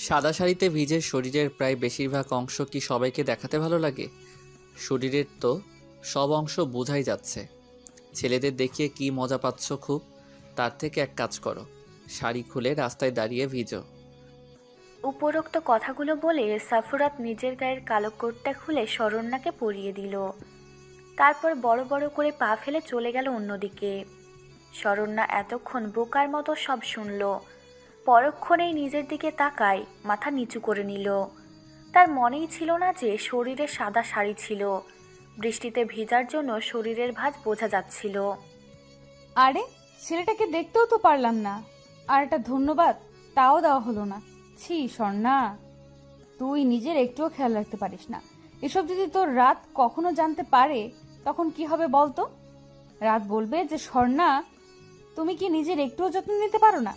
সাদা শাড়িতে ভিজে শরীরের প্রায় বেশিরভাগ অংশ কি সবাইকে দেখাতে ভালো লাগে? শরীরের তো সব অংশ বোঝাই যাচ্ছে। ছেলেদের দেখিয়ে কি মজা পাচ্ছ খুব? তার থেকে এক কাজ করো, শাড়ি খুলে রাস্তায় দাঁড়িয়ে ভিজো। উপরোক্ত কথাগুলো বলে সাফুরাত নিজের গায়ের কালো কোটটা খুলে শরণ্যাকে পরিয়ে দিল। তারপর বড় বড় করে পা ফেলে চলে গেল অন্যদিকে। শরণ্যা এতক্ষণ বোকার মতো সব শুনল। পরক্ষণেই নিজের দিকে তাকায়, মাথা নিচু করে নিল। তার মনেই ছিল না যে শরীরে সাদা শাড়ি ছিল। বৃষ্টিতে ভিজার জন্য শরীরের ভাঁজ বোঝা যাচ্ছিল। আরে, ছেলেটাকে দেখতেও তো পারলাম না, আর একটা ধন্যবাদ তাও দেওয়া হলো না। ছি স্বর্ণা, তুই নিজের একটুও খেয়াল রাখতে পারিস না। এসব যদি তোর রাত কখনো জানতে পারে তখন কি হবে বলতো? রাত বলবে যে স্বর্ণা, তুমি কি নিজের একটুও যত্ন নিতে পারো না?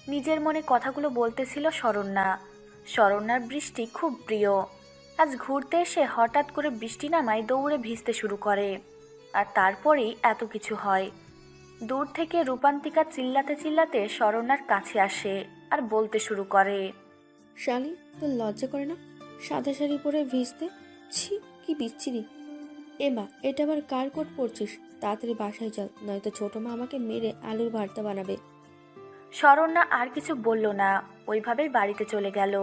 নিজের মনে কথাগুলো বলতেছিল শরণ্যা। শরণ্যার বৃষ্টি খুব প্রিয়। আজ ঘুরতে এসে হঠাৎ করে বৃষ্টি নামায় দৌড়ে ভিজতে শুরু করে। আর তারপরেই এত কিছু হয়। দূর থেকে রূপান্তিকা চিল্লাতে চিল্লাতে শরণ্যার কাছে আসে আর বলতে শুরু করে। শালি, তোর লজ্জা করে না সাদা শাড়ি পরে ভিজতে? ছি, কি বিচ্ছিরি! মা, এটা আবার কার কোট পরছিস? তাড়াতাড়ি বাসায় চল, নয়তো ছোট মা আমাকে মেরে আলুর ভর্তা বানাবে। শরণ্যা আর কিছু বলল না, ওইভাবেই বাড়িতে চলে গেল।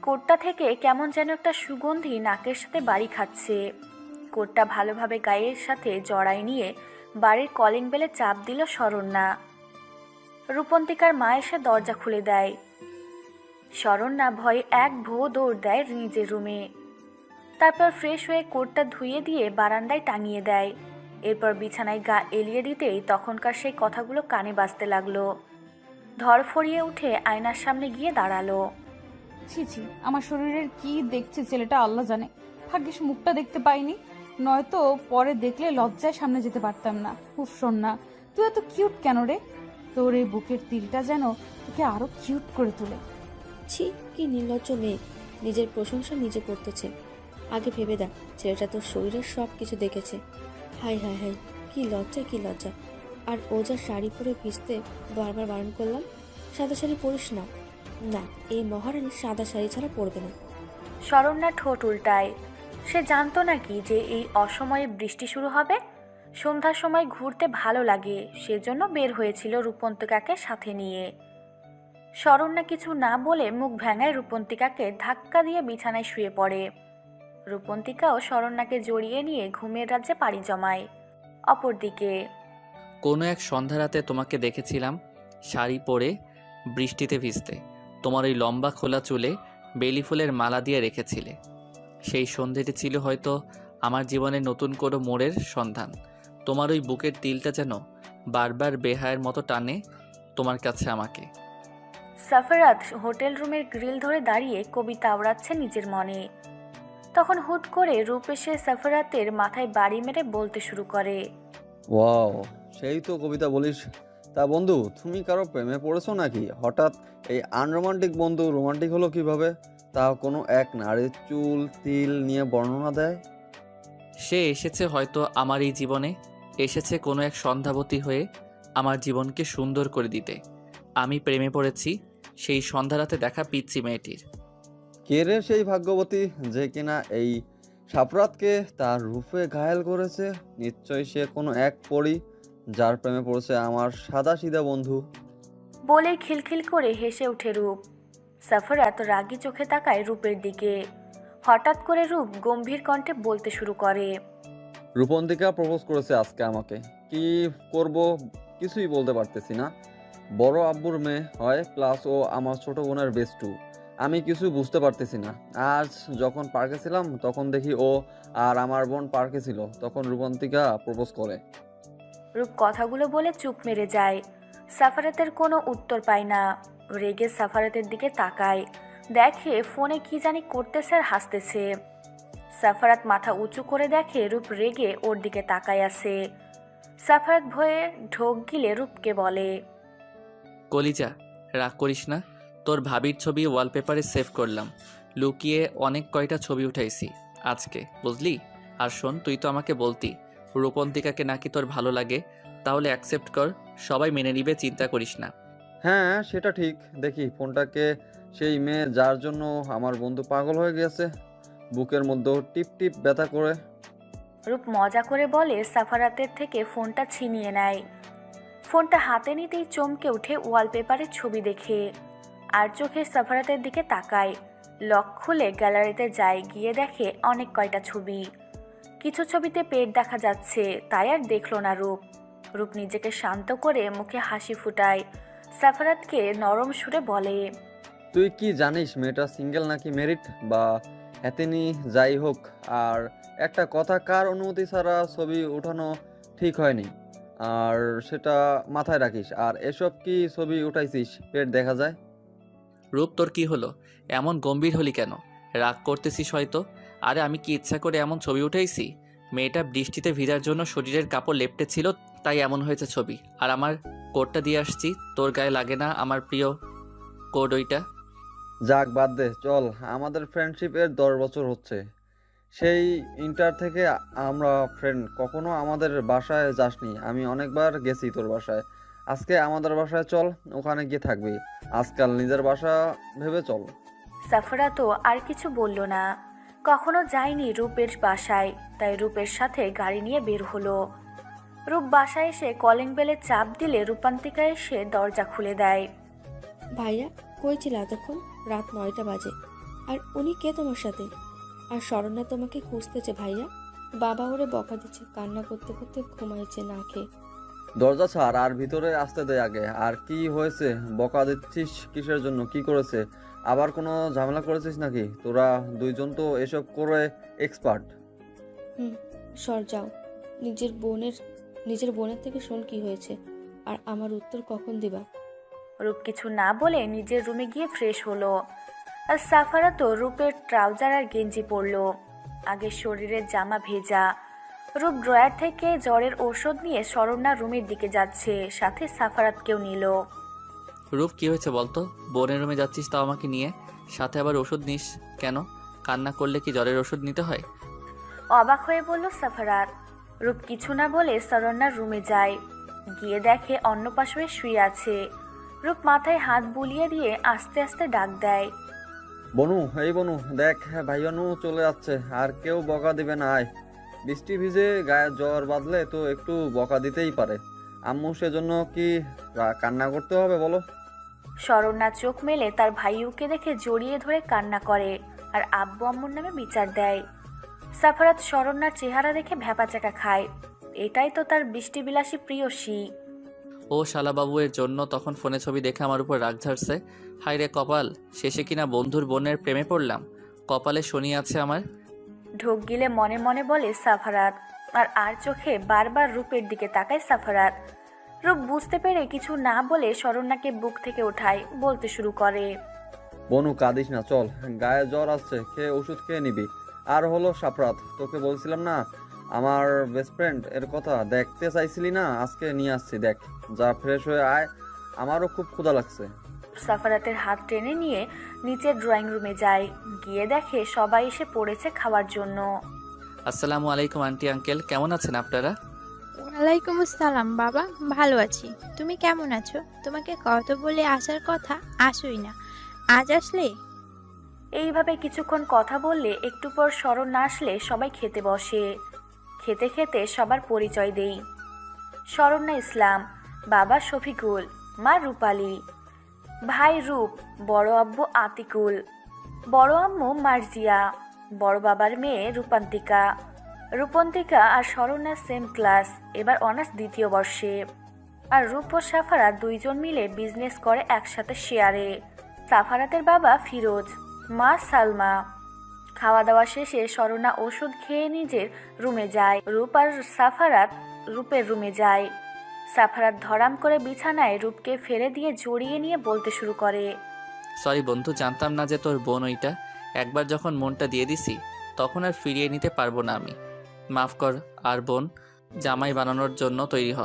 কোটটা থেকে কেমন যেন একটা সুগন্ধি নাকের সাথে বাড়ি খাচ্ছে। কোটটা ভালোভাবে গায়ের সাথে জড়ায় নিয়ে বাড়ির কলিং বেলে চাপ দিল শরণ্যা। রূপন্তিকার মা এসে দরজা খুলে দেয়। শরণ্যা ভয়ে এক ভো দৌড় দেয় নিজের রুমে। তারপর ফ্রেশ হয়ে কোটটা ধুয়ে দিয়ে বারান্দায় টাঙিয়ে দেয়। এরপর বিছানায় গা এলিয়ে দিতেই তখনকার সেই কথাগুলো কানে বাজতে লাগলো। ধরফরিয়ে উঠে আয়নার সামনে গিয়ে দাঁড়ালো। ছি ছি, আমার শরীরের কি দেখছে ছেলেটা আল্লাহ জানে। ভাগ্যিস মুখটা দেখতে পাইনি, নয়তো পরে দেখলে লজ্জায় সামনে যেতে পারতাম না। উফ স্বর্ণা, তুই এত কিউট কেন রে? তোর এই বুকের তিলটা যেন তোকে আরো কিউট করে তোলে। ছি, কি নির্লজ্জ মেয়ে, নিজের প্রশংসা নিজে করতেছে। আগে ভেবে দেখ, ছেলেটা তোর শরীরের সব কিছু দেখেছে। হাই হাই হাই, কি লজ্জা, কি লজ্জা! আর ও যা শাড়ি পরে ভিজতে বারবার বারণ করলাম, সাদা শাড়ি পরিস না। না, এই মহারানী সাদা শাড়ি ছাড়া পরবে না। শরণ্যা ঠোঁট উল্টায়। সে জানতো নাকি যে এই অসময়ে বৃষ্টি শুরু হবে। সন্ধ্যার সময় ঘুরতে ভালো লাগে, সেজন্য বের হয়েছিল রূপন্তিকাকে সাথে নিয়ে। শরণ্যা কিছু না বলে মুখ ভেঙায় রূপন্তিকাকে ধাক্কা দিয়ে বিছানায় শুয়ে পড়ে। রূপন্তিকাও শরণ্যাকে জড়িয়ে নিয়ে ঘুমের রাজ্যে পাড়ি জমায়। অপরদিকে কোনো এক সন্ধ্যা রাতে তোমাকে দেখেছিলাম শাড়ি পরে বৃষ্টিতে ভিজতে। তোমার ওই লম্বা খোলা চুলে বেলি ফুলের মালা দিয়ে রেখেছিলে। সেই সন্ধ্যেটি ছিল হয়তো আমার জীবনের নতুন কোনো মোড়ের সন্ধান। তোমার ওই বুকের তিলটা যেন বারবার বেহায়ের মতো টানে তোমার কাছে আমাকে। সাফারাত হোটেল রুমের গ্রিল ধরে দাঁড়িয়ে কবিতা আওড়াচ্ছে নিজের মনে। তখন হুট করে রূপ এসে সাফারাতের মাথায় বাড়ি মেরে বলতে শুরু করে। ওয়াও, সেই তো কবিতা বলিস। তা বন্ধু, তুমি কারো প্রেমে পড়েছো নাকি? হঠাৎ এই আনরোমান্টিক বন্ধু রোমান্টিক হলো কিভাবে? তাও কোনো এক নারীর চুল তিল নিয়ে বর্ণনা দেয়। সে এসেছে হয়তো আমার এই জীবনে, এসেছে কোনো এক সন্ধ্যাবতী হয়ে আমার জীবনকে সুন্দর করে দিতে। আমি প্রেমে পড়েছি সেই সন্ধ্যারাতে দেখা পিচ্চি মেয়েটির। কে রে সেই ভাগ্যবতী যে কিনা এই সাফরাতকে তার রূপে ঘায়েল করেছে? নিশ্চয়ই সে কোনো এক পরী যার প্রেমে পড়েছে আমার সাদা সিধা বন্ধু। বলে খিলখিল করে হেসে ওঠে রূপ। সাফারাত রাগী চোখে তাকায় রূপের দিকে। হঠাৎ করে রূপ গম্ভীর কণ্ঠে বলতে শুরু করে। রূপন্তিকা প্রপোজ করেছে আজকে আমাকে। কি করব কিছুই বলতে পারতেছি না। বড় আব্বুর মেয়ে হয়, প্লাস ও আমার ছোট বোনের বেস্টু। আমি কিছু বুঝতে পারতেছি না। আজ যখন পার্কে ছিলাম তখন দেখি ও আর আমার বোন পার্কে ছিল, তখন রূপন্তিকা প্রপোজ করে। রূপ কথাগুলো বলে চুপ মেরে যায়। সাফারাতের কোনো উত্তর পায় না। রেগে সাফারাতের দিকে তাকায়, দেখে ফোনে কি জানি করতেছে আর হাসতেছে। সাফারাত মাথা উঁচু করে দেখে রূপ রেগে ওর দিকে তাকায় আছে। সাফারাত ভয়ে ঢোক গিলে রূপকে বলে। কলিজা, রাগ করিস না। তোর ভাবির ছবি ওয়ালপেপারে সেভ করলাম, লুকিয়ে অনেক কয়টা ছবি উঠাইছি আজকে, বুঝলি? আর শোন, তুই তো আমাকে বলতি রূপন্তিকাকে নাকি তোর ভালো লাগে, তাহলে অ্যাকসেপ্ট কর, সবাই মেনে নিবে, চিন্তা করিস না। হ্যাঁ, সেটা ঠিক। দেখি ফোনটাকে সেই মেয়ে যার জন্য আমার বন্ধু পাগল হয়ে গেছে, বুকের মধ্যেও টিপ টিপ ব্যথা করে। রূপ মজা করে বলে সাফারাতের থেকে ফোনটা ছিনিয়ে নেয়। ফোনটা হাতে নিতেই চমকে উঠে ওয়ালপেপারের ছবি দেখে, আর চোখে সাফারাতের দিকে তাকায়। লক খুলে গ্যালারিতে যায়, গিয়ে দেখে অনেক কয়টা ছবি। কিছু ছবিতে পেট দেখা যাচ্ছে, তাই আর দেখল না রূপ। রূপ নিজেকে শান্ত করে মুখে হাসি ফুটায়, সাফারাতকে নরম সুরে বলে, তুই কি জানিস মেয়েটা সিঙ্গেল নাকি মেরিট বা হ্যাতেনি যাই হোক, আর একটা কথা, কার অনুমতি ছাড়া ছবি ওঠানো ঠিক হয়নি, আর সেটা মাথায় রাখিস। আর এসব কি ছবি উঠাইছিস পেট দেখা যায়? রূপ, তোর কি হলো? এমন গম্ভীর হলি কেন? রাগ করতেছিস হয়তো। আরে আমি কি ইচ্ছা করে এমন ছবি উঠাইছি? মেয়েটা বৃষ্টিতে ভিজার জন্য শরীরের কাপড় লেপটে ছিল, তাই এমন হয়েছে ছবি। আর আমার কোটটা দিয়ে আসছি, তোর গায়ে লাগে না আমার প্রিয় কোড ওইটা? যাক বাদ দে, চল। আমাদের ফ্রেন্ডশিপের 10 বছর হচ্ছে, সেই ইন্টার থেকে আমরা ফ্রেন্ড। কখনো আমাদের বাসায় যাসনি, আমি অনেকবার গেছি তোর বাসায়। আজকে আমাদের বাসায় চল, ওখানে গিয়ে থাকবি। আজকাল নিজের বাসা ভেবে চল। সাফারাতও আর কিছু বলল না। কখনো যায়নি রূপের বাসায়, তাই রূপের সাথে গাড়ি নিয়ে বের হলো। রূপ বাসায় এসে কলিং বেলে চাপ দিলে রূপান্তিকা এসে দরজা খুলে দেয়। ভাইয়া কই ছিল এতক্ষণ? রাত 9টা বাজে। আর উনি কে তোমার সাথে? আর শরণ্যা তোমাকে খুঁজতেছে ভাইয়া। বাবা ওরে বকা দিচ্ছে, কান্না করতে করতে ঘুমাইছে না খেয়ে। দরজা ছাড় আর ভিতরে আসতে দে আগে। আর কি হয়েছে? বকা দিচ্ছিস কিসের জন্য? কি করেছে? আবার কোনো ঝামেলা করেছিস নাকি? তোরা দুইজন তো এসব করে এক্সপার্ট। সর যাও। নিজের বোনের থেকে শোন কি হয়েছে, আর আমার উত্তর কখন দিবা? রূপ কিছু না বলে নিজের রুমে গিয়ে ফ্রেশ হলো। আর সাফারাতও রূপের ট্রাউজার আর গেঞ্জি পরলো। আগে শরীরের জামা ভেজা। রূপ ড্রয়ার থেকে জ্বরের ওষুধ নিয়ে শরণ্যার রুমের দিকে যাচ্ছে, সাথে সাফারাতকেও নিল। রূপ, কি হয়েছে বলতো? বোনের রুমে যাচ্ছিস তাও আমাকে নিয়ে, সাথে আবার ওষুধ নিস কেন? কান্না করলে কি জ্বরের ওষুধ নিতে হয়? অবাক হয়ে বলল সাফারাত। রূপ কিছু না বলে শরণ্যার রুমে যায়, গিয়ে দেখে অন্য পাশে শুয়ে আছে। রূপ মাথায় হাত বুলিয়ে দিয়ে আস্তে আস্তে ডাক দেয়, বনু, এই বনু দেখ, ভাইয়ানু চলে যাচ্ছে, আর কেউ বকা দিবে না, আয়। বৃষ্টি ভিজে গায়ে জ্বর বাঁধলে তো একটু বকা দিতেই পারে। আম্মু সেজন্য কি কান্না করতে হবে বলো? শরণ্যা চোখ মেলে তার ভাইউকে দেখে জড়িয়ে ধরে কান্না করে, আর আব্বু আম্মুর নামে বিচার দেয়। সাফারাত শরণ্যার চেহারা দেখে ভ্যাপাচাকা খায়। এটাই তো তার বৃষ্টিবিলাসী প্রিয়সী। ও শালাবাবু এর জন্য তখন ফোনে ছবি দেখে আমার উপর রাগ ঝাড়ছে। হায় রে কপাল, শেষে কিনা বন্ধুর বোনের প্রেমে পড়লাম। কপালে শনি আছে আমার। ঢোক গিলে মনে মনে বলে সাফারাত, আর চোখে বারবার রূপের দিকে তাকায় সাফারাত। রূপ বুঝতে পেরে কিছু না বলে শরণ্যাকে বুক থেকে ওঠায়, বলতে শুরু করে, বনু কাঁদিস না, চল। গায়ে জ্বর আসছে, খেয়ে ওষুধ খেয়ে নিবি। আর হলো সাফরাত, তোকে বলছিলাম না আমার বেস্ট ফ্রেন্ড এর কথা? দেখতে চাইছিলি না? আজকে নিয়ে আসছি, দেখ। যা ফ্রেশ হয়ে আয়, আমারও খুব ক্ষুধা লাগছে। সাফারাতের হাত টেনে নিয়ে নিচের ড্রয়িং রুমে যায়, গিয়ে দেখে সবাই এসে পড়েছে খাওয়ার জন্য। আসসালামু আলাইকুম আন্টি আঙ্কেল, কেমন আছেন আপনারা? ওয়ালাইকুম আসসালাম বাবা, ভালো আছি। তুমি কেমন আছো? তোমাকে কত বলে আসার কথা, আসোই না, আজ আসলে? এইভাবে কিছুক্ষণ কথা বললে একটু পর স্মরণ না আসলে সবাই খেতে বসে। খেতে খেতে সবার পরিচয় দেই। শরণ্যা ইসলাম, বাবা শফিকুল, মা রূপালী, ভাই রূপ, বড় আব্বু আতিকুল, বড় আম্মু মার্জিয়া, বড় বাবার মেয়ে রূপান্তিকা। রূপন্তিকা আর শরণ্যা সেম ক্লাস, এবার অনার্স 2য় বর্ষে। আর রূপ ও সাফারাত দুইজন মিলে বিজনেস করে একসাথে শেয়ারে। সাফারাতের বাবা ফিরোজ, মা সালমা। খাওয়া দাওয়া শেষে শরণ্যা ওষুধ খেয়ে নিজের রুমে যায়। রূপ আর সাফারাত রূপের রুমে যায়। সাফারাত ধরাম করে বিছানায় রূপকে ফেলে দিয়ে জড়িয়ে নিয়ে বলতে শুরু করে, সরি বন্ধু, জানতাম না যে তোর বোন ওইটা। একবার যখন মনটা দিয়ে দিছি তখন আর ফিরিয়ে নিতে পারবো না আমি। মাফ কর। আর বোন, জামাই বানানোর জন্য তৈরি হ।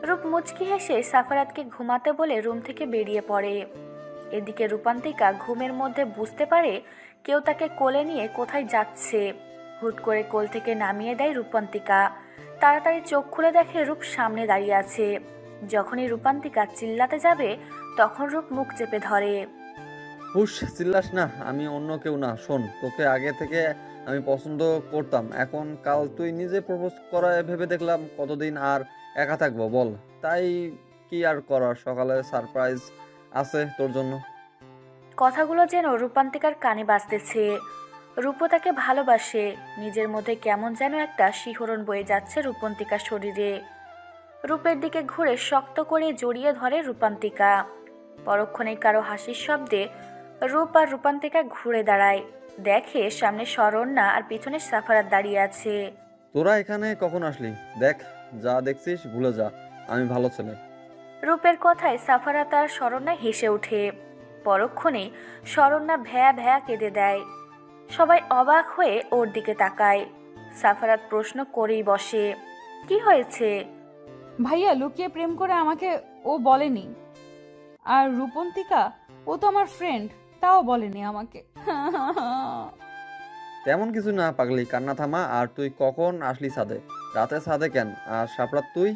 রূপ মুচকি হেসে সাফারাতকে ঘুমাতে বলে রুম থেকে বেরিয়ে পড়ে। এদিকে রূপান্তিকা ঘুমের মধ্যে বুঝতে পারে কেউ তাকে কোলে নিয়ে কোথায় যাচ্ছে। হুট করে কোল থেকে নামিয়ে দেয় রূপান্তিকা। তাড়াতাড়ি চোখ খুলে দেখে রূপ সামনে দাঁড়িয়ে আছে। যখনই রূপান্তিকা চিল্লাতে যাবে তখন রূপ মুখ চেপে ধরে। হুশ, চিল্লাস না, আমি অন্য কেউ না। শোন, তোকে আগে থেকে আমি পছন্দ করতাম, এখন কাল তুই নিজে প্রপোজ করায় ভেবে দেখলাম কতদিন আর একা থাকবো বল। তাই কি আর করার, সকালে সারপ্রাইজ আছে তোর জন্য। কথাগুলো যেন রূপান্তিকার কানে বাজতেছে। রূপও তাকে ভালোবাসে। নিজের মধ্যে কেমন যেন একটা শিহরণ বয়ে যাচ্ছে রূপন্তিকার শরীরে। রূপের দিকে ঘুরে শক্ত করে জড়িয়ে ধরে রূপান্তিকা। পরক্ষণেই কারো হাসির শব্দে রূপ আর রূপান্তিকা ঘুরে দাঁড়ায়। দেখে সামনে শরণ্যা আর পিছনে সাফারাত দাঁড়িয়ে আছে। তোরা এখানে কখন আসলি? দেখ, যা দেখছিস ভুলে যা, আমি ভালো ছেলে। রূপের কথায় সাফারাত আর শরণ্যা হেসে ওঠে। পরক্ষণেই শরণ্যা ভ্যা ভ্যা কেঁদে দেয়। সবাই অবাক হয়ে ওর দিকে তাকায়। সাফারাত প্রশ্ন করেই বসে, কি হয়েছে? ভাইয়া লুকিয়ে প্রেম করে আমাকে ও বলেনি। আর রূপন্তিকা, ও তো আমার ফ্রেন্ড, তাও বলেনি আমাকে। তেমন কিছু না পাগলি, কান্না থামা। আর তুই কখন আসলি ছাদে? রাতে ছাদে কেন? আর সাপরাত তুই?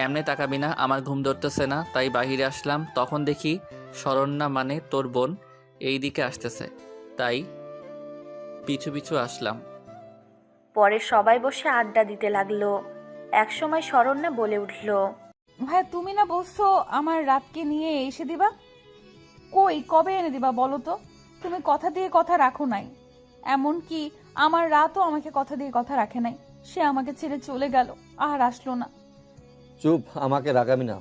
এমনি তাকাবি না, আমার ঘুম ধরতেছে না, তাই বাহিরে আসলাম। তখন দেখি শরণ্যা মানে তোর বোন এই দিকে আসতেছে, তাই পিছু পিছু আসলাম। পরে সবাই বসে আড্ডা দিতে লাগলো। একসময় শরণ্যা বলে উঠল, ভাইয়া তুমি না বলছো আমার রাতকে নিয়ে এসে দিবা? কই, কবে এনে দিবা বলো তো? তুমি কথা দিয়ে কথা রাখো নাই। এমনকি আমার রাতও আমাকে কথা দিয়ে কথা রাখে নাই। সে আমাকে ছেড়ে চলে গেল, আর আসলো না। চুপ, আমাকে রাগাবি না।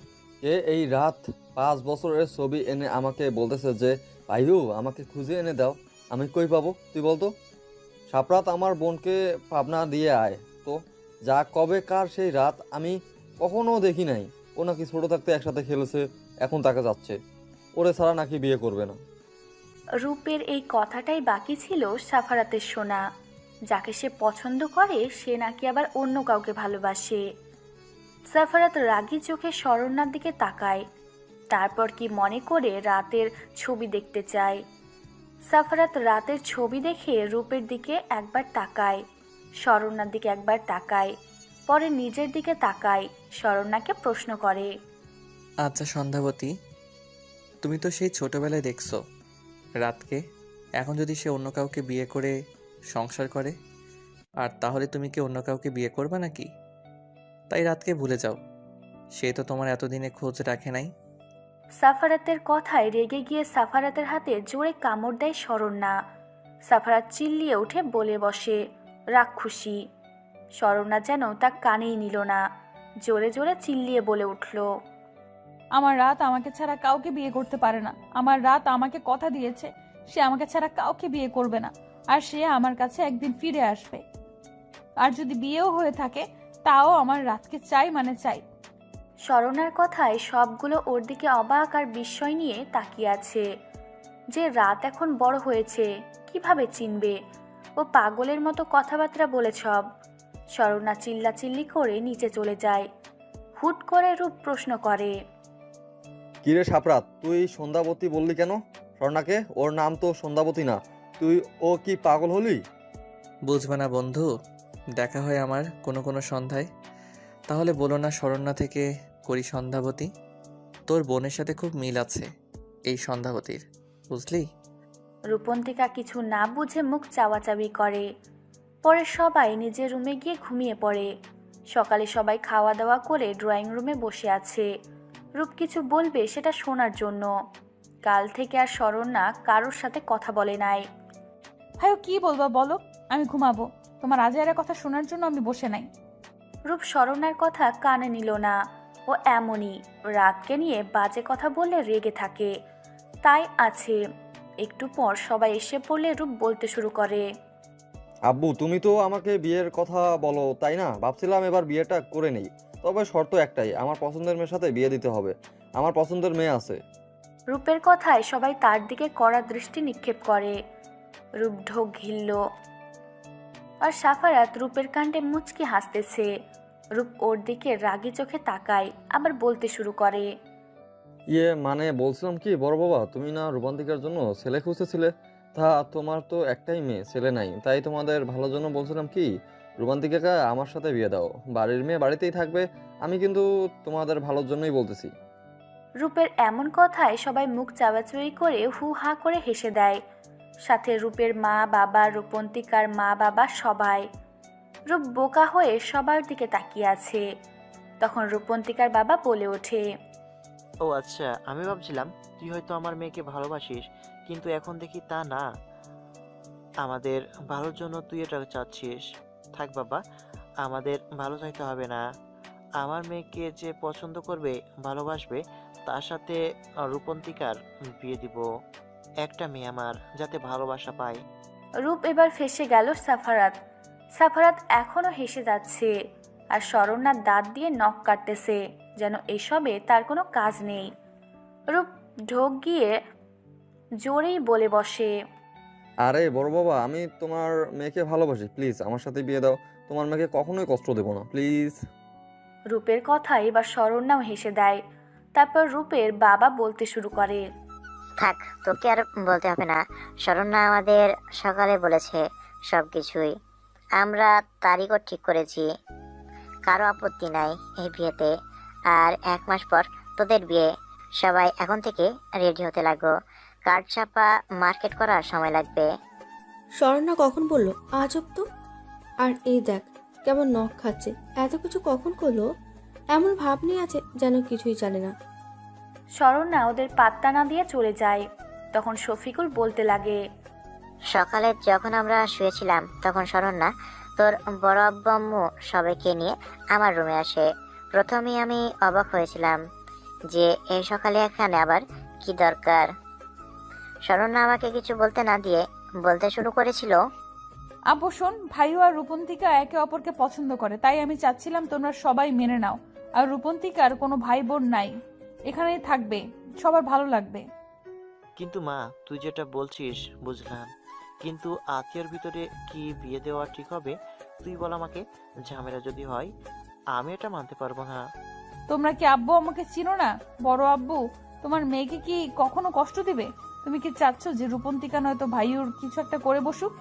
এই রাত 5 বছরের ছবি এনে আমাকে বলতেছে যে ভাইউ আমাকে খুঁজে এনে দাও। আমি কই পাবো তুই বলতো? সাপরাত আমার বোনকে পাবনা দিয়ে আয় তো। যা কবে কার সেই রাত আমি কখনো দেখি নাই। ও নাকি ছোট থাকতে একসাথে খেলেছে, এখন তাকে যাচ্ছে। ওরে ছাড়া নাকি বিয়ে করবে না। রূপের এই কথাটাই বাকি ছিল সাফারাতের শোনা। যাকে সে পছন্দ করে সে নাকি আবার অন্য কাউকে ভালোবাসে। সাফারাত রাগী চোখে শরণ্যার দিকে তাকায়। তারপর কি মনে করে রাতের ছবি দেখতে চায়। সাফারাত রাতের ছবি দেখে রূপের দিকে একবার তাকায়, শরণ্যার দিকে একবার তাকায়, পরে নিজের দিকে তাকায়, শরণ্যাকে প্রশ্ন করে, আচ্ছা সন্ধ্যাবতী, তুমি তো সেই ছোটবেলায় দেখছো রাতকে। এখন যদি সে অন্য কাউকে বিয়ে করে সংসার করে, আর তাহলে তুমি কি অন্য কাউকে বিয়ে করবে নাকি? তাই রাতকে ভুলে যাও, সে তো তোমার এতদিনে খোঁজ রাখে নাই। সাফারাতের কথায় রেগে গিয়ে সাফারাতের হাতে জোরে কামড় দেয় শরণ্যা। সাফারাত চিল্লিয়ে উঠে বলে বসে, রাক্ষুসী। শরণ্যা যেন তা কানেই নিল না, জোরে জোরে চিল্লিয়ে বলে উঠল, আমার রাত আমাকে ছাড়া কাউকে বিয়ে করতে পারে না। আমার রাত আমাকে কথা দিয়েছে সে আমাকে ছাড়া কাউকে বিয়ে করবে না, আর সে আমার কাছে একদিন ফিরে আসবে। আর যদি বিয়েও হয়ে থাকে তাও আমার রাতকে চাই, মানে চাই। শরণ্যার কথায় সবগুলো ওর দিকে অবাক আর বিস্ময় নিয়ে তাকিয়ে আছে। যে রাত এখন বড় হয়েছে, কিভাবে চিনবে? ও পাগলের মতো কথাবার্তা বলে সব। শরণ্যা চিল্লাচিল্লি করে নিচে চলে যায়। হুট করে রূপ প্রশ্ন করে, কিরে সাপরাত, তুই সন্ধ্যাবতী বললি কেন স্বর্ণাকে? ওর নাম তো সন্ধ্যাবতী না। তুই ও কি পাগল হলি? বুঝবে না বন্ধু, দেখা হয় আমার কোনো কোনো সন্ধ্যায়। তাহলে বলো না শরণ্যা থেকে করি সন্ধ্যাবতী। তোর বোনের সাথে খুব মিল আছে এই সন্ধ্যাবতীর, বুঝলি? রূপন্তিকা কিছু না বুঝে মুখ চাওয়াচাবি করে। পরে সবাই নিজের রুমে গিয়ে ঘুমিয়ে পড়ে। সকালে সবাই খাওয়া দাওয়া করে ড্রয়িং রুমে বসে আছে, রূপ কিছু বলবে সেটা শোনার জন্য। কাল থেকে আর শরণ্যা কারোর সাথে কথা বলে নাই। ভাইও কি বলবা বলো, আমি ঘুমাবো। তোমার আজের কথা শোনার জন্য আমি বসে নাই। রূপ শরণ্যার কথা কানে নিল না। ও এমনই, রাতকে নিয়ে বাজে কথা বললে রেগে থাকে, তাই আছে। একটু পর সবাই এসে পড়লে রূপ বলতে শুরু করে, আব্বু, তুমি তো আমাকে বিয়ের কথা বলো তাই না? ভাবছিলাম এবার বিয়েটা করে নেই, তবে শর্ত একটাই, আমার পছন্দের মেয়ের সাথে বিয়ে দিতে হবে। আমার পছন্দের মেয়ে আছে। রূপের কথায় সবাই তার দিকে কড়া দৃষ্টি নিক্ষেপ করে। রূপ ঢোক গিলল। আর সাফারাত রূপের কাণ্ডে মুচকি হাসতেছে। রূপ ওর দিকে রাগী চোখে তাকায়, আবার বলতে শুরু করে, মানে বলছিলাম কি বড় বাবা, তুমি না রূপান্তিকার জন্য ছেলে খুঁজতেছিলে? তা তোমার তো একটাই মেয়ে, ছেলে নাই। তাই তোমাদের ভালোর জন্য বলছিলাম কি, রূপান্তিকাকে আমার সাথে বিয়ে দাও। বাড়ির মেয়ে বাড়িতেই থাকবে। আমি কিন্তু তোমাদের ভালোর জন্যই বলতেছি। রূপের এমন কথায় সবাই মুখ চাওয়াচুই করে হু হা করে হেসে দেয়, সাথে রূপের মা বাবা, রূপন্তিকার মা বাবা সবাই। রূপ বোকা হয়ে সবার দিকে তাকিয়ে আছে। তখন রূপন্তিকার বাবা বলে ওঠে, ও আচ্ছা, আমি ভাবছিলাম তুই হয়তো আমার মেয়েকে ভালোবাসিস, কিন্তু এখন দেখি তা না। আমাদের ভালোর জন্য তুই এটা চাচ্ছিস। থাক বাবা, আমাদের ভালো চাইতে হবে না। আমার মেয়েকে যে পছন্দ করবে, ভালোবাসবে, তার সাথে রূপন্তিকার বিয়ে দিব। একটা মেয়ে আমার যাতে ভালোবাসা পায়। রূপ এবার ফেঁসে গেল সাফারাত। সাফারাত এখনো হেসে যাচ্ছে, আর শরণ্যার দাঁত দিয়ে নখ কাটতেছে, যেন এসবে তার কোনো কাজ নেই। রূপ ঢোক গিয়ে জোরেই বলে বসে, আরে বড় বাবা, আমি তোমার মেয়েকে ভালোবাসি, প্লিজ আমার সাথে বিয়ে দাও। তোমার মেয়েকে কখনোই কষ্ট দেবো না, প্লিজ। রূপের কথায় এবার শরণ্যাও হেসে দেয়। তারপর রূপের বাবা বলতে শুরু করে, থাক, তোকে আর বলতে হবে না। শরণ্যা আমাদের সকালে বলেছে সব কিছুই। আমরা তারিখও ঠিক করেছি। কারো আপত্তি নাই এই বিয়েতে। আর 1 মাস পর তোদের বিয়ে। সবাই এখন থেকে রেডি হতে লাগো। কার্ড ছাপা মার্কেট করার সময় লাগবে। শরণ্যা কখন বলল? আজব তো। আর এই দেখ কেমন নখ খাচ্ছে। এত কিছু কখন করলো? এমন ভাব নিয়ে আছে যেন কিছুই জানে না। শরণ্যা ওদের পাত্তা না দিয়ে চলে যায়। তখন শফিকুল বলতে লাগে, সকালে যখন আমরা শুয়েছিলাম তখন শরণ্যা তোর বড় আব্বু আম্মু সবাইকে নিয়ে আমার রুমে আসে। প্রথমেই আমি অবাক হয়েছিলাম যে এই সকালে এখানে আবার কি দরকার। শরণ্যা আমাকে কিছু বলতে না দিয়ে বলতে শুরু করেছিল, আব্বু শোন, ভাইও আর রূপন্তিকা একে অপরকে পছন্দ করে, তাই আমি চাচ্ছিলাম তোমরা সবাই মেনে নাও। আর রূপন্তিকার কোনো ভাই বোন নাই, এখানেই থাকবে, সবার ভালো লাগবে। কিন্তু মা, তুই যেটা বলছিস বুঝলাম, কিন্তু আত্মীয়র ভিতরে কি বিয়ে দেওয়া ঠিক হবে? তুই বল আমাকে। ঝামেলা যদি হয় আমি এটা মানতে পারবো না। তোমরা কি আব্বু আমাকে চিনো না? বড় আব্বু তোমার মেয়েকে কি কখনো কষ্ট দিবে? তুমি কি চাচ্ছ যে রূপন্তিকা নয়তো ভাইউর কিছু একটা করে বসুক?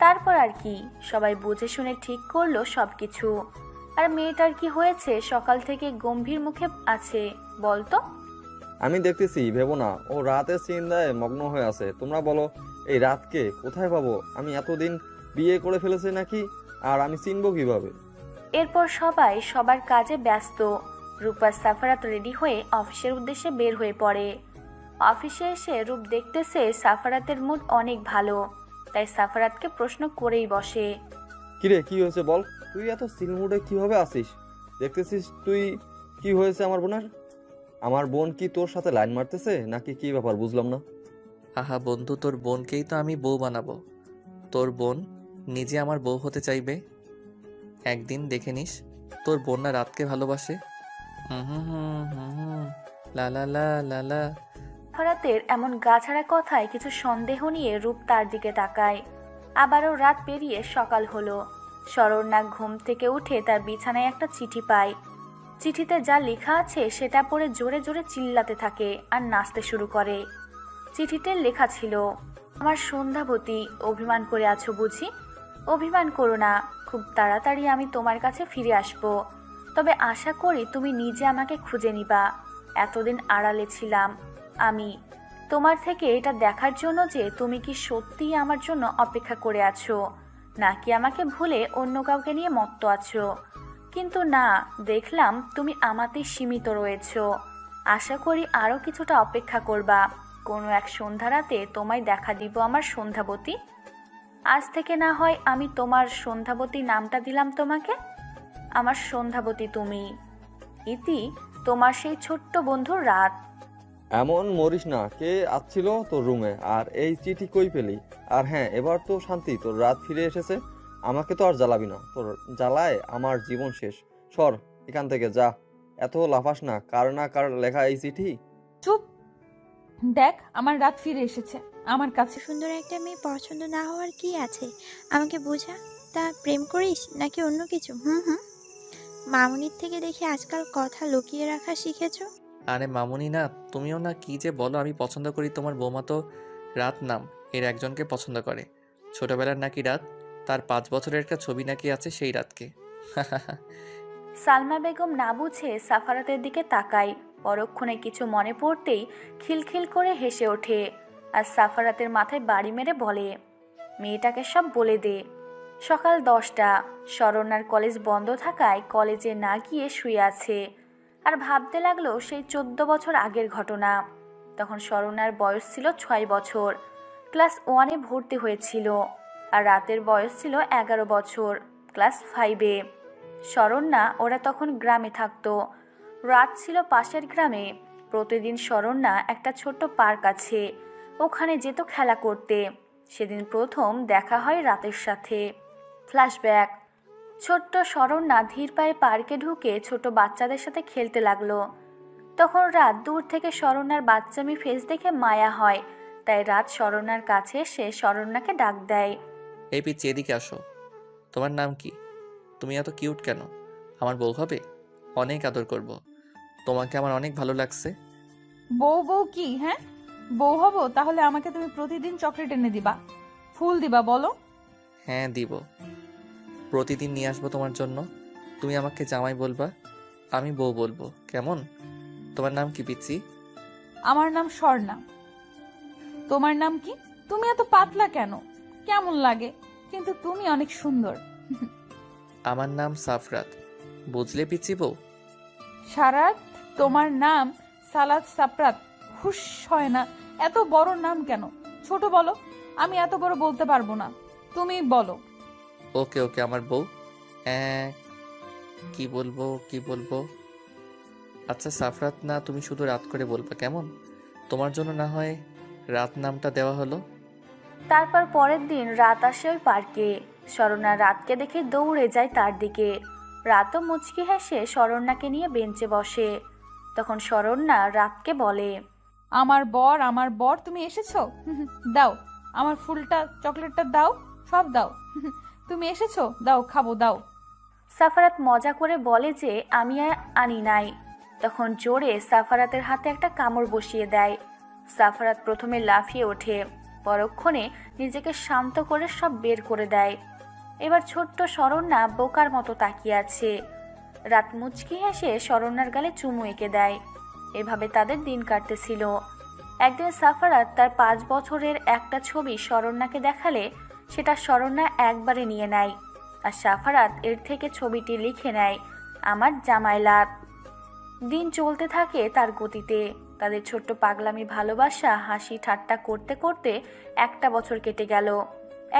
তারপর আর কি, সবাই বুঝে শুনে ঠিক করলো সবকিছু। আর মেয়েটার কি হয়েছে? সকাল থেকে গম্ভীর মুখে আছে বলতো। আমি দেখতেছি, ভেবো না, ও রাতের চিন্তায় মগ্ন হয়ে আছে। তোমরা বলো, এই রাতকে কোথায় পাবো? আমি এতদিন বিয়ে করে ফেলেছি নাকি? আর আমি চিনবো কিভাবে? এরপর সবাই সবার কাজে ব্যস্ত। রূপা সাফারাত রেডি হয়ে অফিসের উদ্দেশ্যে বের হয়ে পড়ে। অফিসে এসে রূপ দেখতেছে সাফারাতের মুড অনেক ভালো, তাই সাফারাতকে প্রশ্ন করেই বসে, কিরে, কি হয়েছে বল? তুই এত সিলমুডে কিভাবে আসিস? দেখতেছিস তুই কি হয়েছে আমার বোনের? আমার বোন কি তোর সাথে লাইন মারতেছে নাকি কি ব্যাপার, বুঝলাম না। আহা বন্ধু, তোর বোনকেই তো আমি বউ বানাবো। তোর বোন নিজে আমার বউ হতে চাইবে। একদিন দেখে নিস, তোর বোন না রাতকে ভালোবাসে। হুম হুম হুম হুম হুম, লা লা লা লা লা। সাফারাতের এমন গাছাড়া কথায় কিছু সন্দেহ নিয়ে রূপ তার দিকে তাকায়। আবারও রাত পেরিয়ে সকাল হলো। শরণ্যা ঘুম থেকে উঠে তার বিছানায় একটা চিঠি পায়। চিঠিতে যা লেখা আছে সেটা পড়ে জোরে জোরে চিল্লাতে থাকে আর নাচতে শুরু করে। চিঠিতে লেখা ছিল, আমার সন্ধ্যাবতী, অভিমান করে আছো বুঝি? অভিমান করো না, খুব তাড়াতাড়ি আমি তোমার কাছে ফিরে আসব। তবে আশা করি তুমি নিজে আমাকে খুঁজে নিবা। এতদিন আড়ালে ছিলাম আমি তোমার থেকে, এটা দেখার জন্য যে তুমি কি সত্যিই আমার জন্য অপেক্ষা করে আছো, নাকি আমাকে ভুলে অন্য কাউকে নিয়ে মত্ত আছো। কিন্তু না, দেখলাম তুমি আমাতেই সীমিত রয়েছো। আশা করি আরও কিছুটা অপেক্ষা করবা। কোনো এক সন্ধ্যা রাতে তোমায় দেখা দিব আমার সন্ধ্যাবতী। আজ থেকে না হয় আমি তোমার সন্ধ্যাবতী নামটা দিলাম তোমাকে। আমার সন্ধ্যাবতী তুমি। ইতি, তোমার সেই ছোট্ট বন্ধু রাত। এমন মরিস না, কে আসছিল তোর রুমে? আর এই চিঠি কই পেলি? আর হ্যাঁ, এবার তো শান্তি, তোর রাত ফিরে এসেছে। আমাকে তো আর জ্বালাবি না, তোর জ্বালায় আমার জীবন শেষ। সর এখান থেকে, যা। এত লাফাস না, কার না কার লেখা এই চিঠি। চুপ! দেখ, আমার রাত ফিরে এসেছে আমার কাছে। সুন্দর একটা মেয়ে পছন্দ না হওয়ার কি আছে? আমাকে বোঝা। তা প্রেম করিস নাকি অন্য কিছু? হুম হুম, মামুনির থেকে দেখি আজকাল কথা লুকিয়ে রাখা শিখেছো। আরে মামুনি না, তুমিও না কি যে বলো। আমি পছন্দ করি, তোমার বৌমা তো রাত নাম এর একজনকে পছন্দ করে। ছোটবেলার নাকি রাত, তার 5 বছরের একটা ছবি নাকি আছে সেই রাতকে। সালমা বেগম না বুঝে সাফারাতের দিকে তাকায়। পরক্ষণে কিছু মনে পড়তেই খিলখিল করে হেসে ওঠে আর সাফারাতের মাথায় বাড়ি মেরে বলে, মেয়েটাকে সব বলে দে। সকাল 10টা, শরণ্যার কলেজ বন্ধ থাকায় কলেজে না গিয়ে শুয়ে আছে আর ভাবতে লাগলো সেই 14 বছর আগের ঘটনা। তখন শরণ্যার বয়স ছিল 6 বছর, ক্লাস 1-এ ভর্তি হয়েছিল আর রাতের বয়স ছিল 11 বছর, ক্লাস 5-এ। শরণ্যা ওরা তখন গ্রামে থাকতো, রাত ছিল পাশের গ্রামে। প্রতিদিন শরণ্যা একটা ছোট্ট পার্ক আছে, ওখানে যেত খেলা করতে। সেদিন প্রথম দেখা হয় রাতের সাথে। ফ্ল্যাশব্যাক। ছোট্ট শরণ্যা ধীর পায়ে পার্কে ঢুকে ছোট বাচ্চাদের সাথে খেলতে লাগলো। তখন রাত দূর থেকে শরণ্যার বাচ্চামি ফেস দেখে মায়া হয়, তাই রাত শরণ্যার কাছে এসে শরণ্যাকে ডাক দেয়। এই পিচ্ছি, এদিকে আসো। তোমার নাম কি? তুমি এত কিউট কেন? আমার বউ হবে? অনেক আদর করব। তোমাকে আমার অনেক ভালো লাগছে। বউ বউ কি? হ্যাঁ, বউ হব? তাহলে আমাকে তুমি প্রতিদিন চকলেট এনে দিবা, ফুল দিবা, বলো। হ্যাঁ দিব, প্রতিদিন নিয়ে আসবো তোমার জন্য। তুমি আমাকে জামাই বলবা, আমি বউ বলবো, কেমন? তোমার নাম কি পিচ্ছি? আমার নাম স্বর্ণা। তোমার নাম কি? তুমি এত পাতলা কেন? কেমন লাগে? কিন্তু তুমি অনেক সুন্দর। আমার নাম সাফরাত, বুঝলে পিচ্ছি বউ? সারাত। তোমার নাম সালাদ সাপরাত। হুশ হয় না, এত বড় নাম কেন? ছোট বলো, আমি এত বড় বলতে পারবো না, তুমি বলো। ওকে ওকে, আমার বউ। কি বলবো কি বলবো? আচ্ছা সাফরাত না, তুমি শুধু রাত করে বলবা, কেমন? তোমার জন্য না হয় রাত নামটা দেওয়া হলো। তারপর পরের দিন রাত আসে ওই পার্কে। শরণ্যা রাতকে দেখে দৌড়ে যায় তার দিকে। রাতও মুচকি হেসে শরণ্যাকে নিয়ে বেঞ্চে বসে। তখন শরণ্যা রাতকে বলে, আমার বর, তুমি এসেছো? দাও, আমার ফুলটা, চকলেটটা দাও, সব দাও। তুমি এসেছো, দাও, খাবো, দাও। সাফারাত মজা করে বলে যে আমি আনি নাই। তখন জোরে সাফারাতের হাতে একটা কামড় বসিয়ে দেয়। সাফারাত প্রথমে লাফিয়ে ওঠে, পরক্ষণে নিজেকে শান্ত করে সব বের করে দেয়। এবার ছোট্ট শরণ্যা বোকার মতো তাকিয়ে আছে। রাত মুচকি হেসে শরণ্যার গালে চুমু এঁকে দেয়। এভাবে তাদের দিন কাটতেছিল। একদিন সাফারাত তার 5 বছরের একটা ছবি শরণ্যাকে দেখালে সেটা শরণ্যা একবারে নিয়ে নেয় আর সাফারাত এর থেকে ছবিটি লিখে নেয়, আমার জামাইলাত। দিন চলতে থাকে তার গতিতে। তাদের ছোট্ট পাগলামি ভালোবাসা হাসি ঠাট্টা করতে করতে 1 বছর কেটে গেল।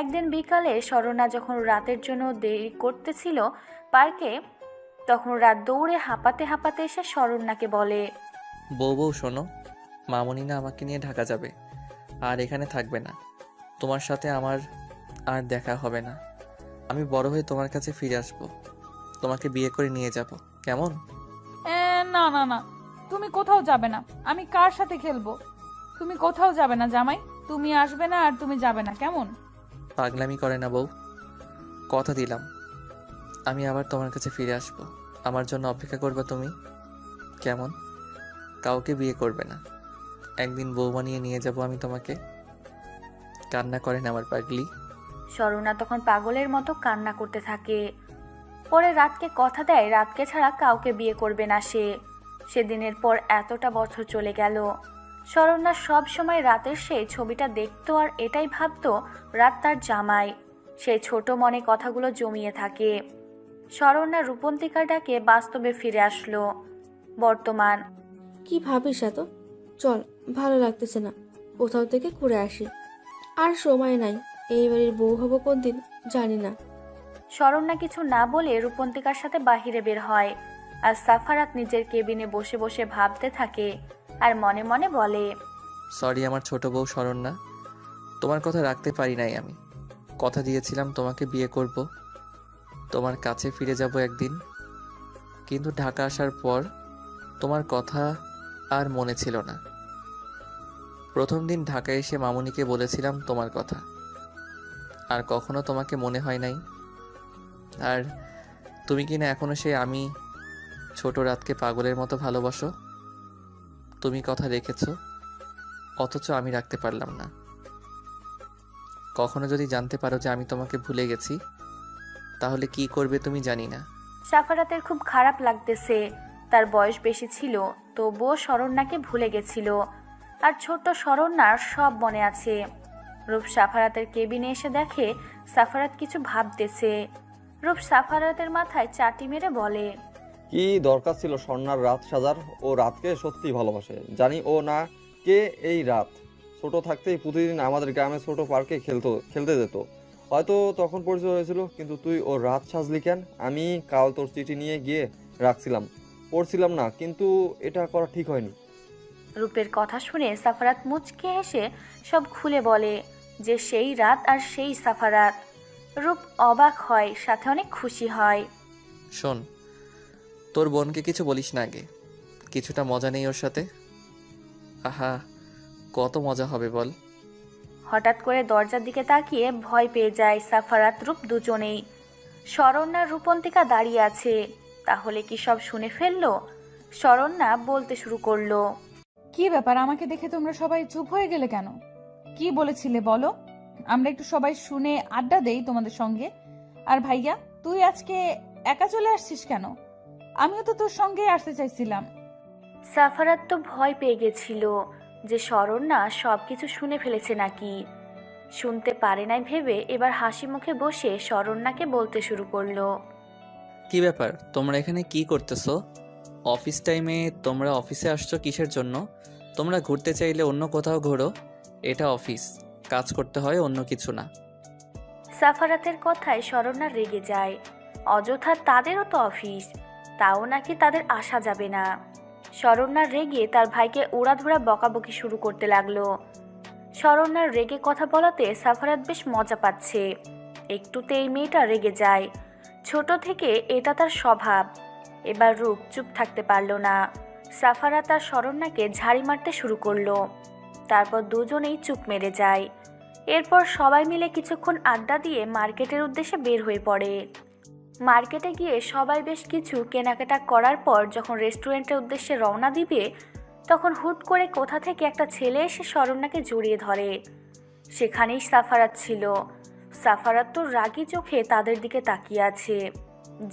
একদিন বিকালে শরণ্যা যখন রাতের জন্য দেরি করতেছিল পার্কে, তখন রাত দৌড়ে হাঁপাতে হাঁপাতে এসে শরণ্যাকে বলে, বউ বউ শোনো, মামুনি না আমাকে নিয়ে ঢাকা যাবে আর এখানে থাকবে না। তোমার সাথে আমার আর দেখা হবে না। আমি বড় হয়ে তোমার কাছে ফিরে আসবো, তোমাকে বিয়ে করে নিয়ে যাব, কেমন? না না না, তুমি কোথাও যাবে না। আমি কার সাথে খেলবো? তুমি কোথাও যাবে না জামাই, তুমি আসবে না আর তুমি যাবে না, কেমন? পাগলামি করে না বউ, কথা দিলাম আমি আবার তোমার কাছে ফিরে আসবো। আমার জন্য অপেক্ষা করবে তুমি, কেমন? কাউকে বিয়ে করবে না, একদিন বউ বানিয়ে নিয়ে যাব আমি তোমাকে। কান্না করেন আমার পাগলি। শরণ্যা তখন পাগলের মতো কান্না করতে থাকে। পরে রাতকে কথা দেয় রাতকে ছাড়া কাউকে বিয়ে করবে না সে। সেদিনের পর এতটা বছর চলে গেল। শরণ্যা সব সময় রাতের সেই ছবিটা দেখতো আর এটাই ভাবতো রাত তার জামাই। সেই ছোট মনে কথাগুলো জমিয়ে থাকে। শরণ্যা রূপন্তিকার ডাকে বাস্তবে ফিরে আসলো। বর্তমান। কি ভাবিস এত? চল, ভালো লাগতেছে না, কোথাও থেকে ঘুরে আসি। আর সময় নাই, এই বাড়ির বউ হবো কোনদিন জানি না। শরণ্যা কিছু না বলে রূপন্তিকার সাথে বাহিরে বের হয় আর সাফারাত নিজের কেবিনে বসে বসে ভাবতে থাকে আর মনে মনে বলে, সরি আমার ছোট বউ শরণ্যা, তোমার কথা রাখতে পারি নাই। আমি কথা দিয়েছিলাম তোমাকে বিয়ে করব, তোমার কাছে ফিরে যাব একদিন, কিন্তু ঢাকা আসার পর তোমার কথা আর মনে ছিল না। প্রথম দিন ঢাকায় এসে মামুনিকে বলেছিলাম তোমার কথা, আর কখনো তোমাকে মনে হয় নাই। আর তুমি কি না এখনো সে আমি ছোট রাতকে পাগলের মতো ভালোবাসো? তুমি কথা রেখেছো, অথচ আমি রাখতে পারলাম না। কখনো যদি জানতে পারো যে আমি তোমাকে ভুলে গেছি, তাহলে কি করবে তুমি জানি না। সাফারাতের খুব খারাপ লাগতেছে। তার বয়স বেশি ছিল, তবুও শরণ্যাকে ভুলে গেছিল। আর ছোট্ট শরণ্যার সব মনে আছে। রূপ সাফারাতের কেবিনে এসে দেখে সাফারাত কিছু ভাবতেছে। রূপ সাফারাতের মাথায় চাটি মেরে বলে, কি দরকার ছিল স্বর্ণার রাত সাজার? ও রাতকে সত্যি ভালোবাসে, জানি ও না কে এই রাত। ছোট থাকতেই প্রতিদিন আমাদের গ্রামে ছোট পার্কে খেলতে যেত। হয়তো তখন পরিচয় হয়েছিল, কিন্তু তুই ওর রাত সাজলি কেন? আমি কাল তোর চিঠি নিয়ে গিয়ে রাখছিলাম, পড়ছিলাম না, কিন্তু এটা করা ঠিক হয়নি। রূপের কথা শুনে সাফারাত মুচকে হেসে সব খুলে বলে যে সেই রাত আর সেই সাফারাত। রূপ অবাক হয়, সাথে অনেক খুশি হয়। শোন, তোর বোনকে কিছু বলিস না আগে। কিছুটা মজা নেই ওর সাথে? আহা, কত মজা হবে বল। হঠাৎ করে দরজার দিকে তাকিয়ে ভয় পেয়ে যায় সাফারাত রূপ দুজনেই। শরণ্যার রূপন্তিকা দাঁড়িয়ে আছে। তাহলে কি সব শুনে ফেললো? শরণ্যা বলতে শুরু করলো, কি ব্যাপার, আমাকে দেখে তোমরা সবাই চুপ হয়ে গেলে কেন? কি বলেছিলে বলো, আমরা একটু সবাই শুনে আড্ডা দেই তোমাদের সঙ্গে। আর ভাইয়া, তুই আজকে একা চলে আসছিস কেন? আমিও তো তোর সঙ্গে আসতে চাইছিলাম। সাফারাত তো ভয় পেয়ে গেছিল যে শরণ্যা সব কিছু শুনে ফেলেছে নাকি। শুনতে পারে নাই ভেবে এবার হাসি মুখে বসে শরণ্যাকে বলতে শুরু করলো, কি ব্যাপার, তোমরা এখানে কি করতেছো? অফিস টাইমে তোমরা অফিসে আসছো কিসের জন্য? তোমরা ঘুরতে চাইলে অন্য কোথাও ঘোরো, এটা অফিস, কাজ করতে হয়, অন্য কিছু না। সাফারাতের কথায় শরণ্যা রেগে যায়। অযথা তাদেরও তো অফিস, তাও নাকি তাদের আসা যাবে না। শরণ্যার রেগে তার ভাইকে উড়াধুরা বকাবকি শুরু করতে লাগলো। শরণ্যার রেগে কথা বলাতে সাফারাত বেশ মজা পাচ্ছে। একটুতে এই মেয়েটা রেগে যায়, ছোট থেকে এটা তার স্বভাব। এবার রূপ চুপ থাকতে পারল না। সাফারাত আর শরণ্যাকে ঝাড়ি মারতে শুরু করলো। তারপর দুজনেই চুপ মেরে যায়। এরপর সবাই মিলে কিছুক্ষণ আড্ডা দিয়ে মার্কেটের উদ্দেশ্যে বের হয়ে পড়ে। মার্কেটে গিয়ে সবাই বেশ কিছু কেনাকাটা করার পর যখন রেস্টুরেন্টের উদ্দেশ্যে রওনা দিবে, তখন হুট করে কোথা থেকে একটা ছেলে এসে শরণ্যাকে জড়িয়ে ধরে। সেখানেই সাফারাত ছিল। সাফারাত তো রাগী চোখে তাদের দিকে তাকিয়ে আছে,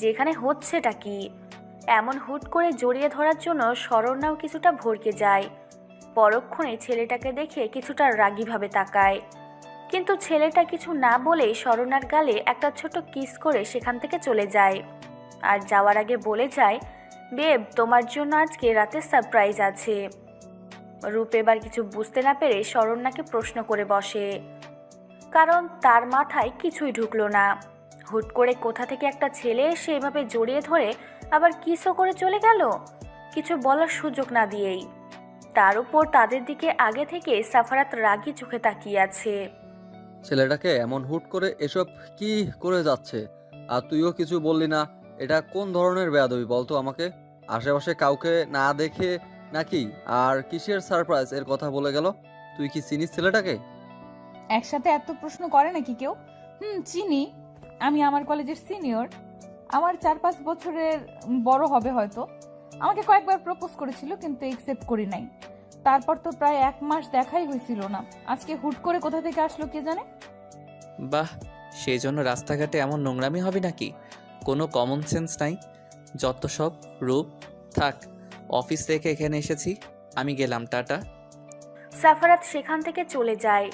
যেখানে হচ্ছেটা কি। এমন হুট করে জড়িয়ে ধরার জন্য শরণ্যাও কিছুটা ভড়কে যায়। পরক্ষণে ছেলেটাকে দেখে কিছুটা রাগীভাবে তাকায়, কিন্তু ছেলেটা কিছু না বলেই শরণ্যার গালে একটা ছোট কিস করে সেখান থেকে চলে যায়। আর যাওয়ার আগে বলে যায়, বেব, তোমার জন্য আজকে রাতে সারপ্রাইজ আছে। রূপ এবার কিছু বুঝতে না পেরে শরণ্যাকে প্রশ্ন করে বসে, কারণ তার মাথায় কিছুই ঢুকলো না। হুট করে কোথা থেকে একটা ছেলে এসে এভাবে জড়িয়ে ধরে আবার কিসও করে চলে গেল, কিছু বলার সুযোগ না দিয়েই। তার উপর তাদের দিকে আগে থেকে সাফারাত রাগী চোখে তাকিয়ে আছে। ছেলেটাকে এমন হুট করে এসব কি করে যাচ্ছে, আর তুইও কিছু বললি না? এটা কোন ধরনের বেয়াদবি বলতো আমাকে? আশেপাশে কাউকে না দেখে নাকি? আর কিসের সারপ্রাইজ এর কথা বলে গেল? তুই কি চিনিস ছেলেটাকে? একসাথে এত প্রশ্ন করে নাকি কেউ? চিনি, আমি আমার কলেজের সিনিয়র। আমার 4-5 বছরের বড় হবে হয়তো। আমাকে কয়েকবার প্রপোজ করেছিল, কিন্তু একসেপ্ট করি নাই। তারপর তো প্রায় 1 মাস দেখাই হয়েছিল না। আজকে হুট করে কোথা থেকে আসলো কে জানে। বাহ, সেই জন্য রাস্তাঘাটে এমন নোংরামি হবে নাকি? কোনো কমন সেন্স নাই, যত সব। রূপ, থাক, অফিস থেকে এখানে এসেছি, আমি গেলাম, টাটা। সাফারাত সেখান থেকে চলে যায়।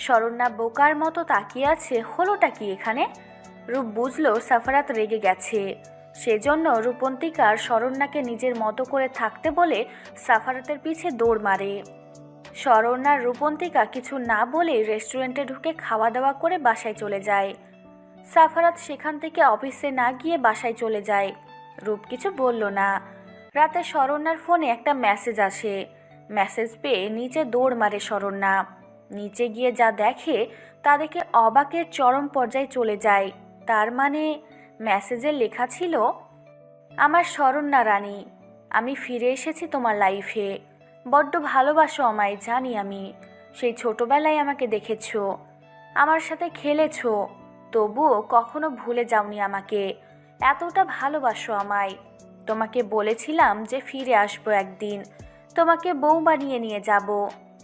শরণ্যা বোকার মতো তাকিয়ে আছে, হলোটা কি এখানে। রূপ বুঝলো সাফারাত রেগে গেছে, সেজন্য রূপন্তিকার শরণ্যাকে নিজের মতো করে থাকতে বলে সাফারাতের পিছে দৌড় মারে। শরণ্যার রূপন্তিকা কিছু না বলে রেস্টুরেন্টে ঢুকে খাওয়া দাওয়া করে বাসায় চলে যায়। সাফারাত সেখান থেকে অফিসে না গিয়ে বাসায় চলে যায়। রূপ কিছু বলল না। রাতে শরণ্যার ফোনে একটা মেসেজ আসে। মেসেজ পেয়ে নিচে দৌড় মারে শরণ্যা। নিচে গিয়ে যা দেখে তা দেখে অবাকের চরম পর্যায়ে চলে যায়। তার মানে মেসেজে লেখা ছিল, আমার শরণ্যা রানী, আমি ফিরে এসেছি তোমার লাইফে। বড্ড ভালোবাসো আমায়, জানি আমি। সেই ছোটবেলায় আমাকে দেখেছো, আমার সাথে খেলেছো, তবুও কখনো ভুলে যাওনি আমাকে। এতটা ভালোবাসো আমায়। তোমাকে বলেছিলাম যে ফিরে আসবো একদিন, তোমাকে বউ বানিয়ে নিয়ে যাব।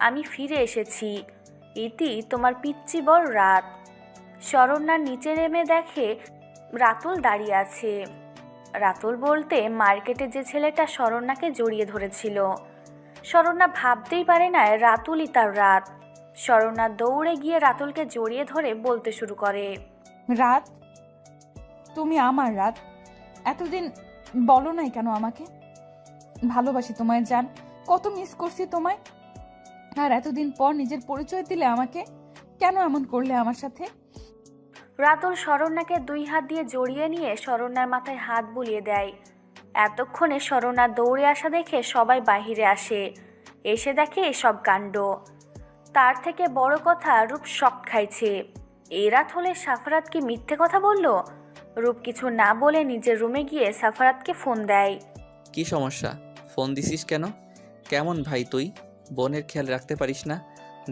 আমি ফিরে এসেছি। ইতি তোমার পিচ্চি বড় রাত। শরণ্যার নিচে নেমে দেখে রাতুল দাঁড়িয়ে আছে। রাতুল বলতে মার্কেটে যে ছেলেটা শরণ্যাকে জড়িয়ে ধরেছিল। শরণ্যা ভাবতেই পারে না রাতুলই তার রাত। শরণ্যা দৌড়ে গিয়ে রাতুলকে জড়িয়ে ধরে বলতে শুরু করে, রাত, তুমি আমার রাত। এতদিন বলো নাই কেন আমাকে? ভালোবাসি তোমায় জান, কত মিস করছি তোমায়। আর এতদিন পর নিজের পরিচয় দিলে আমাকে, কেন এমন করলে আমার সাথে? রাতুল শরণ্যাকে 2 হাত দিয়ে জড়িয়ে নিয়ে শরণ্যার মাথায় হাত বুলিয়ে দেয়। এতক্ষণে শরণ্যা দৌড়ে আসা দেখে সবাই বাহিরে আসে। এসে দেখে এসব কাণ্ড। তার থেকে বড় কথা, রূপ শক খাইছে। এই রাত হলে সাফারাত কি মিথ্যে কথা বলল? রূপ কিছু না বলে নিজের রুমে গিয়ে সাফারাতকে ফোন দেয়। কি সমস্যা? ফোন দিছিস কেন? কেমন ভাই তুই? বোনের খেয়াল রাখতে পারিস না?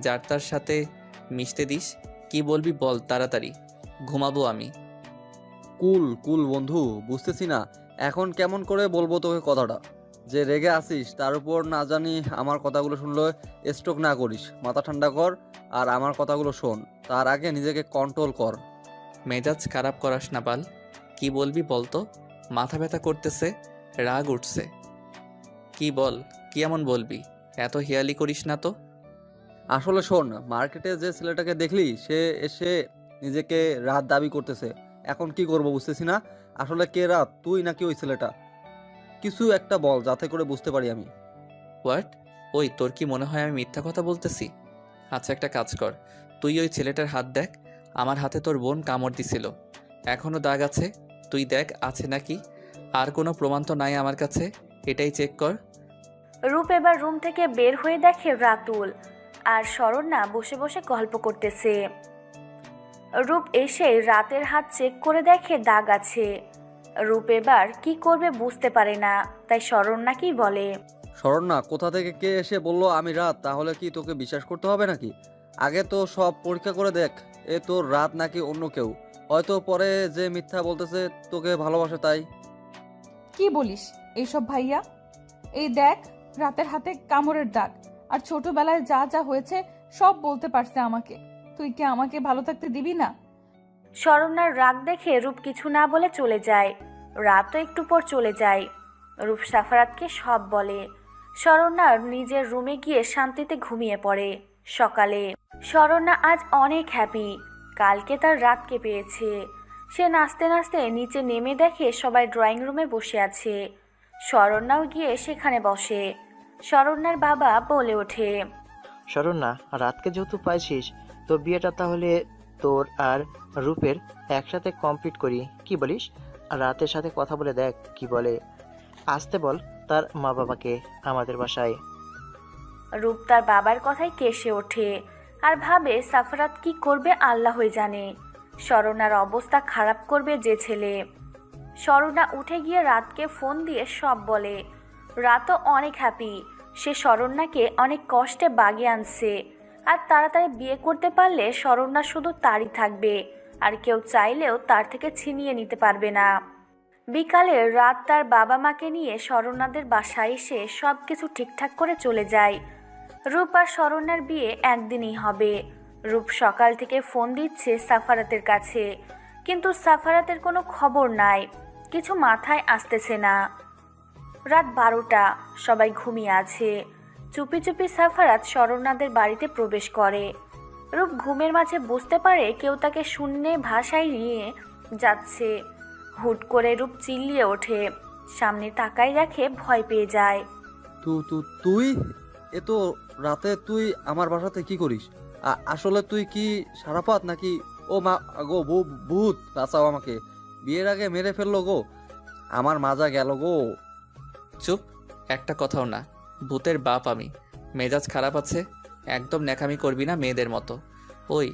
যার তার সাথে মিশতে দিস? কি বলবি বল তাড়াতাড়ি, ঘুমাবো আমি। কুল কুল বন্ধু, বুঝতেছি না এখন কেমন করে বলবো তোকে কথাটা। যে রেগে আসিস তার উপর না জানি আমার কথাগুলো শুনলে স্ট্রোক না করিস। মাথা ঠান্ডা কর আর আমার কথাগুলো শোন। তার আগে নিজেকে কন্ট্রোল কর। মেজাজ খারাপ করাস না বাল। কি বলবি বল তো? মাথা ব্যথা করতেছে, রাগ উঠছে। কি বল, কি এমন বলবি? এত হিয়ালি করিস না তো। আসলে শোন, মার্কেটে যে ছেলেটাকে দেখলি সে এসে নিজেকে রাত দাবি করতেছে। এখন কি করব বুঝতেছি না। আসলে কে রাত, তুই নাকি ওই ছেলেটা? কিছু একটা বল যাতে করে বুঝতে পারি আমি। হোয়াট? ওই তোর কি মনে হয় আমি মিথ্যা কথা বলতেছি? আচ্ছা একটা কাজ কর, তুই ওই ছেলেটার হাত দেখ। আমার হাতে তোর বোন কামড় দিছিল, এখনো দাগ আছে। তুই দেখ আছে নাকি। আর কোনো প্রমাণ তো নাই আমার কাছে, এটাই চেক কর। রূপ এবার রুম থেকে বের হয়ে দেখে রাতুল আর শরণ্যা বসে বসে গল্প করতেছে। রূপ এসে রাতের হাত চেক করে দেখে দাগ আছে। রূপ এবার কি করবে বুঝতে পারে না, তাই শরণ্যা কি বলে, শরণ্যা, কোথা থেকে কে এসে বললো আমি রাত? তাহলে কি তোকে বিশ্বাস করতে হবে নাকি? আগে তো সব পরীক্ষা করে দেখ, এ তোর রাত নাকি অন্য কেউ। হয়তো পরে যে মিথ্যা বলতেছে তোকে ভালোবাসে তাই। কি বলিস এইসব ভাইয়া? এই দেখ, রাতের হাতে কামড়ের দাগ, আর ছোটবেলায় যা যা হয়েছে সব বলতে পারছে আমাকে। তুই কি আমাকে ভালো থাকতে দিবি না? শরণ্যার রাগ দেখে রূপ কিছু না বলে চলে যায়। রাতও একটু পর চলে যায়। রূপ সাফারাতকে সব বলে। শরণ্যার নিজের রুমে গিয়ে শান্তিতে ঘুমিয়ে পড়ে। সকালে শরণ্যা আজ অনেক হ্যাপি। কালকে তার রাতকে পেয়েছে। সে নাচতে নাচতে নিচে নেমে দেখে সবাই ড্রয়িং রুমে বসে আছে। শরণ্যাও গিয়ে সেখানে বসে। শরণ্যার বাবা বলে ওঠে, শরণ্যা, রাতকে যেহেতু পাইছিস, তো বিয়েটা তাহলে তোর আর রূপের একসাথে কমপ্লিট করি, কি বলিস? রাতের সাথে কথা বলে দেখ কি বলে। আসতে বল তার মা বাবাকে আমাদের বাসায়। রূপ তার বাবার কথায় কেসে ওঠে আর ভাবে সাফারাত কি করবে আল্লাহই জানে। শরণ্যার অবস্থা খারাপ করবে যে ছেলে। শরণ্যা উঠে গিয়ে রাতকে ফোন দিয়ে সব বলে। রাতও অনেক হ্যাপি। সে শরণ্যাকে অনেক কষ্টে বাগিয়ে আনছে। আর তাড়াতাড়ি বিয়ে করতে পারলে শরণ্যা শুধু তারই থাকবে, আর কেউ চাইলেও তার থেকে ছিনিয়ে নিতে পারবে না। বিকালে রাত তার বাবা মাকে নিয়ে শরণ্যাদের বাসায় এসে সব কিছু ঠিকঠাক করে চলে যায়। রূপ আর শরণ্যার বিয়ে একদিনই হবে। রূপ সকাল থেকে ফোন দিচ্ছে সাফারাতের কাছে, কিন্তু সাফারাতের কোনো খবর নাই। কিছু মাথায় আসতেছে না। রাত 12টা, সবাই ঘুমিয়ে আছে। চুপি চুপি সাফারাত শরণ্যাদের বাড়িতে প্রবেশ করে। রূপ ঘুমের মাঝে বুঝতে পারে কেউ তাকে শূন্য ভাষায় নিয়ে যাচ্ছে। হুট করে রূপ চিল্লিয়ে ওঠে। সামনে তাকায় দেখে ভয় পেয়ে যায়। তুই এ তো রাতে তুই আমার বাসাতে কি করিস? আসলে তুই কি সারাপাত নাকি? ও মা গো, ভূত বাঁচাও আমাকে, বিয়ের আগে মেরে ফেললো গো, আমার মাজা গেল গো। চুপ, একটা কথাও না। ভূতের বাপ আমি। মেজাজ খারাপ আছে, একদম ন্যাকামি করবি না মেয়েদের মতো। ওই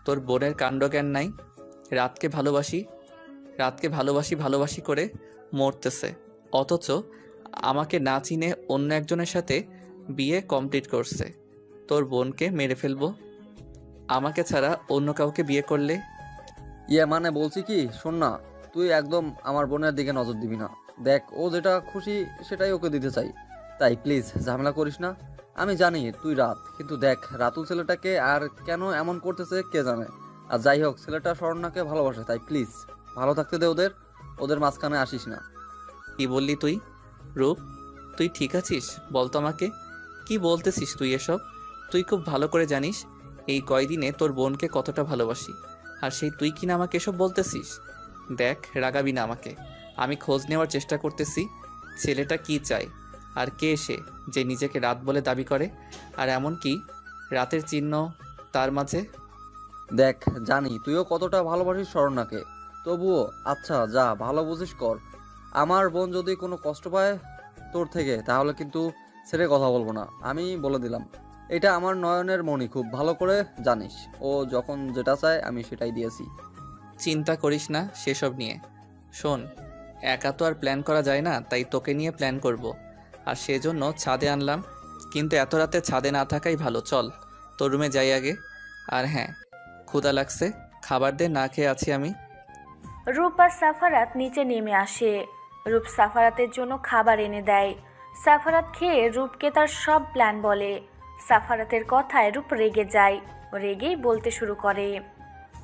তোর বোনের কাণ্ডজ্ঞান নাই? রাতকে ভালোবাসি ভালোবাসি করে মরতেছে, অথচ আমাকে না চিনে অন্য একজনের সাথে বিয়ে কমপ্লিট করছে। তোর বোনকে মেরে ফেলবো আমাকে ছাড়া অন্য কাউকে বিয়ে করলে। মানে বলছি কি, শোন না, তুই একদম আমার বোনের দিকে নজর দিবি না। দেখ, ও যেটা খুশি সেটাই ওকে দিতে চাই, তাই প্লিজ ঝামেলা করিস না। আমি জানি তুই রাত, কিন্তু দেখ রাতুল ছেলেটাকে আর কেন এমন করতেছে কে জানে। আর যাই হোক, ছেলেটা শরণ্যাকে ভালোবাসে, তাই প্লিজ ভালো থাকতে দে ওদের মাঝখানে আসিস না। কি বললি তুই? রূপ, তুই ঠিক আছিস? বল তো আমাকে, কি বলতেছিস তুই এসব? তুই খুব ভালো করে জানিস এই কয়দিনে তোর বোনকে কতটা ভালোবাসি, আর সেই তুই কিনা আমাকে এসব বলতেছিস? দেখ, রাগাবি না আমাকে। আমি খোঁজ নেওয়ার চেষ্টা করতেছি ছেলেটা কি চায়, আর কে সে যে নিজেকে রাত বলে দাবি করে, আর এমন কি রাতের চিহ্ন তার মাঝে। দেখ, জানি তুইও কতটা ভালোবাসিস শরণ্যাকে, তবুও আচ্ছা যা ভালো বুঝিস কর। আমার বোন যদি কোনো কষ্ট পায় তোর থেকে, তাহলে কিন্তু ছেড়ে কথা বলবো না, আমি বলে দিলাম। এটা আমার নয়নের মণি, খুব ভালো করে জানিস। ও যখন যেটা চায় আমি সেটাই দিয়েছি। চিন্তা করিস না সেসব নিয়ে। শোন, একা তো আর প্ল্যান করা যায় না, তাই তোকে নিয়ে প্ল্যান করব, আর সেজন্য ছাদে আনলাম। কিন্তু এত রাতে ছাদে না থাকাই ভালো। চল তোর রুমে যাই আগে। আর হ্যাঁ, ক্ষুধা লাগছে, খাবার দে, না খেয়ে আছি আমি। রূপ আর সাফারাত নিচে নেমে আসে। রূপ সাফারাতের জন্য খাবার এনে দেয়। সাফারাত খেয়ে রূপকে তার সব প্ল্যান বলে। সাফারাতের কথায় রূপ রেগে যায়, রেগেই বলতে শুরু করে।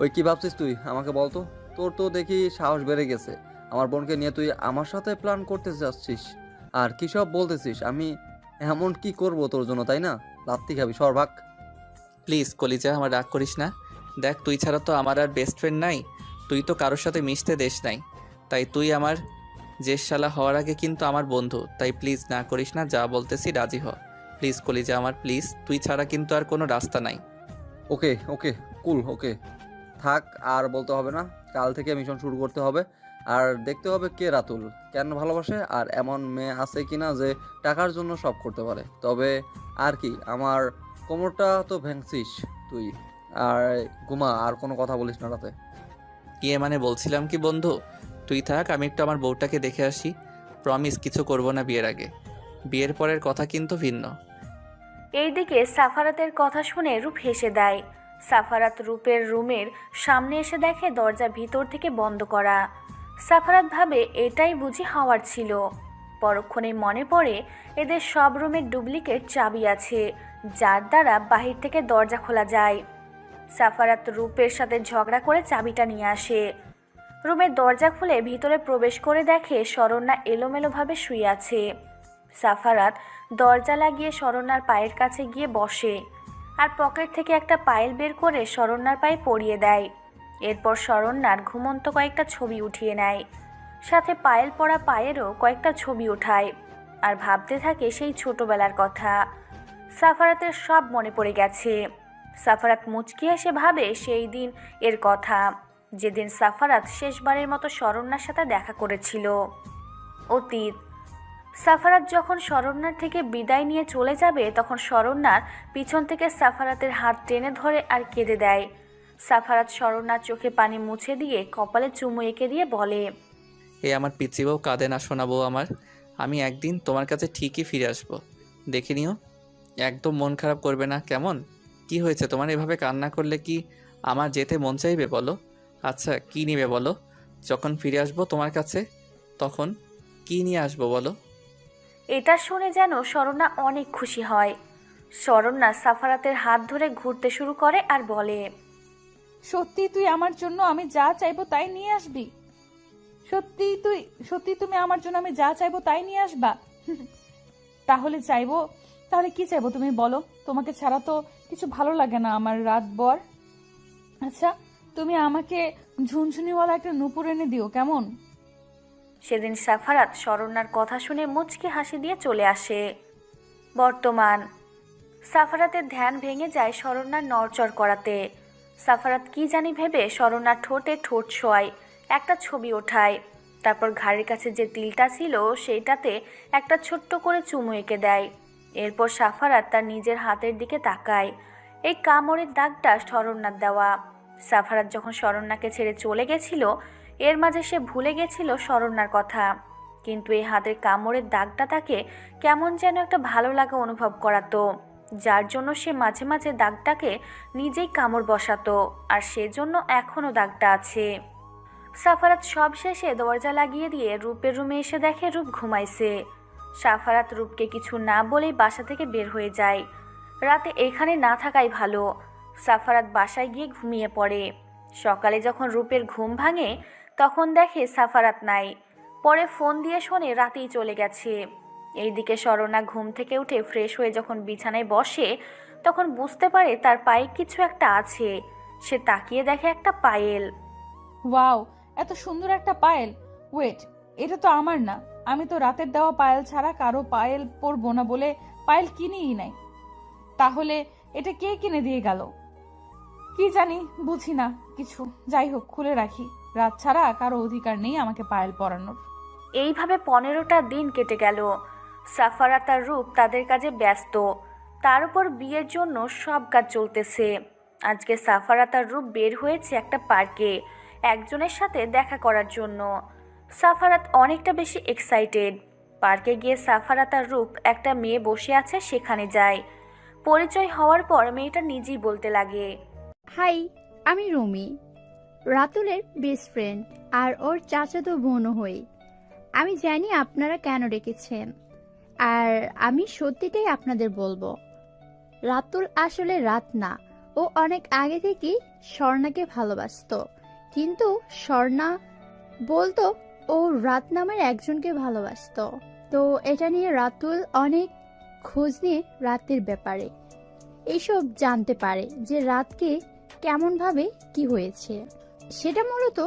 ওই কি ভাবছিস তুই, আমাকে বলতো? তোর তো দেখি সাহস বেড়ে গেছে। আমার বোনকে নিয়ে তুই আমার সাথে প্ল্যান করতে যাচ্ছিস, আর কি সব বলতেছিস? আমি এমন কি করব তোর জন্য, তাই না? লাত্তি খাবি, সর ভাগ। প্লিজ কলিজা, আমার রাগ করিস না। দেখ, তুই ছাড়া তো আমার আর বেস্ট ফ্রেন্ড নাই। তুই তো কারোর সাথে মিশতে দেশ নাই, তাই তুই আমার জেশশালা হওয়ার আগে কিন্তু আমার বন্ধু। তাই প্লিজ না করিস না, যা বলতেছি রাজি হ। প্লিজ কলিজা আমার, প্লিজ। তুই ছাড়া কিন্তু আর কোনো রাস্তা নাই। ওকে ওকে, কুল, ওকে থাক, আর বলতে হবে না। কাল থেকে মিশন শুরু করতে হবে, আর দেখতে হবে কে রাতুল কেন ভালোবাসে, আর এমন মেয়ে আছে কিনা যে টাকার জন্য সব করতে পারে। তবে আর কি, আমার কোমরটা তো ভেঙছিস তুই। আর ঘুমা, আর কোনো কথা বলিস না রাতে। ইয়ে মানে বলছিলাম কি বন্ধু, তুই থাক, আমি একটু আমার বউটাকে দেখে আসি। প্রমিস কিছু করব না বিয়ের আগে। বিয়ের পরের কথা কিন্তু ভিন্ন। এইদিকে সাফারাতের কথা শুনে রূপ হেসে দেয়। সাফারাত রূপের রুমের সামনে এসে দেখে দরজা ভিতর থেকে বন্ধ করা। সাফারাত ভাবে এটাই বুঝি হওয়ার ছিল। পরক্ষণে মনে পড়ে এদের সব রুমের ডুপ্লিকেট চাবি আছে, যার দ্বারা বাহির থেকে দরজা খোলা যায়। সাফারাত রূপের সাথে ঝগড়া করে চাবিটা নিয়ে আসে। রুমের দরজা খুলে ভিতরে প্রবেশ করে দেখে শরণ্যা এলোমেলোভাবে শুয়ে আছে। সাফারাত দরজা লাগিয়ে শরণ্যার পায়ের কাছে গিয়ে বসে, আর পকেট থেকে একটা পায়েল বের করে শরণ্যার পায়ে পরিয়ে দেয়। এরপর শরণ্যার ঘুমন্ত কয়েকটা ছবি উঠিয়ে নেয়, সাথে পায়েল পরা পায়েরও কয়েকটা ছবি ওঠায়, আর ভাবতে থাকে সেই ছোটবেলার কথা। সাফারাতের সব মনে পড়ে গেছে। সাফারাত মুচকি এসে ভাবে সেই দিন এর কথা, যেদিন সাফারাত শেষবারের মতো শরণ্যার সাথে দেখা করেছিল। অতীত। সাফারাত যখন শরণ্যার থেকে বিদায় নিয়ে চলে যাবে, তখন শরণ্যার পিছন থেকে সাফারাতের হাত টেনে ধরে আর কেঁদে দেয়। সাফারাত শরণ্যার চোখে পানি মুছে দিয়ে কপালে চুমু এঁকে দিয়ে বলে, এ আমার পিচি বউ, কাঁদে না শোনাবো আমার। আমি একদিন তোমার কাছে ঠিকই ফিরে আসবো, দেখে নিও। একদম মন খারাপ করবে না, কেমন? কি হয়েছে তোমার? এভাবে কান্না করলে কি আমার যেতে মন চাইবে বলো? আচ্ছা কি নিবে বলো? যখন ফিরে আসবো তোমার কাছে, তখন কি নিয়ে আসবো বলো? এটা শুনে যেন শরণ্যা অনেক খুশি হয়। শরণ্যা সাফারাতের হাত ধরে ঘুরতে শুরু করে আর বলে, সত্যি তুই আমার জন্য আমি যা চাইবো তাই নিয়ে আসবি? সত্যি তুমি আমার জন্য আমি যা চাইবো তাই নিয়ে আসবা? তাহলে কি চাইবো তুমি বলো? তোমাকে ছাড়া তো কিছু ভালো লাগে না আমার রাত ভর। আচ্ছা, তুমি আমাকে ঝুনঝুনিওয়ালা একটা নূপুর এনে দিও, কেমন? সেদিন সাফারাত শরণ্যার কথা শুনে মুচকি হাসি দিয়ে চলে আসে। বর্তমান। সাফারাতের ধ্যান ভেঙে যায় শরণ্যার নড়চড় করাতে। সাফারাত কি জানি ভেবে শরণ্যার ঠোঁটে ঠোঁট ছোঁয়, একটা ছবি ওঠায়, তারপর ঘাড়ের কাছে যে তিলটা ছিল সেইটাতে একটা ছোট্ট করে চুমু এঁকে দেয়। এরপর সাফারাত তার নিজের হাতের দিকে তাকায়। এই কামড়ের দাগটা শরণ্যার দেওয়া। সাফারাত যখন শরণ্যাকে ছেড়ে চলে গেছিল, এর মাঝে সে ভুলে গেছিল শরণ্যার কথা, কিন্তু এই হাতের কামড়ের দাগটা তাকে কেমন যেন একটা ভালো লাগা অনুভব করাতো, যার জন্য সে মাঝে মাঝে দাগটাকে নিজেই কামড় বসাতো, আর সেজন্য এখনও দাগটা আছে। সাফারাত সব শেষে দরজা লাগিয়ে দিয়ে রূপের রুমে এসে দেখে রূপ ঘুমাইছে। সাফারাত রূপকে কিছু না বলেই বাসা থেকে বের হয়ে যায়। রাতে এখানে না থাকাই ভালো। সাফারাত বাসায় গিয়ে ঘুমিয়ে পড়ে। সকালে যখন রূপের ঘুম ভাঙে, তখন দেখে সাফারাত নাই। পরে ফোন দিয়ে শোনে রাতেই চলে গেছে। এইদিকে স্মরণা ঘুম থেকে উঠে ফ্রেশ হয়ে যখন বিছানায় বসে তখন বুঝতে পারে তার পায়ে কিছু একটা আছে। সে তাকিয়ে দেখে একটা পায়েল। ওয়াও, এত সুন্দর একটা পায়েল। ওয়েট, এটা তো আমার না। আমি তো রাতের দেওয়া পায়েল ছাড়া কারো পায়েল পরবো না বলে পায়েল কিনেই নাই। তাহলে এটা কে কিনে দিয়ে গেল? কি জানি, বুঝি না কিছু। যাই হোক, খুলে রাখি। রাত ছাড়া কারো অধিকার নেই আমাকে পায়েল পরানোর। এইভাবে 15টা দিন কেটে গেল। সাফারাত আর রূপ তাদের কাজে ব্যস্ত, তার উপর বিয়ের জন্য সব কাজ চলতেছে। আজকে সাফারাত আর রূপ বের হয়েছে একটা পার্কে একজনের সাথে দেখা করার জন্য। সাফারাত অনেকটা বেশি এক্সাইটেড। পার্কে গিয়ে সাফারাত আর রূপ একটা মেয়ে বসে আছে সেখানে যায়। পরিচয় হওয়ার পর মেয়েটা নিজেই বলতে লাগে, হাই, আমি রুমি, রাতুলের বেস্ট ফ্রেন্ড আর ওর চাচাতো বোনও হই। আমি জানি আপনারা কেন ডেকেছেন, আর আমি সত্যিটাই আপনাদের বলবো। রাতুল আসলে রাত না, ও অনেক আগে থেকেই স্বর্ণাকে ভালোবাসতো, কিন্তু স্বর্ণা বলতো ও রাত নামের একজনকে ভালোবাসতো। তো এটা নিয়ে রাতুল অনেক খোঁজ নিয়ে রাতের ব্যাপারে এইসব জানতে পারে যে রাতকে কেমনভাবে কি হয়েছে। সেটা মূলত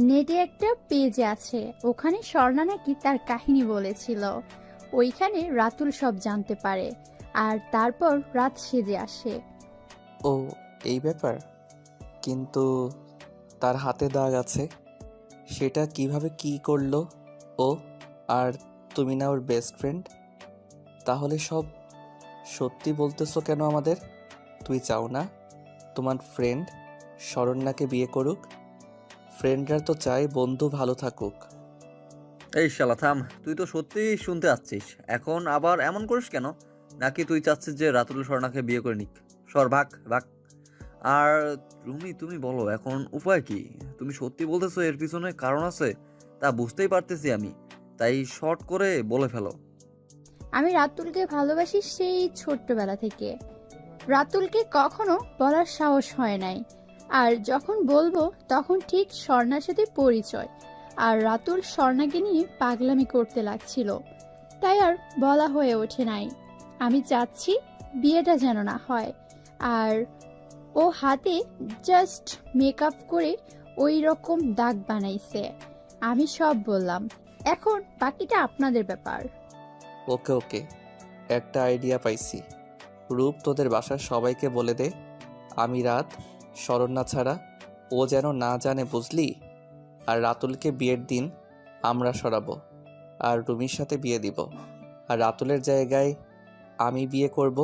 নেটে একটা পেজ আছে, ওখানে স্বর্ণা নাকি তার কাহিনী বলেছিল। ওইখানে রাতুল সব জানতে পারে, আর তারপর রাত সেজে আসে। ও, এই ব্যাপার। কিন্তু তার হাতে দাগ আছে, সেটা কিভাবে কি করলো ও? আর তুমি না ওর বেস্ট ফ্রেন্ড? তাহলে সব সত্যি বলতেছো কেন আমাদের? তুই চাও না তোমার ফ্রেন্ড শরণ্যাকে বিয়ে করুক? ফ্রেন্ডরা তো চায় বন্ধু ভালো থাকুক। এই শালা থাম, তুই তো সত্যিই শুনতে আসছিস। এখন আবার এমন করিস কেন? নাকি তুই চাচ্ছিস যে রাতুল স্বর্ণাকে বিয়ে করে নিক? সর, ভাগ ভাগ। আর রুমি, তুমি বলো এখন উপায় কি? তুমি সত্যি বলতেছো এর পিছনে কারণ আছে? তা বুঝতেই পারতেছি আমি, তাই শর্ট করে বলে ফেলো। আমি রাতুলকে ভালোবাসি সেই ছোট্টবেলা থেকে। রাতুলকে কখনো বলার সাহস হয় নাই, আর যখন বলবো তখন ঠিক স্বর্ণার সাথে পরিচয়। আর রাতুল স্বর্ণাকে নিয়ে পাগলামি করতে লাগছিল, তাই আর বলা হয়ে ওঠে নাই। আমি চাচ্ছি বিয়েটা যেন না হয়। আর ও হাতে জাস্ট মেকআপ করে ওই রকম দাগ বানাইছে। আমি সব বললাম, এখন বাকিটা আপনাদের ব্যাপার। ওকে ওকে, একটা আইডিয়া পাইছি। রূপ, তোদের বাসার সবাইকে বলে দে আমি রাত শরণ্যা ছাড়া ও যেন না জানে, বুঝলি? আর রাতুলকে বিয়ের দিন আমরা সরাবো আর রুমির সাথে বিয়ে দিব। আর রাতুলের জায়গায় আমি বিয়ে করব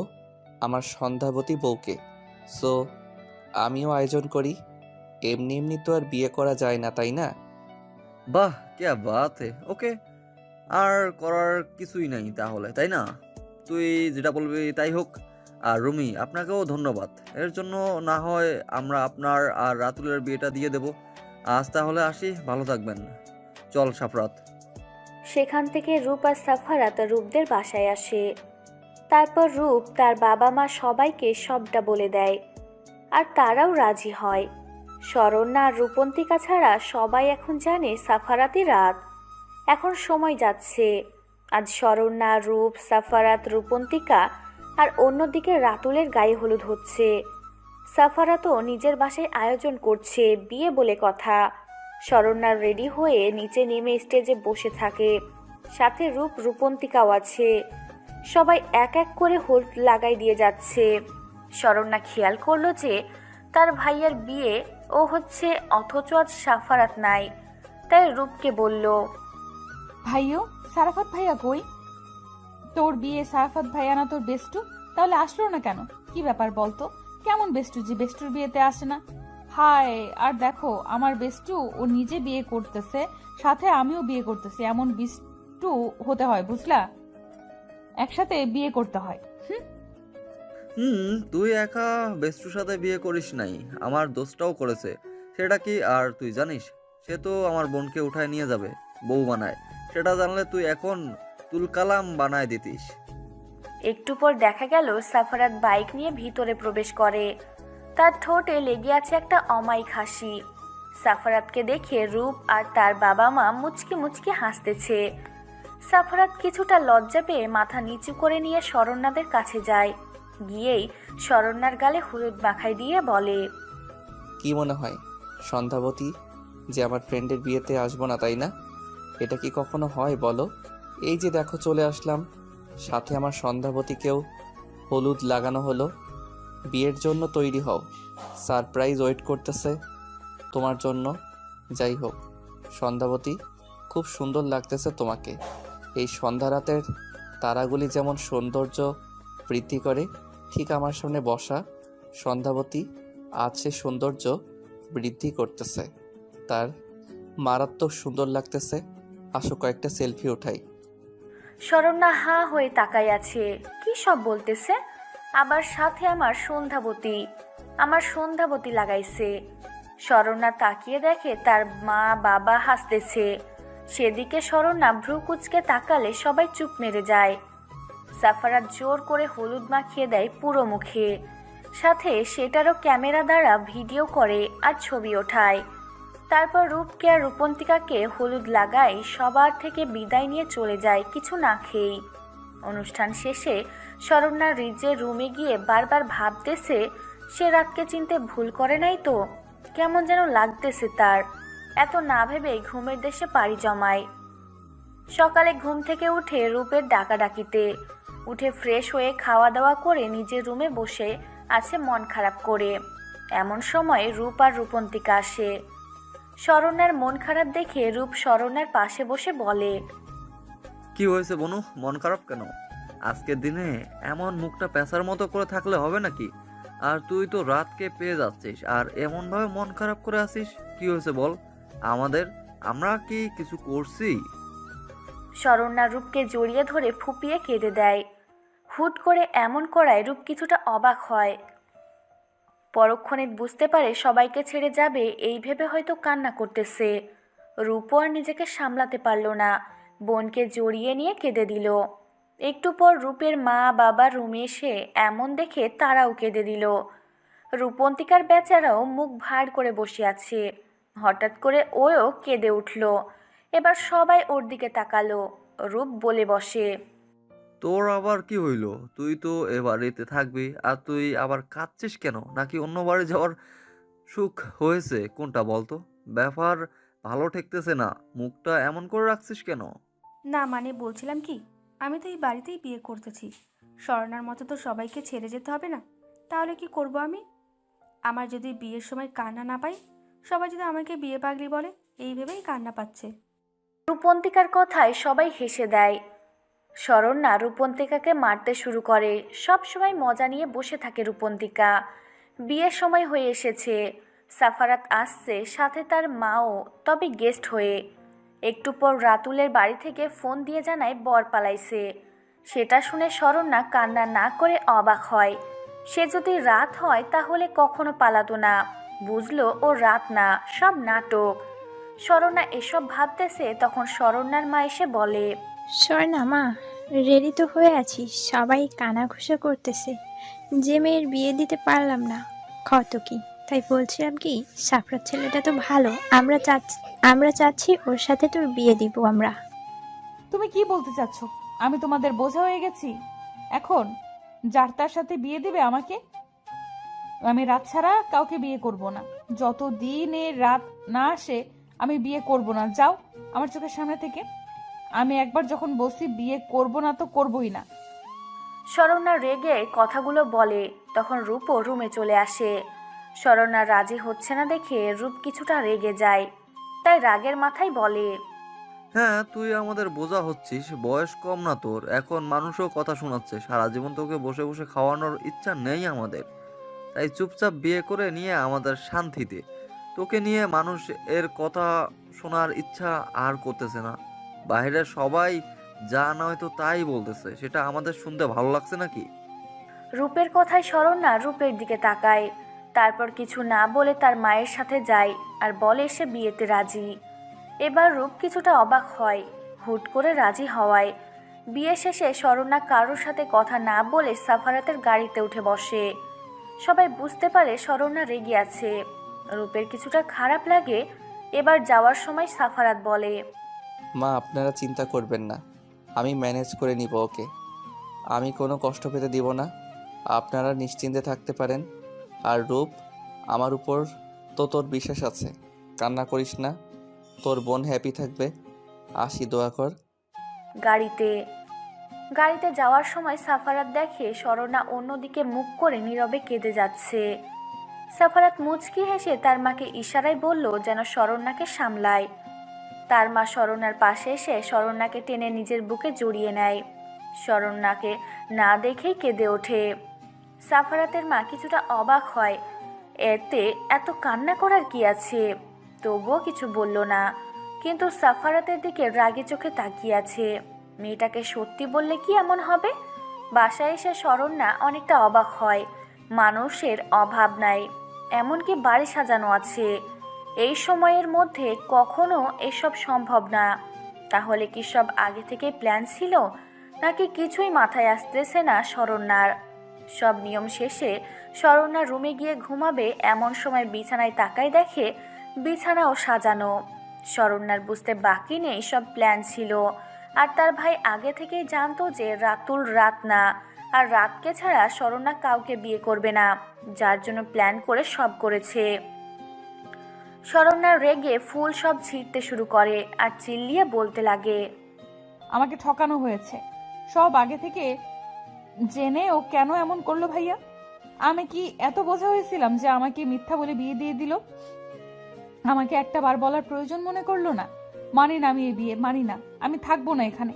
আমার সন্ধ্যাবতী বউকে। সো আমিও আয়োজন করি। এমনি এমনি তো আর বিয়ে করা যায় না, তাই না? বাহ, কে বাত হে। ওকে, আর করার কিছুই নাই তাহলে, তাই না? তুই যেটা বলবি তাই হোক। আর রুমি, আপনাকেও ধন্যবাদ এর জন্য। না হয় আমরা আপনার আর রাতুলের বিয়েটা দিয়ে দেব। আজ তাহলে আসি, ভালো থাকবেন। চল সাফরাত। সেখান থেকে রূপ আর সাফারাত রূপদের বাসায় আসে। তারপর রূপ তার বাবা মা সবাইকে সবটা বলে দেয়, আর তারাও রাজি হয়। শরণ্যা আর রূপন্তিকা ছাড়া সবাই এখন জানে সাফারাতই রাত। এখন সময় যাচ্ছে, আজ শরণ্যা, রূপ, সাফারাত, রূপন্তিকা আর অন্যদিকে রাতুলের গায়ে হলুদ হচ্ছে। সাফারাতও নিজের বাসায় আয়োজন করছে বিয়ে বলে কথা। শরণ্যার রেডি হয়ে নিচে নেমে স্টেজে বসে থাকে, সাথে রূপ, রূপন্তিকাও আছে। সবাই এক এক করে হলুদ লাগাই দিয়ে যাচ্ছে। শরণ্যা খেয়াল করলো যে তার ভাইয়ের বিয়ে ও হচ্ছে, অথচ আজ সাফারাত নাই। তাই রূপকে বলল, ভাইও, সারাফাত ভাইয়া কই? তোর বিয়ে সারাফাত ভাইয়া না তোর বেস্টু? তাহলে আসলো না কেন? কি ব্যাপার বলতো? কেমন বেস্টু যে বেস্টুর বিয়েতে আসে না? হায়, আর দেখো আমার বেস্টু ও নিজে বিয়ে করতেছে, সাথে আমিও বিয়ে করতেছি। এমন বেস্টু হতে হয়, বুঝলা? একসাথে বিয়ে করতে হয়। তুই একা বেস্টুর সাথে বিয়ে করিস নাই, আমার দোস্তটাও করেছে। সেটা কি আর তুই জানিস? সে তো আমার বোনকে উঠায় নিয়ে যাবে, বউ বানায়। সেটা জানলে তুই এখন তুলকালাম বানায় দিতিস। একটু পর দেখা গেল সাফারাত বাইক নিয়ে ভিতরে প্রবেশ করে। তার ঠোঁটে লেগে আছে একটা অমায়িক হাসি। সাফারাতকে দেখে রূপ আর তার বাবা মা মুচকি মুচকি হাসতেছে। সাফারাত কিছুটা লজ্জা পেয়ে মাথা নিচু করে নিয়ে শরণ্যাদের কাছে যায়। গিয়েই শরণ্যার গালে হলুদ মাখাই দিয়ে বলে, কি মনে হয় সন্ধ্যাবতী যে আমার ফ্রেন্ডের বিয়েতে আসবো না, তাই না? এটা কি কখনো হয় বলো? এই যে দেখো চলে আসলাম, সাথে আমার সন্ধ্যাবতীকেও হলুদ লাগানো হলো। বিয়ের জন্য তৈরি হও, সারপ্রাইজ ওয়েট করতেছে তোমার জন্য। যাই হোক সন্ধ্যাবতী, খুব সুন্দর লাগতেছে তোমাকে। এই সন্ধ্যা রাতের তারাগুলি যেমন সৌন্দর্য বৃদ্ধি করে, ঠিক আমার সামনে বসা সন্ধ্যাবতী আজ সে সৌন্দর্য বৃদ্ধি করতেছে। তার মারাত্মক সুন্দর লাগতেছে। আসো কয়েকটা সেলফি ওঠাই। শরণ্যা হাঁ হয়ে তাকাই আছে, কি সব বলতেছে? আবার সাথে আমার সন্ধ্যাবতী লাগাইছে। শরণ্যা তাকিয়ে দেখে তার মা বাবা হাসতেছে। সেদিকে শরণ্যা ভ্রু কুচকে তাকালে সবাই চুপ মেরে যায়। সাফারাত জোর করে হলুদ মাখিয়ে দেয় পুরো মুখে, সাথে সেটারও ক্যামেরা দ্বারা ভিডিও করে আর ছবি ওঠায়। তারপর রূপকে আর রূপন্তিকাকে হলুদ লাগাই সবার থেকে বিদায় নিয়ে চলে যায় কিছু না খেয়েই। অনুষ্ঠান শেষে শরণ্যা রিজের রুমে গিয়ে বারবার ভাবতেছে সে রাতকে চিনতে ভুল করে নাই তো। কেমন যেন লাগতেছে তার। এত না ভেবে ঘুমের দেশে পাড়ি জমায়। সকালে ঘুম থেকে উঠে রূপের ডাকাডাকিতে উঠে ফ্রেশ হয়ে খাওয়া দাওয়া করে নিজের রুমে বসে আছে মন খারাপ করে। এমন সময় রূপ আর রূপন্তিকা আসে। শরণ্যার মন খারাপ দেখে রূপ শরণ্যার পাশে বসে বলে, কি হয়েছে বনু, মন খারাপ কেন? আজকের দিনে এমন মুখটা পেঁচার মতো করে থাকলে হবে নাকি? আর তুই তো রাতকে পেয়ে যাচ্ছিস আর এমন ভাবে মন খারাপ করে আসিস, কি হয়েছে বল? আমরা কি কিছু করছি? শরণ্যা রূপকে জড়িয়ে ধরে ফুপিয়ে কেঁদে দেয়। হুট করে এমন করায় রূপ কিছুটা অবাক হয়। পরক্ষণে বুঝতে পারে সবাইকে ছেড়ে যাবে, এই ভেবে হয়তো কান্না করতেছে। রূপও আর নিজেকে সামলাতে পারল না, বোনকে জড়িয়ে নিয়ে কেঁদে দিল। একটু পর রূপের মা বাবা রুমে এসে এমন দেখে তারাও কেঁদে দিল। রূপন্তিকার বেচারাও মুখ ভার করে বসে আছে। হঠাৎ করে ওও কেঁদে উঠল। এবার সবাই ওর দিকে তাকালো। রূপ বলে বসে, তোর আবার কি হইল? তুই তো এ বাড়িতে থাকবি আর তুই আবার কাঁদছিস কেন? নাকি অন্য বাড়ি যাওয়ার সুখ হয়েছে? কোনটা বলতো? ব্যাপার ভালো ঠেকতেছে না, মুখটা এমন করে রাখছিস কেন? না মানে বলছিলাম কি, আমি তো এই বাড়িতেই বিয়ে করতেছি। স্বর্ণার মতো তো সবাইকে ছেড়ে যেতে হবে না, তাহলে কি করব আমি? আমার যদি বিয়ের সময় কান্না না পাই, সবাই যদি আমাকে বিয়ে পাগলি বলে, এই ভেবেই কান্না পাচ্ছে। রূপন্তিকার কথায় সবাই হেসে দেয়। শরণ্যা রূপন্তিকাকে মারতে শুরু করে। সব সময় মজা নিয়ে বসে থাকে রূপন্তিকা। বিয়ের সময় হয়ে এসেছে। সাফারাত আসছে, সাথে তার মাও, তবে গেস্ট হয়ে। একটু পর রাতুলের বাড়ি থেকে ফোন দিয়ে জানায় বর পালাইছে। সেটা শুনে শরণ্যা কান্না না করে অবাক হয়। সে যদি রাত হয় তাহলে কখনো পালাতো না। বুঝলো ও রাত না, সব নাটক। শরণ্যা এসব ভাবতেছে, তখন শরণ্যার মা এসে বলে, স্বর্ণা মা, রেডি তো হয়ে আছি, সবাই কানাঘুষা করতেছে যে মেয়ের বিয়ে দিতে পারলাম না, কত কি। তাই বলছিলাম কি, সাফরাত ছেলেটা তো ভালো, আমরা চাচ্ছি ওর সাথে তোর বিয়ে দিব আমরা। তুমি কি বলতে চাচ্ছ? আমি তোমাদের বোঝা হয়ে গেছি এখন? যার তার সাথে বিয়ে দিবে আমাকে? আমি রাত ছাড়া কাউকে বিয়ে করব না। যতদিন এর রাত না আসে আমি বিয়ে করব না। যাও আমার চোখের সামনে থেকে। আমি একবার যখন বলছি বিয়ে করব না তো করবই না। শরণ্যা রেগে কথাগুলো বলে। তখন রূপও রুমে চলে আসে। শরণ্যা রাজি হচ্ছে না দেখে রূপ কিছুটা রেগে যায়। তাই রাগের মাথায় বলে, হ্যাঁ, তুই আমাদের বোঝা হচ্ছিস, বয়স কম না তোর, এখন মানুষও কথা শোনাচ্ছে। সারা জীবন তোকে বসে বসে খাওয়ানোর ইচ্ছা নেই আমাদের। তাই চুপচাপ বিয়ে করে নিয়ে আমাদের শান্তিতে। তোকে নিয়ে মানুষ এর কথা শোনার ইচ্ছা আর করতেছে না। বাইরের সবাই যা নয়তো তাই বলতেছে, সেটা আমাদের শুনতে ভালো লাগছে নাকি? রূপের কথায় শরণ্যা রূপের দিকে তাকায়। তারপর কিছু না বলে তার মায়ের সাথে যায় আর বলে সে বিয়েতে রাজি। এবার রূপ কিছুটা অবাক হয় হুট করে রাজি হওয়ায়। বিয়ে শেষে শরণ্যা কারোর সাথে কথা না বলে সাফারাতের গাড়িতে উঠে বসে। সবাই বুঝতে পারে শরণ্যা রেগে আছে। রূপের কিছুটা খারাপ লাগে। এবার যাওয়ার সময় সাফারাত বলে, মা আপনারা চিন্তা করবেন না, আমি ম্যানেজ করে নিব ওকে। আমি কোনো কষ্ট পেতে দিব না, আপনারা নিশ্চিন্তে থাকতে পারেন। আর রূপ, আমার উপর তো তোর বিশ্বাস আছে, কান্না করিস না, তোর বোন হ্যাপি থাকবে। আসি, দোয়া কর। গাড়িতে যাওয়ার সময় সাফারাত দেখে স্বর্ণা অন্যদিকে মুখ করে নীরবে কেঁদে যাচ্ছে। সাফারাত মুচকি হেসে তার মাকে ইশারায় বলল যেন স্বর্ণাকে সামলায়। তার মা স্বর্ণার পাশে এসে স্বর্ণাকে টেনে নিজের বুকে জড়িয়ে নেয়। স্বর্ণাকে না দেখেই কেঁদে ওঠে। সাফারাতের মা কিছুটা অবাক হয়, এতে এত কান্না করার কি আছে, তবুও কিছু বলল না। কিন্তু সাফারাতের দিকে রাগী চোখে তাকিয়ে আছে। মেয়েটাকে সত্যি বললে কি এমন হবে? বাসায় এসে স্বর্ণা অনেকটা অবাক হয়। মানুষের অভাব নাই, এমনকি বাড়ি সাজানো আছে। এই সময়ের মধ্যে কখনো এসব সম্ভব না। তাহলে কি সব আগে থেকে প্ল্যান ছিল, নাকি কিছুই মাথায় আসতেছে না স্বর্ণার? সব নিয়ম শেষে স্বর্ণা রুমে গিয়ে ঘুমাবে এমন সময় বিছানায় তাকায়, দেখে বিছানাও সাজানো। স্বর্ণার বুঝতে বাকি নেই সব প্ল্যান ছিল। আর তার ভাই আগে থেকেই জানতো যে রাতুল রাত না, আর রাতকে ছাড়া স্বর্ণা কাউকে বিয়ে করবে না, যার জন্য প্ল্যান করে সব করেছে। স্বর্ণা রেগে ফুল সব ছিঁড়তে শুরু করে আর চিল্লিয়ে বলতে লাগে, আমাকে ঠকানো হয়েছে, সব আগে থেকে জেনে ও কেন এমন করলো ভাইয়া? আমি কি এত বোঝা হয়েছিলাম যে আমাকে মিথ্যা বলে বিয়ে দিয়ে দিল? আমাকে একটা বার বলার প্রয়োজন মনে করলো না? মানি না আমি এই বিয়ে, মানি না, আমি থাকবো না এখানে।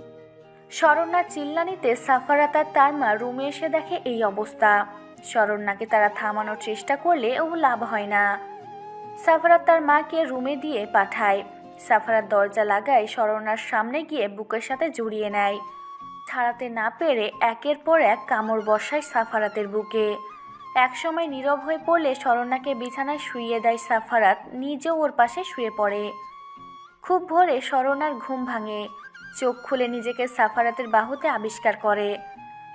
স্বর্ণা চিল্লানিতে সাফারাত আর তার মা রুমে এসে দেখে এই অবস্থা। স্বর্ণাকে তারা থামানোর চেষ্টা করলে ও লাভ হয় না। সাফারাত তার মাকে রুমে দিয়ে পাঠায়। সাফারাত দরজা লাগায়, স্বর্ণার সামনে গিয়ে বুকের সাথে জড়িয়ে নেয়। ছাড়াতে না পেরে একের পর এক কামড় বসায় সাফারাতের বুকে। একসময় নীরব হয়ে পড়লে স্বর্ণাকে বিছানায় শুইয়ে দেয় সাফারাত, নিজেও ওর পাশে শুয়ে পড়ে। খুব ভোরে স্বর্ণার ঘুম ভাঙে। চোখ খুলে নিজেকে সাফারাতের বাহুতে আবিষ্কার করে।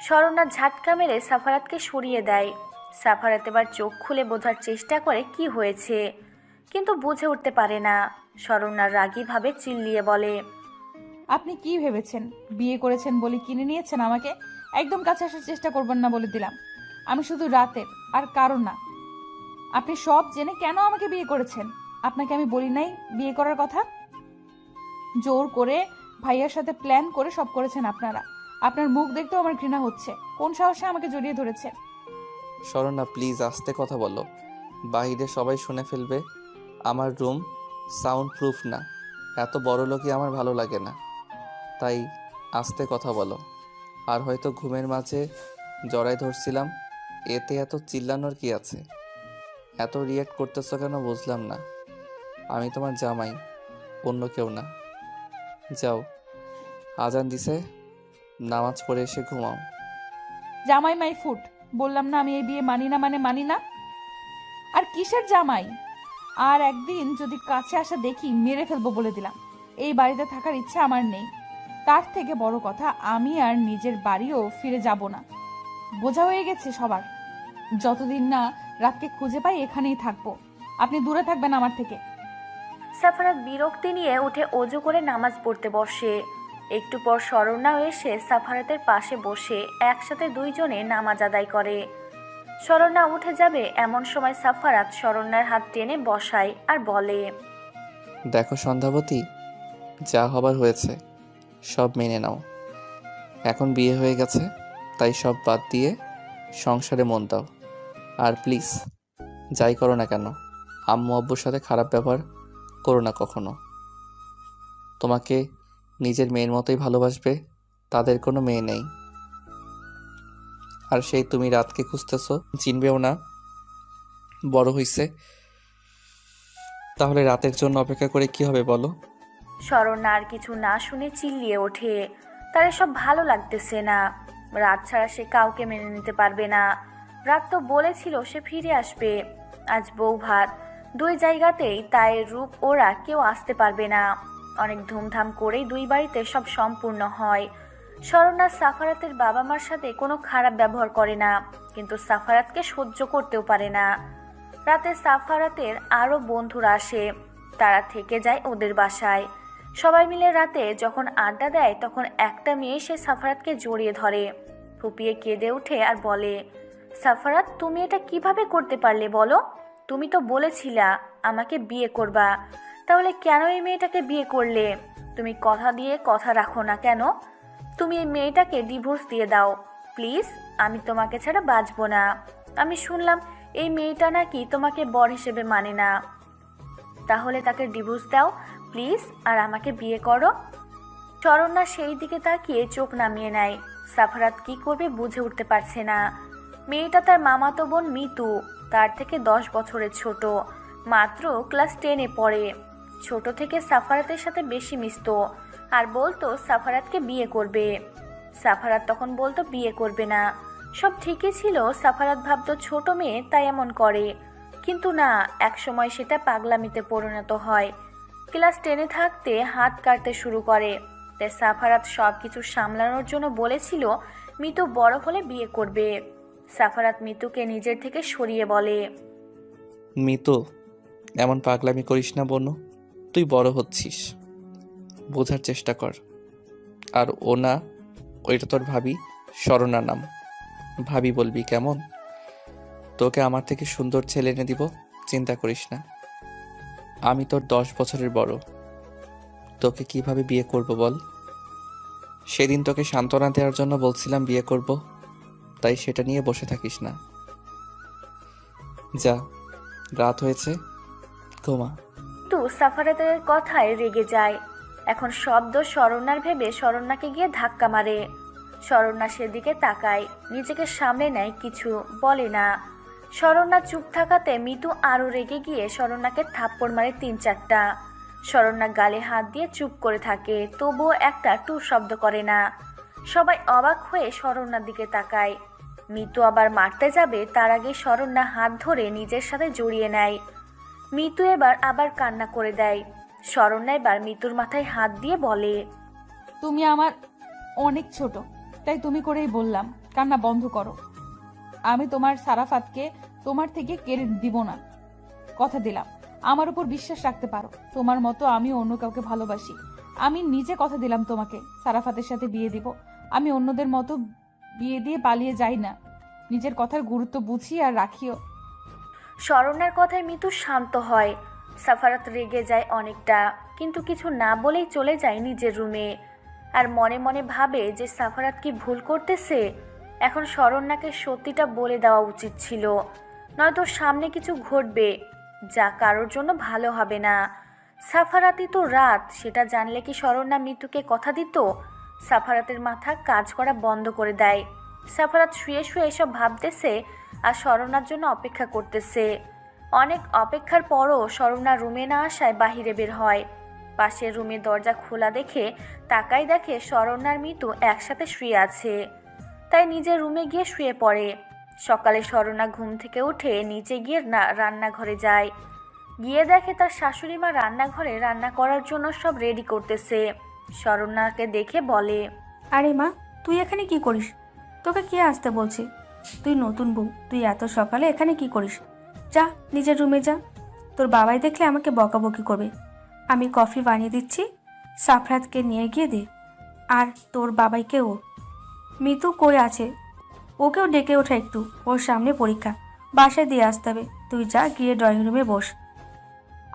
স্বর্ণা ঝাটকা মেরে সাফারাতকে সরিয়ে দেয়। সাফারাত এবার চোখ খুলে বোঝার চেষ্টা করে কি হয়েছে, কিন্তু বুঝে উঠতে পারে না। স্বর্ণা রাগীভাবে চিল্লিয়ে বলে, আপনি কি ভেবেছেন বিয়ে করেছেন বলে কিনে নিয়েছেন আমাকে? একদম কাছে আসার চেষ্টা করবেন না বলে দিলাম। আমি শুধু রাতের, আর কারণ না। আপনি সব জেনে কেন আমাকে বিয়ে করেছেন? আপনাকে আমি বলি নাই বিয়ে করার কথা? জোর করে ভাইয়ার সাথে প্ল্যান করে সব করেছেন আপনারা। আপনার মুখ দেখতেও আমার ঘৃণা হচ্ছে। কোন সাহসে আমাকে জড়িয়ে ধরেছে? স্বর্ণা প্লিজ আস্তে কথা বলো, বাহিরে সবাই শুনে ফেলবে। আমার রুম সাউন্ড প্রুফ না, এত বড় লোকই আমার ভালো লাগে না, তাই আস্তে কথা বলো। আর হয়তো ঘুমের মাঝে জড়াই ধরছিলাম, এতে এত চিল্লানোর কি আছে? এত রিয়াক্ট করতেছো কেন বুঝলাম না। আমি তোমার জামাই, অন্য কেউ না। যাও, আজান দিছে, নামাজ পড়ে এসে ঘুমাও। জামাই মাই ফুট, বললাম না আমি এই বিয়ে মানি না, মানে মানি না। আর কিসের জামাই? আর একদিন যদি কাছে আসা দেখি মেরে ফেলবো বলে দিলাম। এই বাড়িতে থাকার ইচ্ছা আমার নেই। তার থেকে বড় কথা, আমি আর নিজের বাড়িও ফিরে যাব না। বোঝা হয়ে গেছে সবার। যতদিন না রাতকে খুঁজে পাই এখানেই থাকবো। আপনি দূরে থাকবেন আমার থেকে। সাফারাত বিরক্তি নিয়ে উঠে অজু করে নামাজ পড়তে বসে। একটু পর স্বর্ণাও এসে সাফারাতের পাশে বসে একসাথে দুইজনে নামাজ আদায় করে। স্বর্ণা উঠে যাবে এমন সময় সাফারাত স্বর্ণার হাত টেনে বসায় আর বলে, দেখো সন্ধ্যাবতী, যা হবার হয়েছে সব মেনে নাও। এখন বিয়ে হয়ে গেছে, তাই সব বাদ দিয়ে সংসারে মন দাও। আর প্লিজ যাই করো না কেন, আম্মু আব্বুর সাথে খারাপ ব্যবহার করো না কখনো। তোমাকে নিজের মেয়ের মতোই ভালোবাসবে, তাদের কোনো মেয়ে নেই। আর সেই তুমি রাতকে খুঁজতেছো, চিনবেও না, বড় হইছে, তাহলে রাতের জন্য অপেক্ষা করে কি হবে বলো? স্বর্ণা আর কিছু না শুনে চিল্লিয়ে ওঠে। তার এসব ভালো লাগতেছে না। রাত ছাড়া সে কাউকে মেনে নিতে পারবে না। রাত তো বলেছিল সে ফিরে আসবে। আজ বউ ভাত, দুই জায়গাতেই তাই রূপ ওরা কেউ আসতে পারবে না। অনেক ধুমধাম করেই দুই বাড়িতে সব সম্পূর্ণ হয়। স্বর্ণা সাফারাতের বাবা মার সাথে কোনো খারাপ ব্যবহার করে না, কিন্তু সাফারাতকে সহ্য করতেও পারে না। রাতে সাফারাতের আরও বন্ধুরা আসে, তারা থেকে যায় ওদের বাসায়। সবাই মিলে রাতে যখন আড্ডা দেয় তখন একটা মেয়ে সে সাফারাতকে জড়িয়ে ধরে, ফুপিয়ে কেঁদে ওঠে আর বলে, সাফারাত তুমি এটা কিভাবে করতে পারলে বলো? তুমি তো বলেছিলা আমাকে বিয়ে করবা, তাহলে কেন এই মেয়েটাকে বিয়ে করলে? তুমি কথা দিয়ে কথা রাখো না কেন? তুমি এই মেয়েটাকে ডিভোর্স দিয়ে দাও প্লিজ, আমি তোমাকে ছাড়া বাঁচবো না। আমি শুনলাম এই মেয়েটা নাকি তোমাকে বর হিসেবে মানে না, তাহলে তাকে ডিভোর্স দাও প্লিজ আর আমাকে বিয়ে করো। শরণ্যা সেই দিকে তাকিয়ে চোখ নামিয়ে নেয়। সাফারাত কি করবে বুঝে উঠতে পারছে না। মেয়েটা তার মামাতো বোন মিতু, তার থেকে 10 বছরের ছোট, মাত্র ক্লাস 10-এ পড়ে। ছোট থেকে সাফারাতের সাথে বেশি মিশতো আর বলতো সাফারাতকে বিয়ে করবে। সাফারাত তখন বলতো বিয়ে করবে না। সব ঠিকই ছিল, সাফারাত ভাবতো ছোট মেয়ে তাই এমন করে, কিন্তু না, একসময় সেটা পাগলামিতে পরিণত হয়। ক্লাস 10-এ থাকতে হাত কাটতে শুরু করে। তাই সাফারাত সব কিছু সামলানোর জন্য বলেছিল মিতু বড় হলে বিয়ে করবে। সাফারাত মিতুকে নিজের থেকে সরিয়ে বলে, মিতু, এমন পাগলামি করিস না বোন, তুই বড় হচ্ছিস, বোঝার চেষ্টা কর। আর ও না, ওইটা তোর ভাবি, শরণার নাম, ভাবি বলবি কেমন? তোকে আমার থেকে সুন্দর ছেলে এনে দিব, চিন্তা করিস না। আমি তোর 10 বছরের বড়, তোকে কিভাবে বিয়ে করব বল? সেদিন তোকে সান্ত্বনা দেওয়ার জন্য বলছিলাম বিয়ে করব, তাই সেটা নিয়ে বসে থাকিস না। যা, রাত হয়েছে, ঘুমা। তো সাফারাতের কথায় রেগে যায়। এখন শব্দ শরণ্যার ভেবে শরণ্যাকে গিয়ে ধাক্কা মারে। শরণ্যা সেদিকে তাকায়, নিজেকে সামলে নেয়, কিছু বলে না। শরণ্যা চুপ থাকাতে মিতু আরও রেগে গিয়ে শরণ্যাকে থাপ্পড় মারে 3-4টা। শরণ্যা গালে হাত দিয়ে চুপ করে থাকে, তবুও একটা টু শব্দ করে না। সবাই অবাক হয়ে শরণ্যার দিকে তাকায়। মিতু আবার মারতে যাবে, তার আগে শরণ্যা হাত ধরে নিজের সাথে জড়িয়ে নেয়। মিতু আবার কান্না করে দেয়। শরণ্যা এবার মিতুর মাথায় হাত দিয়ে বলে, তুমি আমার অনেক ছোট, তাই তুমি করেই বললাম, কান্না বন্ধ করো। আমি তোমার সারাফাতকে তোমার থেকে কেড়ে দিব না, কথা দিলাম। আমার উপর বিশ্বাস রাখতে পারো, তোমার মতো আমি অন্য কাউকে ভালোবাসি। আমি নিজে কথা দিলাম তোমাকে সারাফাতের সাথে বিয়ে দিব। আমি অন্যদের মতো বিয়ে দিয়ে পালিয়ে যাই না, নিজের কথার গুরুত্ব বুঝি আর রাখিও। শরণ্যার কথায় মিতু শান্ত হয়। সাফারাত রেগে যায় অনেকটা, কিন্তু কিছু না বলেই চলে যায় নিজের রুমে। আর মনে মনে ভাবে যে সাফারাত কি ভুল করতেছে। এখন শরণ্যাকে সত্যিটা বলে দেওয়া উচিত ছিল, নয়তো সামনে কিছু ঘটবে যা কারোর জন্য ভালো হবে না। সাফারাতই তো রাত, সেটা জানলে কি শরণ্যা মিতুকে কথা দিত? সাফারাতের মাথা কাজ করা বন্ধ করে দেয়। সাফারাত শুয়ে শুয়ে এসব ভাবতেছে আর শরণ্যার জন্য অপেক্ষা করতেছে। অনেক অপেক্ষার পরও শরণ্যা রুমে না আসায় বাহিরে বের হয়। পাশের রুমের দরজা খোলা দেখে তাকাই দেখে শরণ্যার মিতু একসাথে শুয়ে আছে, তাই নিজের রুমে গিয়ে শুয়ে পড়ে। সকালে শরণ্যা ঘুম থেকে উঠে নিচে গিয়ে রান্নাঘরে যায়। গিয়ে দেখে তার শাশুড়ি মা রান্নাঘরে রান্না করার জন্য সব রেডি করতেছে। শরণ্যাকে দেখে বলে, আরে মা, তুই এখানে কি করিস? তোকে কে আসতে বলছে? তুই নতুন বউ, তুই এত সকালে এখানে কি করিস? যা নিজের রুমে যা, তোর বাবাই দেখলে আমাকে বকাবকি করবে। আমি কফি বানিয়ে দিচ্ছি, সাফরাতকে নিয়ে গিয়ে দে। আর তোর বাবাইকেও। মিতু কই আছে? ওকেও ডেকে ওঠা একটু, ওর সামনে পরীক্ষা, বাসায় দিয়ে আসতে হবে। তুই যা, গিয়ে ড্রয়িং রুমে বস।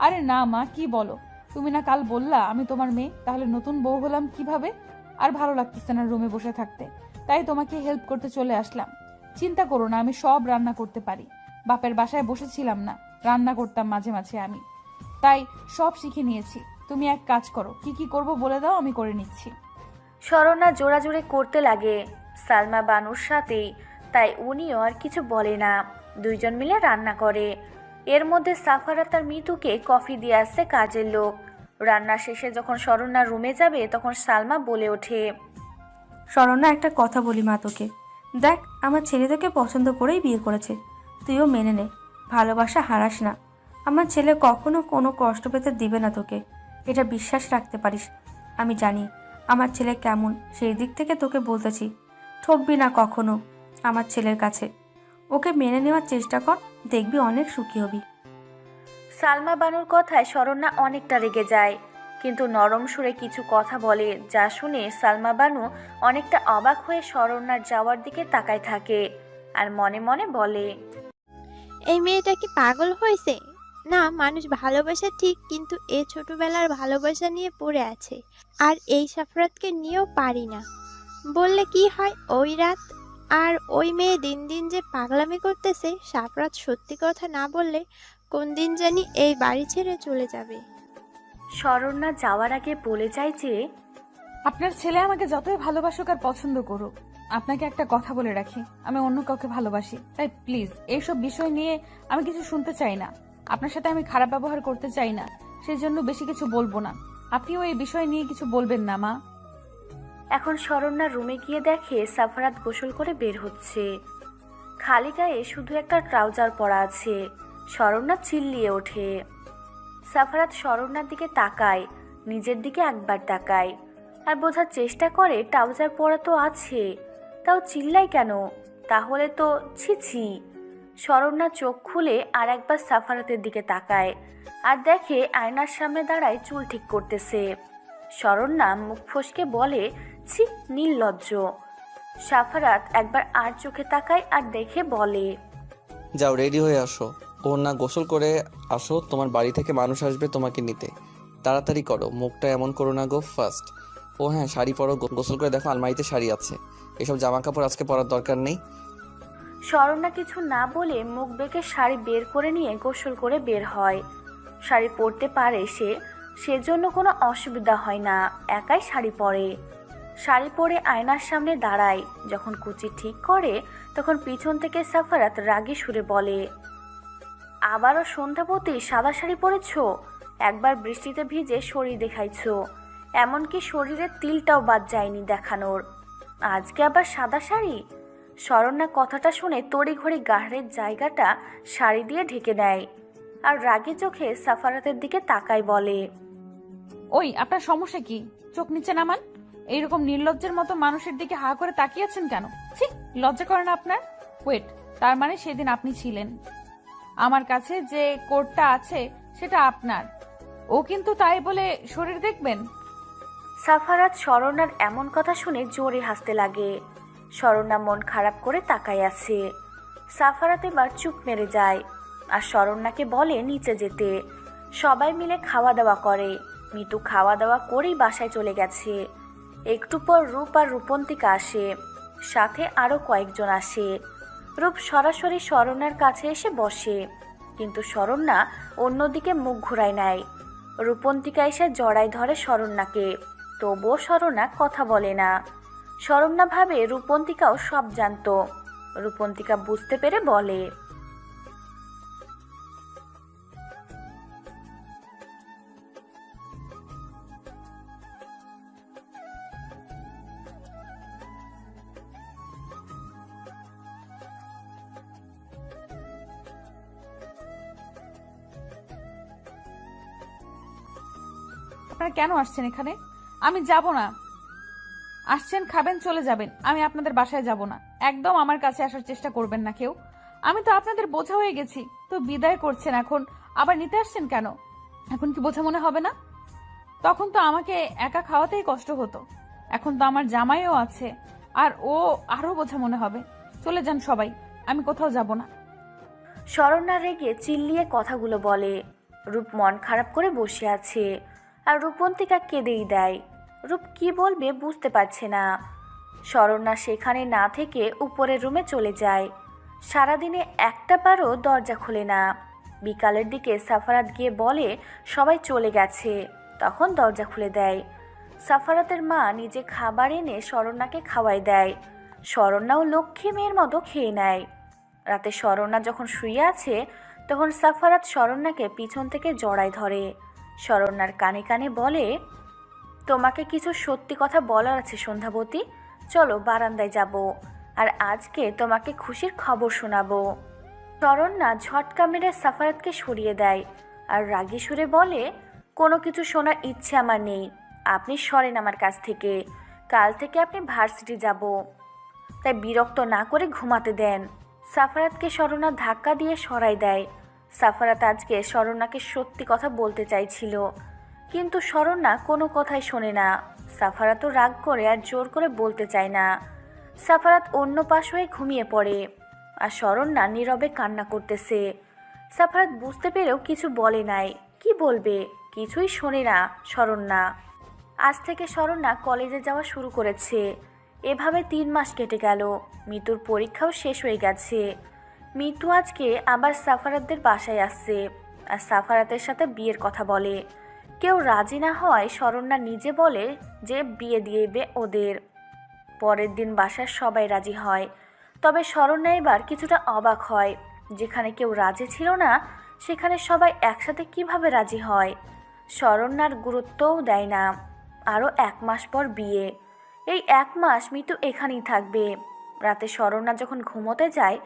আরে না মা, কি বলো? তুমি না কাল বললা আমি তোমার মেয়ে, তাহলে নতুন বউ হলাম কিভাবে? আর ভালো লাগতেছে না রুমে বসে থাকতে, তাই তোমাকে হেল্প করতে চলে আসলাম। চিন্তা করো না, আমি সব রান্না করতে পারি। বাপের বাসায় বসেছিলাম না, রান্না করতাম মাঝে মাঝে আমি, তাই সব শিখে নিয়েছি। তুমি এক কাজ করো, কি কি করব বলে দাও, আমি করে নিচ্ছি। শরণ্যা জোরাজোরে করতে লাগে সালমা বানুর সাথেই, তাই উনিও আর কিছু বলে না। দুইজন মিলে রান্না করে। এর মধ্যে সাফারাত আর মিতুকে কফি দিয়ে আসছে কাজের লোক। রান্না শেষে যখন শরণ্যা রুমে যাবে তখন সালমা বলে ওঠে, শরণ্যা, একটা কথা বলি মা তোকে। দেখ, আমার ছেলে তোকে পছন্দ করেই বিয়ে করেছে, তুইও মেনে নে। ভালোবাসা হারাস না। আমার ছেলে কখনো কোনো কষ্ট পেতে দিবে না তোকে, এটা বিশ্বাস রাখতে পারিস। আমি জানি আমার ছেলে কেমন, সেই দিক থেকে তোকে বলতেছি। ঠকবি না কখনো আমার ছেলের কাছে। ওকে মেনে নেওয়ার চেষ্টা কর, দেখবি অনেক সুখী হবি। সালমা বানুর কথায় শরণ্যা অনেকটা রেগে যায়, কিন্তু নরম সুরে কিছু কথা বলে যা শুনে সালমা বানু অনেকটা অবাক হয়ে শরণ্যার যাওয়ার দিকে তাকায় থাকে আর মনে মনে বলে, এই মেয়েটা কি পাগল হয়েছে? না, মানুষ ভালোবাসা ঠিক, কিন্তু এ ছোটবেলার ভালোবাসা নিয়ে পড়ে আছে। আর এই সাফরাতকে নিয়েও পারি না। বললে কি হয়, ওই রাত আর ওই মেয়ে দিন দিন যে পাগলামি করতেছে, সাফরাত সত্যি কথা না বললে কোন দিন জানি এই বাড়ি ছেড়ে চলে যাবে। শরণ্যা যাওয়ার আগে বলে যায় যে, আপনার ছেলে আমাকে যতই ভালোবাসুক আর পছন্দ করুক, আপনাকে একটা কথা বলে রাখি, আমি অন্য কাউকে ভালোবাসি। তাই প্লিজ এইসব বিষয় নিয়ে আমি কিছু শুনতে চাই না। আপনার সাথে আমি খারাপ ব্যবহার করতে চাই না, সেই জন্য বেশি কিছু বলবো না। আপনিও এই বিষয় নিয়ে কিছু বলবেন না মা। এখন শরণ্যা রুমে গিয়ে দেখে সাফারাত গোসল করে বের হচ্ছে। খালি গায়ে শুধু একটা ট্রাউজার পরা আছে। শরণ্যা চিল্লিয়ে ওঠে। সাফারাত শরণ্যার দিকে তাকায়, নিজের দিকে একবার তাকায় আর বোঝার চেষ্টা করে ট্রাউজার পরা তো আছে, তাও চিল্লাই কেন? তাহলে তো ছি। শরণ্যা চোখ খুলে আর একবার সাফারাতের দিকে তাকায় আর দেখে আয়নার সামনে দাঁড়ায় চুল ঠিক করতেছে। শরণ্যা মুখ ফসকে বলে, ছি, নির্লজ্জ। সাফারাত একবার আর চোখে তাকায় আর দেখে বলে, যাও রেডি হয়ে আসো, ওর না গোসল করে আসো, তোমার বাড়ি থেকে মানুষ আসবে তোমাকে নিতে। তাড়াতাড়ি করো, মুখটা এমন করো না গো ফার্স্ট। ও হ্যাঁ, শাড়ি পরো, গোসল করে দেখো আলমারিতে শাড়ি আছে, এসব জামা কাপড় আজকে পরার দরকার নেই। শরণ্যা কিছু না বলে মুখ বেঁকে শাড়ি বের করে নিয়ে গোসল করে বের হয়। শাড়ি পরতে পারে সে, সেজন্য কোনো অসুবিধা হয় না, একাই শাড়ি পরে। শাড়ি পরে আয়নার সামনে দাঁড়ায়। যখন কুচি ঠিক করে তখন পিছন থেকে সাফারাত রাগী সুরে বলে, আবারও সন্ধ্যাবতী সাদা শাড়ি পরেছ? একবার বৃষ্টিতে ভিজে শরীর দেখাইছ, এমনকি শরীরের তিলটাও বাদ যায়নি দেখানোর, আজকে আবার সাদা শাড়ি? শরণ্যা কথাটা শুনে তড়িঘড়ি গাঢ়ের জায়গাটা শাড়ি দিয়ে ঢেকে দেয় আর রাগে চোখে সাফারাতের দিকে তাকায় বলে, ওই আপনার সমস্যা কি? চোখ নিচে নামান। এইরকম নির্লজ্জের মতো মানুষের দিকে হা করে তাকিয়েছেন কেন? ছি, লজ্জা করে না আপনার? ওয়েট, তার মানে সেদিন আপনি ছিলেন। আমার কাছে যে কোটটা আছে সেটা আপনার, ও কিন্তু তাই বলে শরীর দেখবেন? সাফারাত শরণ্যার এমন কথা শুনে জোরে হাসতে লাগে। শরণ্যা মন খারাপ করে তাকায় আছে। সাফারাত এবার চুপ মেরে যায় আর শরণ্যাকে বলে নিচে যেতে। সবাই মিলে খাওয়া দাওয়া করে। মিতু খাওয়া দাওয়া করেই বাসায় চলে গেছে। একটু পর রূপ আর রূপন্তিকা আসে, সাথে আরও কয়েকজন আসে। রূপ সরাসরি শরণ্যার কাছে এসে বসে, কিন্তু শরণ্যা অন্যদিকে মুখ ঘুরায় নেয়। রূপন্তিকা এসে জড়ায় ধরে শরণ্যাকে, তবুও শরণ্যা কথা বলে না। শরণ্যা ভাবে রূপন্তিকাও সব জানতো। রূপন্তিকা বুঝতে পেরে বলে, আপনারা কেন আসছেন এখানে? আমি যাব না। আসছেন, খাবেন, চলে যাবেন, আমি আপনাদের বাসায় যাব না। একদম আমার কাছে আসার চেষ্টা করবেন না কেউ। আমি তো আপনাদের বোঝা হয়ে গেছি, তো বিদায় করছেন, এখন আবার নিতে আসছেন কেন? এখন কি বোঝা মনে হবে না? তখন তো আমাকে একা খাওয়াতেই কষ্ট হতো, এখন তো আমার জামাইও আছে, আর ও আরো বোঝা মনে হবে। চলে যান সবাই, আমি কোথাও যাব না। শরণ্যা রেগে চিল্লিয়ে কথাগুলো বলে। রূপ মন খারাপ করে বসে আছে আর রূপন্তিকা কেঁদেই দেয়। রূপ কি বলবে বুঝতে পারছে না। শরণ্যা সেখানে না থেকে উপরের রুমে চলে যায়। সারাদিনে একটা বারও দরজা খোলে না। বিকালের দিকে সাফারাত গিয়ে বলে সবাই চলে গেছে, তখন দরজা খুলে দেয়। সাফারাতের মা নিজে খাবার এনে শরণ্যাকে খাওয়াই দেয়। শরণ্যাও লক্ষ্মী মেয়ের মতো খেয়ে নেয়। রাতে শরণ্যা যখন শুয়ে আছে তখন সাফারাত শরণ্যাকে পিছন থেকে জড়ায় ধরে। শরণ্যার কানে কানে বলে, তোমাকে কিছু সত্যি কথা বলার আছে সন্ধ্যাবতী, চলো বারান্দায় যাব, আর আজকে তোমাকে খুশির খবর শোনাবো। শরণ্যা ঝটকা মেরে সাফারাতকে সরিয়ে দেয় আর রাগী সুরে বলে, কোনো কিছু শোনার ইচ্ছে আমার নেই, আপনি সরেন আমার কাছ থেকে। কাল থেকে আপনি ভার্সিটি যাব, তাই বিরক্ত না করে ঘুমাতে দেন। সাফারাতকে স্মরণা ধাক্কা দিয়ে সরাই দেয়। সাফারাত আজকে স্মরণাকে সত্যি কথা বলতে চাইছিল, কিন্তু স্মরণা কোনো কথাই শোনে না। সাফারাতও রাগ করে আর জোর করে বলতে চায় না। সাফারাত অন্য পাশ হয়ে ঘুমিয়ে পড়ে, আর স্মরণা নীরবে কান্না করতেছে। সাফারাত বুঝতে পেরেও কিছু বলে নাই। কি বলবে, কিছুই শোনে না স্মরণা। আজ থেকে স্মরণা কলেজে যাওয়া শুরু করেছে। এভাবে 3 মাস কেটে গেল। মিতুর পরীক্ষাও শেষ হয়ে গেছে। মিতু আজকে আবার সাফারাতদের বাসায় আসছে আর সাফারাতের সাথে বিয়ের কথা বলে। কেউ রাজি না হয় স্মরণা নিজে বলে যে বিয়ে দিয়েবে ওদের। পরের দিন বাসার সবাই রাজি হয়, তবে স্মরণা এবার কিছুটা অবাক হয়। যেখানে কেউ রাজি ছিল না সেখানে সবাই একসাথে কিভাবে রাজি হয়। স্মরণার গুরুত্বও দেয় না। আরও 1 মাস পর বিয়ে। এই 1 মাস মিতু এখানেই থাকবে। রাতে স্মরণা যখন ঘুমোতে যায়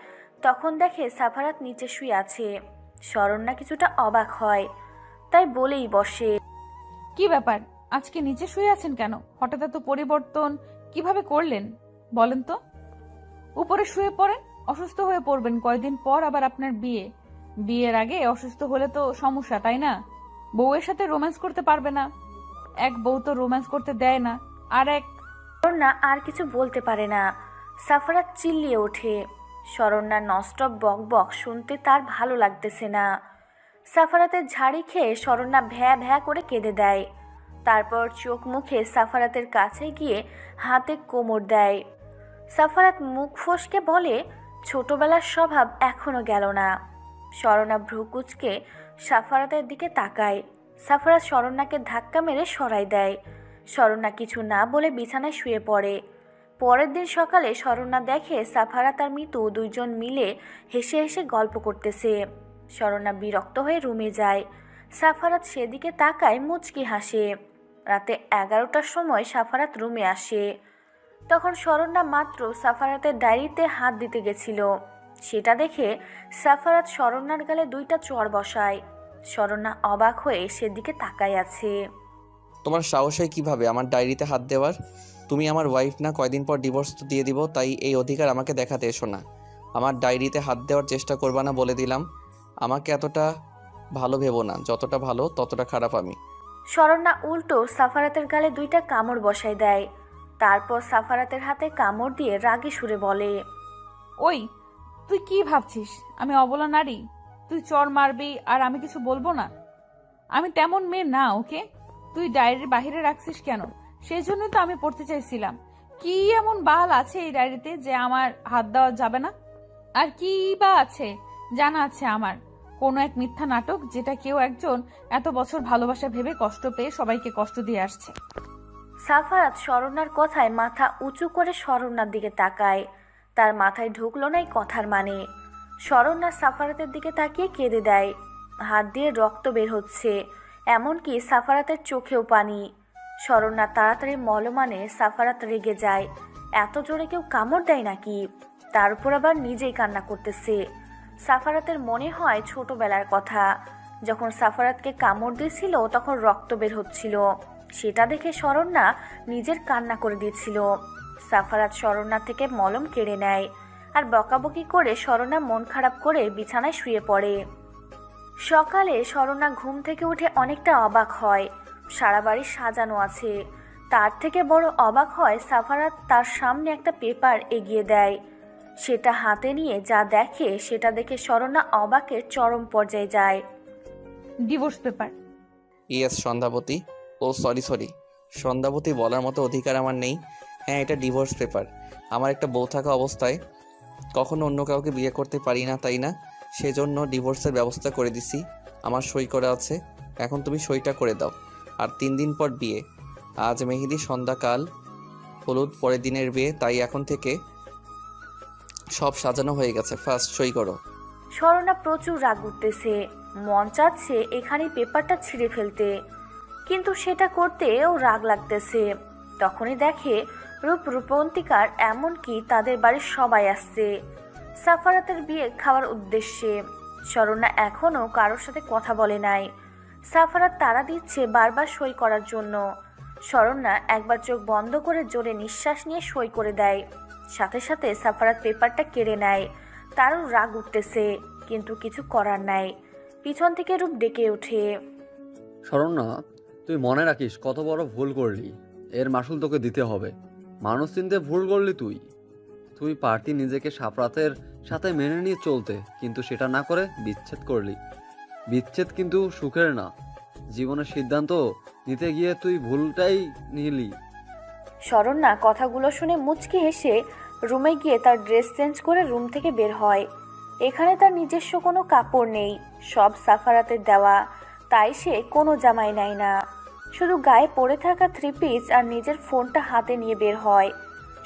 তখন দেখে সাফারাত নিচে শুয়ে আছে। স্মরণা কিছুটা অবাক হয়, তাই বলেই বসে, কি ব্যাপার, আজকে নিচে শুয়ে আছেন কেন? হঠাৎ এত পরিবর্তন কিভাবে করলেন বলেন তো? উপরে শুয়ে পড়েন, অসুস্থ হয়ে পড়বেন। কয়দিন পর আবার আপনার বিয়ে। বিয়ের আগে অসুস্থ হলে তো সমস্যা, তাই না? বউয়ের সাথে রোম্যান্স করতে পারবে না। এক বউ তো রোম্যান্স করতে দেয় না, আর এক। স্মরণা আর কিছু বলতে পারে না। সাফারাত চিল্লিয়ে ওঠে। স্মরণা নস্টপ বক বক শুনতে তার ভালো লাগতেছে না। সাফারাতের ঝাড়ি খেয়ে স্মরণা ভ্যা ভ্যা করে কেঁদে দেয়। তারপর চোখ মুখে সাফারাতের কাছে গিয়ে হাতে কোমর দেয়। সাফারাত মুখ ফসকে বলে, ছোটবেলার স্বভাব এখনো গেল না। স্মরণা ভ্রুকুচকে সাফারাতের দিকে তাকায়। সাফারাত স্মরণাকে ধাক্কা মেরে সরাই দেয়। স্মরণা কিছু না বলে বিছানায় শুয়ে পড়ে। পরের দিন সকালে স্মরণা দেখে সাফারাত আর মিতু দুইজন মিলে হেসে হেসে গল্প করতেছে। স্মরণা বিরক্ত হয়ে রুমে যায়। সাফারাত সেদিকে তাকায়, মুচকি হাসে। রাতে 11টার সময় সাফারাত রুমে আসে। তখন স্মরণা মাত্র সাফারাতের ডায়েরিতে হাত দিতে গেছিল। সেটা দেখে সাফারাত স্মরণার গালে 2টা চড় বসায়। স্মরণা অবাক হয়ে সেদিকে তাকায় আছে। তোমার সাহস হয় কিভাবে আমার ডায়েরিতে হাত দেওয়ার? তুমি আমার ওয়াইফ না, কয়দিন পর ডিভোর্স তো দিয়ে দিব, তাই এই অধিকার আমাকে দেখাতে এসো না। আমার ডায়েরিতে হাত দেওয়ার চেষ্টা করবা না বলে দিলাম। আমাকে এতটা ভালো ভেবো না, যতটা ভালো ততটা খারাপ আমি। স্মরণা উল্টো সাফারাতের গালে 2টা কামড় বসায় দেয়। তারপর সাফারাতের হাতে কামড় দিয়ে রাগে সুরে বলে, ওই, তুই কি ভাবছিস আমি অবলা নারী? তুই চর মারবি আর আমি কিছু বলবো না? আমি তেমন মেয়ে না, ওকে? তুই ডায়েরির বাহিরে রাখছিস কেন? সেই জন্য তো আমি পড়তে চাইছিলাম। কি এমন বাল আছে এই ডায়েরিতে যে আমার হাত দেওয়া যাবে না? আর কি বা আছে? জানা আছে আমার কোনো এক মিথ্যা নাটক, যেটা কেউ একজন এত বছর ভালোবাসা ভেবে কষ্ট পেয়ে সবাইকে কষ্ট দিয়ে আসছে। সাফারাত স্মরণার কথায় মাথা উঁচু করে স্মরণার দিকে তাকায়। তার মাথায় ঢুকলো না এই কথার মানে। স্মরণা সাফারাতের দিকে তাকিয়ে কেঁদে দেয়। হাত দিয়ে রক্ত বের হচ্ছে, এমনকি সাফারাতের চোখেও পানি। স্মরণা তাড়াতাড়ি মলমানে। সাফারাত রেগে যায়। এত জোরে কেউ কামড় দেয় নাকি? তার উপর আবার নিজেই কান্না করতেছে। সাফারাতের মনে হয় ছোটবেলার কথা, যখন সাফারাতকে কামড় দিয়েছিল তখন রক্ত বের হচ্ছিল। সেটা দেখে স্মরণা নিজের কান্না করে দিয়েছিল। সাফারাত স্মরণা থেকে মলম কেড়ে নেয় আর বকাবকি করে স্মরণা মন খারাপ করে বিছানায় শুয়ে পড়ে। সকালে স্মরণা ঘুম থেকে উঠে অনেকটা অবাক হয়। সারা বাড়ি সাজানো আছে। তার থেকে বড় অবাক হয় সাফারাত তার সামনে একটা পেপার এগিয়ে দেয়। সেটা হাতে নিয়ে যা দেখে সেটা দেখে স্মরণা অবাকের চরম পর্যায়ে যায়। Divorce paper? ইয়েস সন্ধ্যাবতী। ও সরি, সন্ধ্যাবতী বলার মতো অধিকার আমার নেই। হ্যাঁ, এটা ডিভোর্স পেপার। আমার একটা বউ থাকা অবস্থায় কখনো অন্য কাউকে বিয়ে করতে পারি না, তাই না? সেজন্য ডিভোর্সের ব্যবস্থা করে দিছি। আমার সই করা আছে, এখন তুমি সইটা করে দাও। আর 3 দিন পর বিয়ে। আজ মেহেদি, সন্ধ্যাকাল হলুদ, পরের দিনের বিয়ে, তাই এখন থেকে সব সাজানো হয়ে গেছে। ফার্স্ট সই করো। স্মরণা প্রচুর রাগ উঠতেছে। মন চাচ্ছে এখানেই পেপারটা ছিঁড়ে ফেলতে, কিন্তু সেটা করতেও রাগ লাগতেছে। তখনই দেখে রূপবন্তিকার, এমনকি তাদের বাড়ির সবাই আসছে সাফারাতের বিয়ে খাওয়ার উদ্দেশ্যে। স্মরণা এখনও কারোর সাথে কথা বলে নাই। সাফারাত তাড়া দিচ্ছে বারবার সই করার জন্য। স্মরণা একবার চোখ বন্ধ করে জোরে নিঃশ্বাস নিয়ে সই করে দেয়। সাথে সাথে সাফারাত পেপারটা কেড়ে নেয়। তারও রাগ উঠতেছে, কিন্তু কিছু করার নাই। পিছন থেকে রূপ ডেকে ওঠে। শরণ্যা, তুই মনে রাখিস কত বড় ভুল করলি। এর মাসুল তোকে দিতে হবে। মানুষ চিনতে ভুল করলি তুই। তুই পারতি নিজেকে সাফরাতের সাথে মেনে নিয়ে চলতে, কিন্তু সেটা না করে বিচ্ছেদ করলি। বিচ্ছেদ কিন্তু সুখের না। জীবনের সিদ্ধান্ত নিতে গিয়ে তুই ভুলটাই নিলি। শরণ্যা কথাগুলো শুনে মুচকি হেসে রুমে গিয়ে তার ড্রেস চেঞ্জ করে রুম থেকে বের হয়। এখানে তার নিজস্ব কোনো কাপড় নেই, সব সাফারাতের দেওয়া, তাই সে কোনো জামাই নেয় না। শুধু গায়ে পরে থাকা 3 পিস আর নিজের ফোনটা হাতে নিয়ে বের হয়।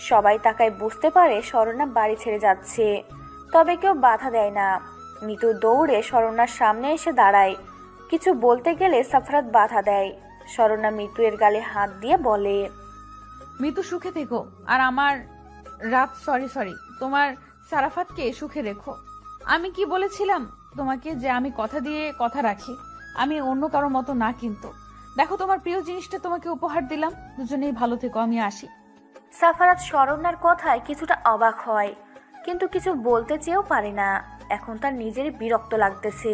সবাই তাকায় বুঝতে পারে শরণ্যা বাড়ি ছেড়ে যাচ্ছে, তবে কেউ বাধা দেয় না। মিতু দৌড়ে শরণ্যার সামনে এসে দাঁড়ায়। কিছু বলতে গেলে সাফারাত বাধা দেয়। শরণ্যা মিতুয়ের গালে হাত দিয়ে বলে, মৃত্যু সুখে থেকো, আর আমার সরি তোমার সারাফাতকে সুখে রেখো। আমি কি বলেছিলাম তোমাকে যে আমি কথা দিয়ে কথা রাখি, আমি অন্য কারো মতো না। কিন্তু দেখো, তোমার প্রিয় জিনিসটা তোমাকে উপহার দিলাম। দুজনেই ভালো থেকো, আমি আসি। সাফারাত শরণ্যার কথায় কিছুটা অবাক হয়, কিন্তু কিছু বলতে চেয়েও পারে না। এখন তার নিজেরই বিরক্ত লাগতেছে।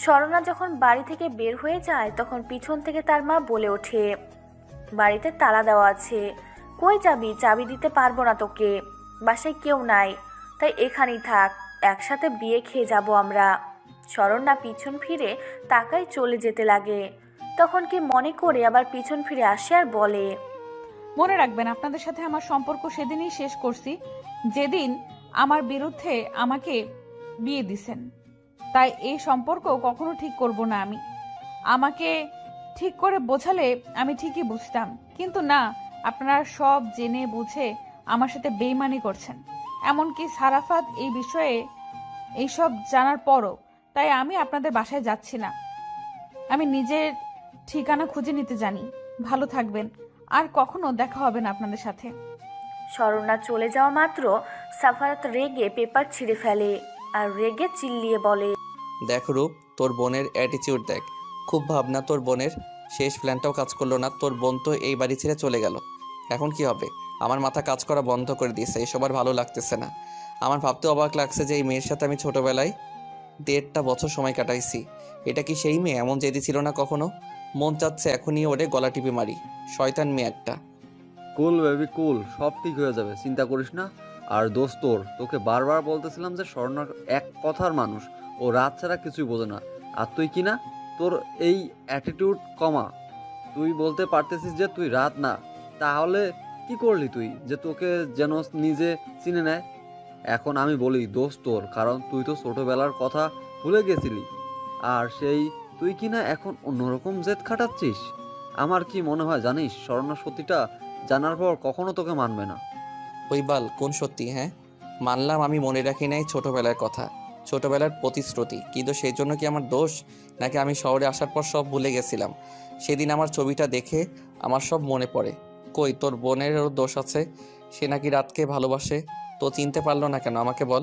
শরণ্যা যখন বাড়ি থেকে বের হয়ে যায়, তখন পিছন থেকে তার মা বলে ওঠে, বাড়িতে তালা দেওয়া আছে, কই যাবি? চাবি দিতে পারবো না তোকে। বাসায় কেউ নাই, তাই এখানেই থাক, একসাথে বিয়ে খেয়ে যাব আমরা। শরণ্যা পিছন ফিরে তাকাই চলে যেতে লাগে। তখন কি মনে করে আবার পিছন ফিরে আসে আর বলে, মনে রাখবেন, আপনাদের সাথে আমার সম্পর্ক সেদিনই শেষ করছি যেদিন আমার বিরুদ্ধে আমাকে বিয়ে দিছেন। তাই এই সম্পর্ক কখনো ঠিক করব না আমি। আমাকে ঠিক করে বোঝালে আমি ঠিকই বুঝতাম, কিন্তু না, আপনারা সব জেনে বুঝে আমার সাথে বেইমানি করছেন। এমনকি সারাফাত এই বিষয়ে এইসব জানার পরও। তাই আমি আপনাদের বাসায় যাচ্ছি না। আমি নিজের ঠিকানা খুঁজে নিতে জানি। ভালো থাকবেন, আর কখনো দেখা হবে না আপনাদের সাথে। শরণ্যা চলে যাওয়া মাত্র সাফারাত রেগে পেপার ছিঁড়ে ফেলে আর রেগে চিল্লিয়ে বলে, দেখ রূপ, তোর বোনের অ্যাটিটিউড দেখ। খুব ভাবনা তোর বোনের। শেষ প্ল্যানটাও কাজ করলো না। তোর বোন তো এই বাড়ি ছেড়ে চলে গেল। এখন কি হবে? আমার মাথা কাজ করা বন্ধ করে দিয়েছে। এসব আর ভালো লাগতেছে না। আমার ভাবতে অবাক লাগছে যে এই মেয়ের সাথে আমি ছোটবেলায় 1.5 বছর সময় কাটাইছি। এটা কি সেই মেয়ে? এমন জেদি ছিল না কখনো। মন চাচ্ছে এখনই ওরে গলা টিপে মারি। শয়তান মেয়ে একটা। কুল বেবি কুল, সব ঠিক হয়ে যাবে, চিন্তা করিস না। আর দোস্ত, তোকে বারবার বলতেছিলাম যে স্বর্ণার এক কথার মানুষ, ও রাত ছাড়া কিছুই বোঝে না। আর তুই কি না, তোর এই অ্যাটিটিউড কমা। তুই বলতে পারতেছিস যে তুই রাত না, তাহলে কি করলি তুই যে তোকে যেন নিজে চিনে নেয়? এখন আমি বলি দোষ তোর, কারণ তুই তো ছোটবেলার কথা ভুলে গেছিলি। আর সেই তুই কি না এখন অন্যরকম জেদ খাটাচ্ছিস। আমার কি মনে হয় জানিস, স্বর্ণা সত্যিটা জানার পর কখনো তোকে মানবে না। ওই বাল, কোন সত্যি? হ্যাঁ, মানলাম আমি মনে রাখি নাই ছোটবেলার কথা, ছোটবেলার প্রতিশ্রুতি, কিন্তু সেই জন্য কি আমার দোষ? নাকি আমি শহরে আসার পর সব ভুলে গেছিলাম? সেদিন আমার ছবিটা দেখে আমার সব মনে পড়ে। কই, তোর বোনেরও দোষ আছে। সে নাকি রাতকে ভালোবাসে। তো চিনতে পারলো না কেন আমাকে বল?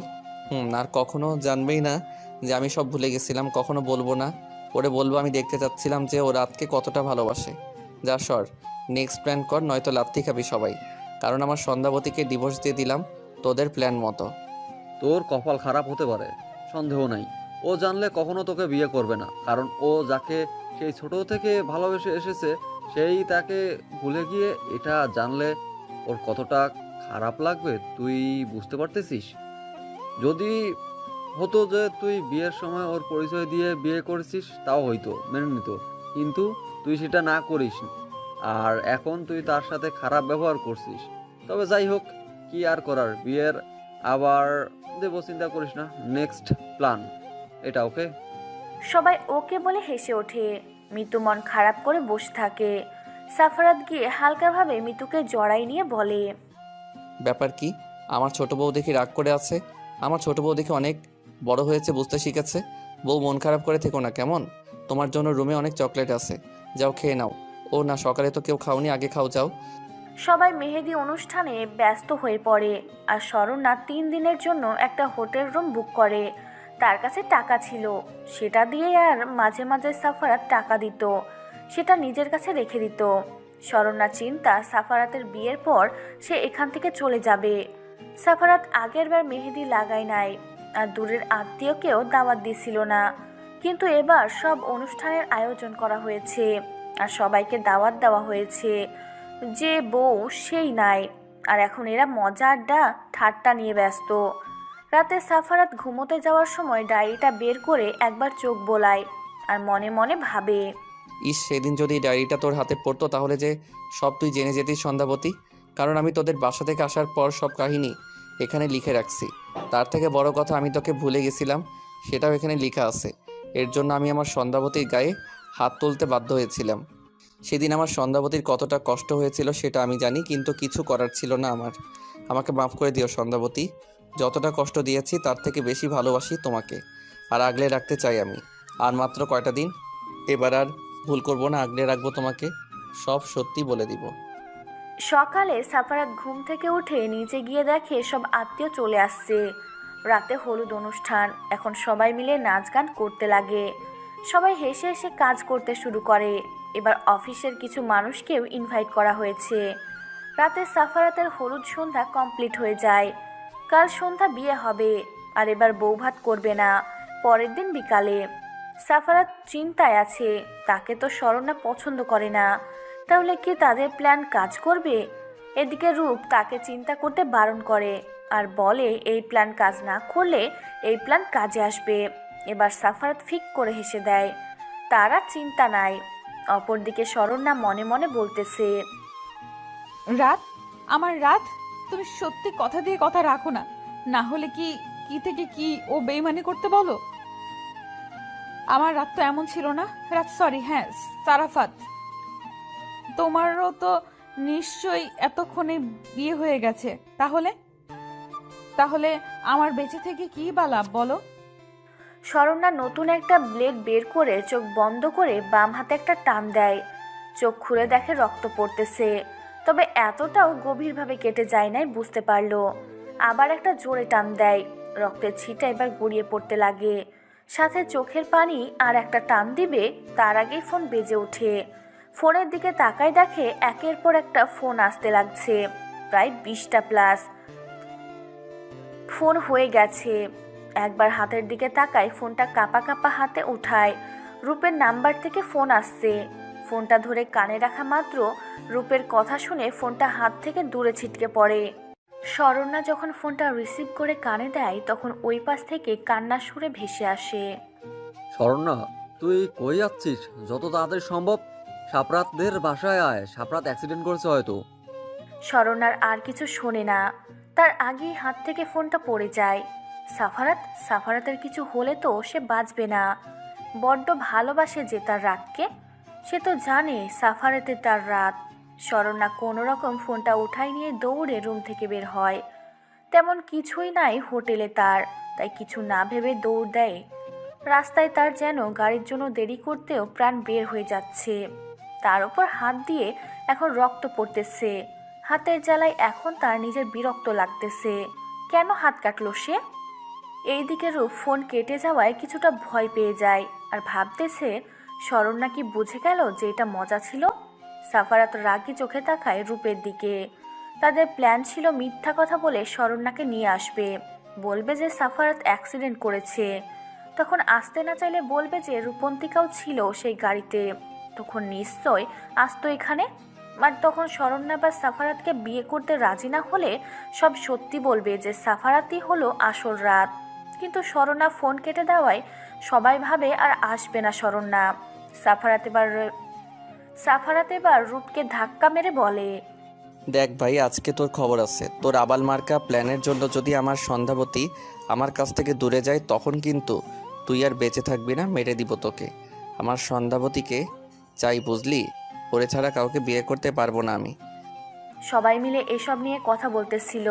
আর কখনো জানবেই না যে আমি সব ভুলে গেছিলাম। কখনো বলবো না। ওরে বলবো আমি দেখতে চাচ্ছিলাম যে ও রাতকে কতটা ভালোবাসে। যা সর, নেক্সট প্ল্যান কর, নয়তো লাথি খাবি সবাই। কারণ আমার সন্ধ্যাবতীকে ডিভোর্স দিয়ে দিলাম তোদের প্ল্যান মতো। তোর কপাল খারাপ হতে পারে, সন্দেহ নাই। ও জানলে কখনো তোকে বিয়ে করবে না, কারণ ও যাকে সেই ছোট থেকে ভালোবেসে এসেছে সেই তাকে ভুলে গিয়ে এটা জানলে ওর কতটা খারাপ লাগবে তুই বুঝতে পারতেছিস? যদি হতো যে তুই বিয়ের সময় ওর পরিচয় দিয়ে বিয়ে করেছিস, তাও হয়তো মেনে নিত, কিন্তু তুই সেটা না করিস। আর এখন তুই তার সাথে খারাপ ব্যবহার করছিস। তবে যাই হোক, কি আর করার, বিয়ের আবার দেবো, চিন্তা করিস না। নেক্সট প্ল্যান এটা, ওকে? সবাই ওকে বলে হেসে ওঠে। মিতু মন খারাপ করে বসে থাকে। সাফারাত গিয়ে হালকাভাবে মিতুকে জড়াই নিয়ে বলে, ব্যাপার কি? আমার ছোট বউ দেখি রাগ করে আছে। আমার ছোট বউ দেখি অনেক বড় হয়েছে, বুঝতে শিখেছে। বউ, মন খারাপ করে থেকো না কেমন? তোমার জন্য রুমে অনেক চকলেট আছে, যাও খেয়ে নাও। ও না, সকালে তো কেউ খাওনি, আগে খাও যাও। সবাই মেহেদি অনুষ্ঠানে ব্যস্ত হয়ে পড়ে। আর শরণ্যা 3 দিনের জন্য একটা হোটেল রুম বুক করে। তার কাছে টাকা ছিল, সেটা দিয়ে আর মাঝে মাঝে সাফারাত টাকা দিত, সেটা নিজের কাছে রেখে দিত। শরণ্যা চিন্তা সাফারাতের বিয়ের পর সে এখান থেকে চলে যাবে। সাফারাত আগের বার মেহেদি লাগায় নাই, আর দূরের আত্মীয়কেও দাওয়াত দিছিল না। কিন্তু এবার সব অনুষ্ঠানের আয়োজন করা হয়েছে আর সবাইকে দাওয়াত দেওয়া হয়েছে। যে বউ সেই নাই, আর এখন এরা মজা আড্ডা ঠাট্টা নিয়ে ব্যস্ত। রাতে সাফারাত ঘুমোতে যাওয়ার সময় ডায়েরিটা বের করে একবার চোখ বোলায় আর মনে মনে ভাবে, ইস, সেদিন যদি ডায়েরিটা তোর হাতে পড়তো তাহলে যে সব তুই জেনে যেতিস সন্ধ্যাবতী। কারণ আমি তোদের বাসা থেকে আসার পর সব কাহিনী এখানে লিখে রাখছি। তার থেকে বড় কথা, আমি তোকে ভুলে গেছিলাম সেটাও এখানে লেখা আছে। এর জন্য আমি আমার সন্ধ্যাবতীর গায়ে হাত তুলতে বাধ্য হয়েছিলাম। সেদিন আমার সন্ধ্যাবতীর কতটা কষ্ট হয়েছিল সেটা আমি জানি, কিন্তু কিছু করার ছিল না আমার। আমাকে মাফ করে দিও সন্ধ্যাবতী। যতটা কষ্ট দিয়েছি তার থেকে বেশি ভালোবাসি তোমাকে, আর আগলে রাখতে চাই আমি। আর মাত্র কয়টা দিন, এবার আর ভুল করবো না, আগলে রাখবো তোমাকে, সব সত্যি বলে দিব। সকালে সাফারাত ঘুম থেকে উঠে নিচে গিয়ে দেখে সব আত্মীয় চলে আসছে। রাতে হলুদ অনুষ্ঠান, এখন সবাই মিলে নাচ গান করতে লাগে। সবাই হেসে হেসে কাজ করতে শুরু করে। এবার অফিসের কিছু মানুষকেও ইনভাইট করা হয়েছে। রাতে সাফারাতের হলুদ সন্ধ্যা কমপ্লিট হয়ে যায়। কাল সন্ধ্যা বিয়ে হবে, আর এবার বৌভাত করবে না, পরের দিন বিকালে। সাফারাত চিন্তায় আছে, তাকে তো শরণ্যা পছন্দ করে না, তাহলে কি তাদের প্ল্যান কাজ করবে? এদিকে রূপ তাকে চিন্তা করতে বারণ করে আর বলে এই প্ল্যান কাজ না করলে এই প্ল্যান কাজে আসবে। এবার সাফারাত ফিক করে হেসে দেয়, তার আর চিন্তা নাই। অপরদিকে শরণ্যা মনে মনে বলতেছে, রাত, আমার রাত, তুমি সত্যি কথা দিয়ে কথা রাখো না, না হলে কি কি থেকে কি ও বেইমানি করতে বলো। আমার রাত তো এমন ছিল না। রাত, সরি, হ্যাঁ সারাফাত, তোমারও তো নিশ্চয়ই এতক্ষণে বিয়ে হয়ে গেছে। তাহলে তাহলে আমার বেঁচে থেকে কি বা লাভ বলো। শরণ্যা নতুন একটা ব্লেড বের করে চোখ বন্ধ করে বাম হাতে একটা টান দেয়। চোখ খুলে দেখে রক্ত পড়তেছে, তবে এতটাও গভীরভাবে কেটে যায় নাই বুঝতে পারলো। আবার একটা জোরে টান দেয়, রক্তের ছিটা এবার গড়িয়ে পড়তে লাগে। সাথে চোখের পানি আর একটা টান দিবে তার আগেই ফোন বেজে ওঠে। ফোনের দিকে তাকায় দেখে একের পর একটা ফোন আসতে লাগছে, প্রায় 20টা প্লাস ফোন হয়ে গেছে। একবার হাতের দিকে তাকায়, ফোনটা কাঁপা কাঁপা হাতে উঠায়। রূপের নাম্বার থেকে ফোন আসছে। ফোনটা ধরে কানে রাখা মাত্র রূপের কথা শুনে ফোনটা হাত থেকে দূরে ছিটকে পড়ে। শরণ্যা যখন ফোনটা রিসিভ করে কানে দেয় তখন ওই পাশ থেকে কান্নার সুরে ভেসে আসে, শরণ্যা, তুই কই যাচ্ছিস? যত তাড়াতাড়ি সম্ভব সাপরাতদের বাসায় আয়, সাপরাত অ্যাক্সিডেন্ট করেছে হয়তো। শরণ্যার আর কিছু শোনে না, তার আগেই হাত থেকে ফোনটা পড়ে যায়। সাফারাতের কিছু হলে তো সে বাঁচবে না। বড্ড ভালোবাসে যে তার রাতকে, সে তো জানে সাফারাতে তার রাত। শরণ্যা কোনো রকম ফোনটা উঠাই নিয়ে দৌড়ে রুম থেকে বের হয়। তেমন কিছুই নাই হোটেলে তার, তাই কিছু না ভেবে দৌড় দেয়। রাস্তায় তার যেন গাড়ির জন্য দেরি করতেও প্রাণ বের হয়ে যাচ্ছে। তার উপর হাত দিয়ে এখন রক্ত পড়তেছে। হাতের জ্বালায় এখন তার নিজের বিরক্ত লাগতেছে। কেন হাত কাটলো সে? এইদিকে রূপ ফোন কেটে যাওয়ায় কিছুটা ভয় পেয়ে যায় আর ভাবতেছে শরণ্যা কি বুঝে গেল যে এটা মজা ছিল। সাফারাত রাগী চোখে তাকায় রূপের দিকে। তাদের প্ল্যান ছিল মিথ্যা কথা বলে শরণ্যাকে নিয়ে আসবে, বলবে যে সাফারাত অ্যাক্সিডেন্ট করেছে। তখন আসতে না চাইলে বলবে যে রূপন্তিকাও ছিল সেই গাড়িতে, তখন নিশ্চয় আসতো এখানে। আর তখন শরণ্যা বা সাফারাতকে বিয়ে করতে রাজি না হলে সব সত্যি বলবে যে সাফারাতই হলো আসল রাত। কিন্তু শরণ্যা ফোন কেটে দেওয়ায় সবাই ভাবে আর আসবে না শরণ্যা। সাফারাত এবার রূপকে ধাক্কা মেরে বলে, দেখ ভাই, আজকে তোর খবর আছে। তোর আবাল মার্কা প্ল্যানের জন্য যদি আমার সন্ধ্যাবতী আমার কাছ থেকে দূরে যায় তখন কিন্তু তুই আর বেঁচে থাকবি না, মেরে দিব তোকে। আমার সন্ধ্যাবতীকে চাই, বুঝলি? ওরে ছাড়া কাউকে বিয়ে করতে পারবো না আমি। সবাই মিলে এসব নিয়ে কথা বলতেছিল।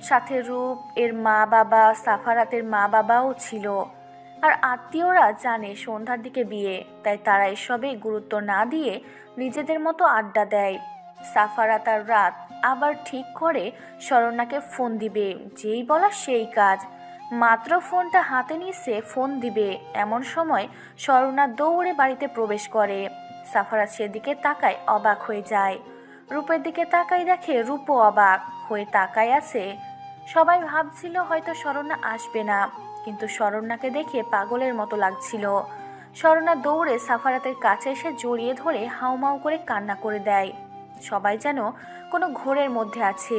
সাথে রূপ এর মা বাবা, সাফারাতের মা বাবাও ছিল। আর আত্মীয়রা জানে সন্ধ্যার দিকে বিয়ে, তাই তারা এসবে গুরুত্ব না দিয়ে নিজেদের মতো আড্ডা দেয়। সাফারাত আর রাত আবার ঠিক করে শরণ্যাকে ফোন দিবে, যেই বলা সেই কাজ। মাত্র ফোনটা হাতে নিয়ে ফোন দিবে এমন সময় শরণ্যা দৌড়ে বাড়িতে প্রবেশ করে। সাফারাত সেদিকে তাকায়, অবাক হয়ে যায়। রূপের দিকে তাকাই দেখে রূপও অবাক হয়ে তাকায় আছে। সবাই ভাবছিল হয়তো শরণ্যা আসবে না, কিন্তু শরণ্যাকে দেখে পাগলের মতো লাগছিল। শরণ্যা দৌড়ে সাফারাতের কাছে এসে জড়িয়ে ধরে হাউমাউ করে কান্না করে দেয়। সবাই যেন কোনো ঘোরের মধ্যে আছে।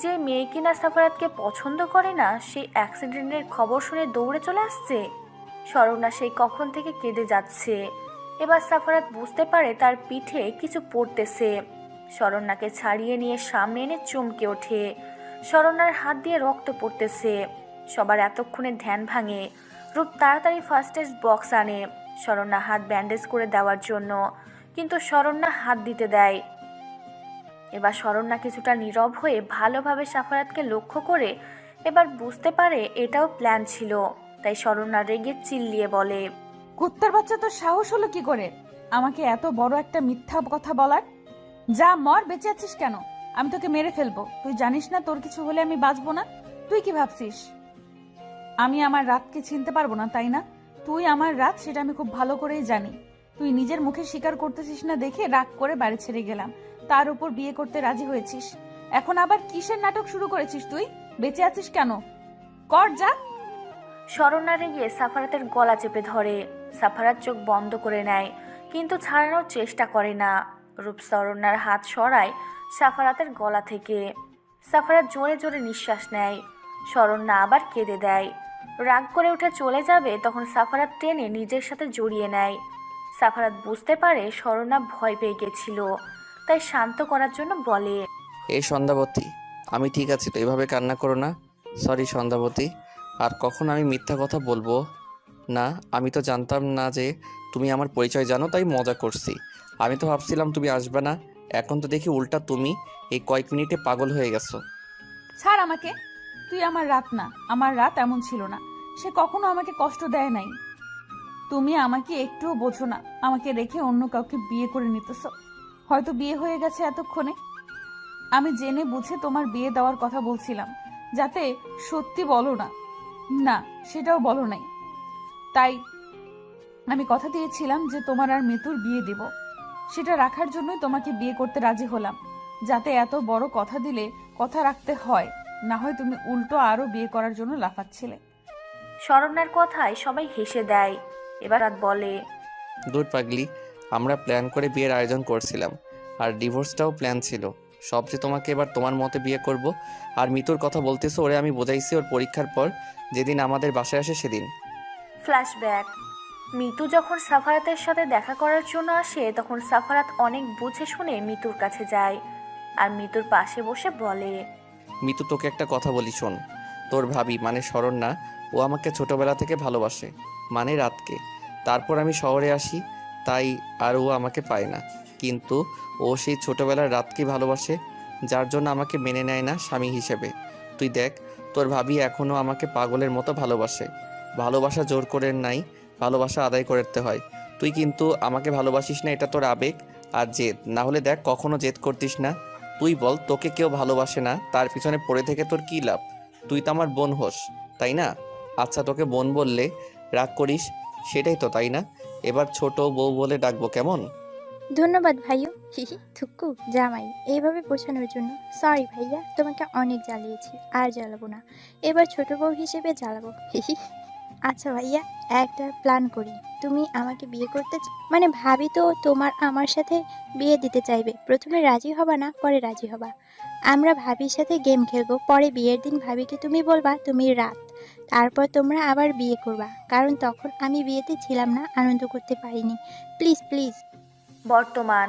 যে মেয়ে কিনা সাফারাতকে পছন্দ করে না, সেই অ্যাক্সিডেন্টের খবর শুনে দৌড়ে চলে আসছে। শরণ্যা সেই কখন থেকে কেঁদে যাচ্ছে। এবার সাফারাত বুঝতে পারে তার পিঠে কিছু পড়তেছে। শরণ্যাকে ছাড়িয়ে নিয়ে সামনে এনে চমকে ওঠে। শরণ্যার হাত দিয়ে রক্ত পড়তেছে। সবার এতক্ষণে ধ্যান ভাঙে। রূপ তাড়াতাড়ি ফার্স্ট এড বক্স আনে শরণ্যা হাত ব্যান্ডেজ করে দেওয়ার জন্য, কিন্তু শরণ্যা হাত দিতে দেয়। এবার শরণ্যা কিছুটা নীরব হয়ে ভালোভাবে সাফারাতকে লক্ষ্য করে এবার বুঝতে পারে এটাও প্ল্যান ছিল। তাই শরণ্যা রেগে চিল্লিয়ে বলে, কুত্তার বাচ্চা, তোর সাহস হলো কি করে আমাকে এত বড় একটা মিথ্যা কথা বলার? যা মর, বেঁচে আছিস কেন? আমি তোকে মেরে ফেলবো। তুই জানিস না তোর কিছু হলে আমি বাঁচবো না? তুই কি ভাবছিস আমি আমার রাতকে চিনতে পারবো না, তাই না? তুই আমার রাত, সেটা আমি খুব ভালো করেই জানি। তুই নিজের মুখে স্বীকার করতেছিস না দেখে রাগ করে বাড়ি ছেড়ে গেলাম, তার উপর বিয়ে করতে রাজি হয়েছিস। এখন আবার কিসের নাটক শুরু করেছিস? তুই বেঁচে আছিস কেন? কর যা। শরণ্যা রেগে সাফারাতের গলা চেপে ধরে। সাফারাত চোখ বন্ধ করে নেয়, কিন্তু ছাড়ানোর চেষ্টা করে না। রূপ শরণ্যার হাত সরায় সাফারাতের গলা থেকে। সাফারাত জোরে জোরে নিঃশ্বাস নেয়। শরণ্যা আবার কেঁদে দেয়। রাগ করে উঠে চলে যাবে, তখন সাফারাত টেনে নিজের সাথে জড়িয়ে নেয়। সাফারাত বুঝতে পারে শরণ্যা ভয় পেয়ে গেছিল, তাই শান্ত করার জন্য বলে, এই সন্ধ্যাবতী, আমি ঠিক আছি তো, এভাবে কান্না করো না। সরি সন্ধ্যাবতী, আর কখন আমি মিথ্যা কথা বলবো না। আমি তো জানতাম না যে তুমি আমার পরিচয় জানো, তাই মজা করছি। আমি তো ভাবছিলাম তুমি আসবে না, এখন তো দেখি উল্টা তুমি এই কয়েক মিনিটে পাগল হয়ে গেছো। ছাড় আমাকে। তুই আমার রাত না, আমার রাত এমন ছিল না। সে কখনো আমাকে কষ্ট দেয় নাই। তুমি আমাকে একটুও বোঝো না। আমাকে রেখে অন্য কাউকে বিয়ে করে নিতেছ। হয়তো বিয়ে হয়ে গেছে এতক্ষণে। আমি জেনে বুঝে তোমার বিয়ে দেওয়ার কথা বলছিলাম, যাতে সত্যি বলো না। না, সেটাও বলো নাই। তাই আমি কথা দিয়েছিলাম যে তোমার আর মিতুর বিয়ে দেব। সেটা রাখার জন্যই তোমাকে বিয়ে করতে রাজি হলাম, যাতে এত বড় কথা দিলে কথা রাখতে হয়। না হয় তুমি উল্টো আরো বিয়ে করার জন্য লাফাচ্ছিলে। শরণ্যার কথায় সবাই হেসে দেয়। এবার রাত বলে, দূর পাগলি, আমরা প্ল্যান করে বিয়ের আয়োজন করছিলাম, আর ডিভোর্সটাও প্ল্যান ছিল। সব যে তোমাকে এবার তোমার মতে বিয়ে করব। আর মিতুর কথা বলতেছো, ওরে আমি বোঝাইছি ওর পরীক্ষার পর যেদিন আমাদের বাসায় আসে সেদিন। ফ্ল্যাশব্যাক। মিতু যখন সাফারাতের সাথে দেখা করার জন্য আসে, তখন সাফারাত অনেক বুঝে শুনে মিতুর কাছে যায় আর মিতুর পাশে বসে বলে, মিতু, তোকে একটা কথা বলি শোন। তোর ভাবি মানে শরণ্যা, ও আমাকে ছোটবেলা থেকে ভালোবাসে, মানে রাতকে। তারপর আমি শহরে আসি, তাই আর ও আমাকে পায় না। কিন্তু ও সেই ছোটবেলার রাতকে ভালোবাসে, যার জন্য আমাকে মেনে নেয় না স্বামী হিসেবে। তুই দেখ, তোর ভাবি এখনও আমাকে পাগলের মতো ভালোবাসে। ভালোবাসা জোর করে নাই, ভালোবাসা আদায় করতে হয়। তুই কিন্তু আমাকে ভালোবাসিস না, এটা তোর আবেগ আর জেদ। না হলে দেখ, কখনো জেদ করতিস না। তুই বল, তোকে কেউ ভালোবাসে না, তার পিছনে পড়ে থেকে তোর কী লাভ? তুই তো আমার বোন হোস, তাই না? আচ্ছা, তোকে বোন বললে রাগ করিস, সেটাই তো, তাই না? এবার ছোট বউ বলে ডাকবো কেমন? ধন্যবাদ ভাইয়া। হিহি থুক্কু জামাই এইভাবে বোঝানোর জন্য। সরি ভাইয়া, তোমাকে অনেক জ্বালিয়েছি, আর জ্বালাবো না। এবার ছোট বউ হিসেবে জ্বালাবো। হিহি। আচ্ছা ভাইয়া, একটা প্ল্যান করি। তুমি আমাকে বিয়ে করতে মানে ভাবি তো তোমার আমার সাথে বিয়ে দিতে চাইবে। প্রথমে রাজি হবা না, পরে রাজি হবা। আমরা ভাবির সাথে গেম খেলবো, পরে বিয়ের দিন ভাবিকে তুমি বলবা তুমি রাত। তারপর তোমরা আবার বিয়ে করবা, কারণ তখন আমি বিয়েতে ছিলাম না, আনন্দ করতে পারিনি। Please please. বর্তমান।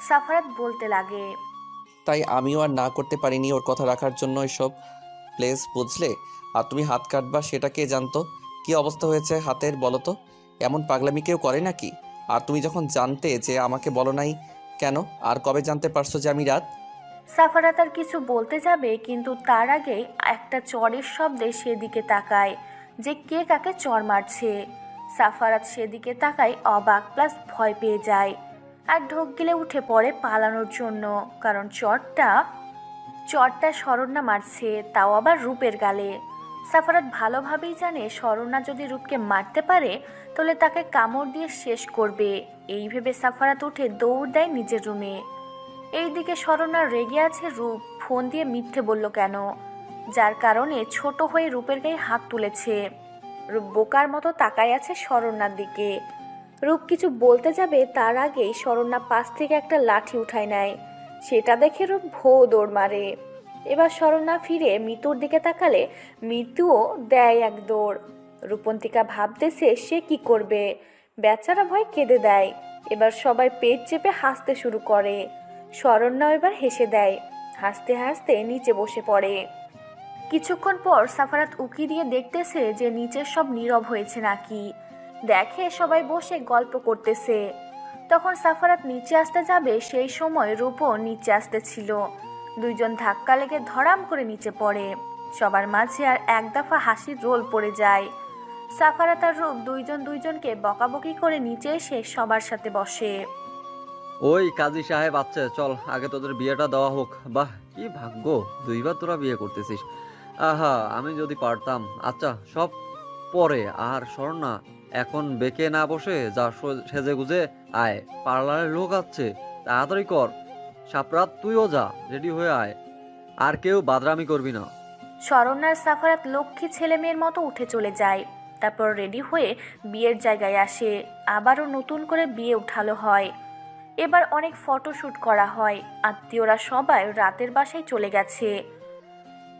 সাফারাত বলতে লাগে, তাই আমিও আর না করতে পারিনি ওর কথা রাখার জন্য এসব প্লেস, বুঝলে? আর তুমি হাত কাটবা সেটা কে জানতো? কি অবস্থা হয়েছে হাতের বলো তো? এমন পাগলামি কেউ করে নাকি? আর তুমি যখন জানতে যে আমাকে বলো নাই কেন? আর কবে জানতে পারছো যে আমি রাত? সাফারাত আর কিছু বলতে যাবে, কিন্তু তার আগেই একটা চড়ের শব্দে সেদিকে তাকায় যে কে কাকে চড় মারছে। সাফারাত সেদিকে তাকায় অবাক প্লাস ভয় পেয়ে যায় আর ঢোক গিলে উঠে পড়ে পালানোর জন্য, কারণ চড়টা শরণ্যা মারছে, তাও আবার রূপের গালে। সাফারাত ভালোভাবেই জানে শরণ্যা যদি রূপকে মারতে পারে তাহলে তাকে কামড় দিয়ে শেষ করবে। এই ভেবে সাফারাত উঠে দৌড় দেয় নিজের রুমে। এইদিকে শরণ্যা রেগে আছে রূপ ফোন দিয়ে মিথ্যে বলল কেন, যার কারণে ছোট হয়ে রূপের গায়ে হাত তুলেছে। রূপ বোকার মতো তাকায় আছে শরণ্যার দিকে। রূপ কিছু বলতে যাবে তার আগেই শরণ্যা পাশ থেকে একটা লাঠি উঠায় নেয়। সেটা দেখে রূপ দৌড় মারে। এবার শরণ্যা ফিরে মিতুর দিকে তাকালে মিতুও দেয় এক দৌড়। রূপন্তিকা ভাবতেছে সে কি করবে, বেচারা ভয় কেঁদে দেয়। এবার সবাই পেট চেপে হাসতে শুরু করে। শরণ্যাও এবার হেসে দেয়, হাসতে হাসতে নিচে বসে পড়ে। কিছুক্ষণ পর সাফারাত উকি দিয়ে দেখতেছে যে নিচের সব নীরব হয়েছে নাকি। দেখে সবাই বসে গল্প করতেছে। তখন সাফারাত নিচে আসতে যাবে, সেই সময় রূপও নিচে আসতেছিল। দুইজন ধাক্কা লেগে ধড়াম করে নিচে পড়ে। সবার মাঝে আর এক দফা হাসির রোল পড়ে যায়। সাফারাত আর রূপ দুইজনকে বকাবকি করে নিচে এসে সবার সাথে বসে। ওই কাজী সাহেব আছে, চল আগে তোদের বিয়েটা দেওয়া হোক। বাহ, কি ভাগ্য, দুইবার তোরা বিয়ে করতেছিস। আহা, আমি যদি পারতাম। আচ্ছা, সব পরে। আর শরণ্যা, এখন বেঁকে না বসে যা সেজে গুজে আয়, পার্লারের লোক আছে, তাড়াতাড়ি কর। সাপরাত, তুইও যা, রেডি হয়ে আয়, আর কেউ বাদরামি করবি না। শরণ্যার সাফারাত লক্ষ্মী ছেলে মেয়ের মতো উঠে চলে যায়। তারপর রেডি হয়ে বিয়ের জায়গায় আসে। আবারও নতুন করে বিয়ে উঠালো হয়। এবার অনেক ফটোশ্যুট করা হয়। আত্মীয়রা সবাই রাতের বাসায় চলে গেছে।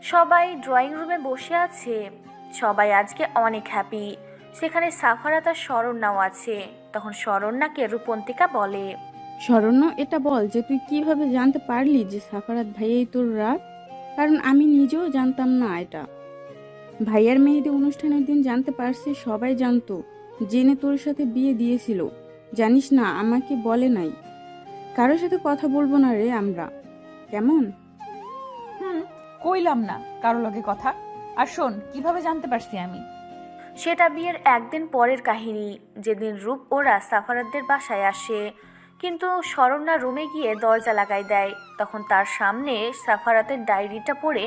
সবাই ড্রয়িং রুমে বসে আছে। সবাই আজকে অনেক হ্যাপি। সেখানে সাফারাত আর শরণ্যাও আছে। তখন শরণ্যাকে রূপন্তিকা বলে, শরণ্য, এটা বল যে তুই কিভাবে জানতে পারলি যে সাফারাত ভাইয়াই তোর রাত? কারণ আমি নিজেও জানতাম না এটা। ভাইয়ার মেহেদি অনুষ্ঠানের দিন জানতে পারছি, সবাই জানতো, জেনে তোর সাথে বিয়ে দিয়েছিল। জানিস না, আমাকে বলে নাই। কারোর সাথে কথা বলবো না রে আমরা, কেমন? কইলাম না কারো লগে কথা। আর শোন, কিভাবে জানতে পারছি আমি? সেটা বিয়ের একদিন পরের কাহিনী, যেদিন রূপ ওরা সাফারাতদের বাসায় আসে। কিন্তু শরণ্যা রুমে গিয়ে দরজা লাগাই দেয়। তখন তার সামনে সাফারাতের ডায়েরিটা পড়ে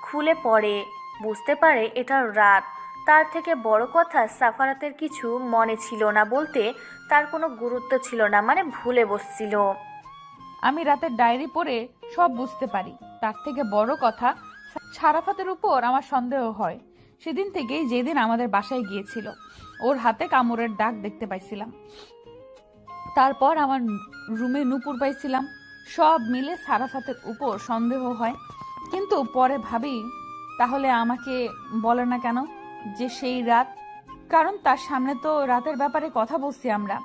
খুলে পড়ে। বুঝতে পারে এটা রাত। তার থেকে বড় কথা, সাফারাতের কিছু মনে ছিল না বলতে তার কোনো গুরুত্ব ছিল না, মানে ভুলে বসছিল। আমি রাতের ডায়েরি পড়ে সব বুঝতে পারি। তার থেকে বড় কথা, সারাফাতের উপর আমার সন্দেহ হয় সেদিন থেকেই, যেদিন আমাদের বাসায় গিয়েছিল। ওর হাতে কামড়ের দাগ দেখতে পাইছিলাম। তারপর আমার রুমে নূপুর পাইছিলাম। সব মিলে সারাফাতের উপর সন্দেহ হয়। কিন্তু পরে ভাবি, তাহলে আমাকে বলে না কেন যে সেই রাত? কারণ তার সামনে তো রাতের ব্যাপারে কথা বলছি আমরা।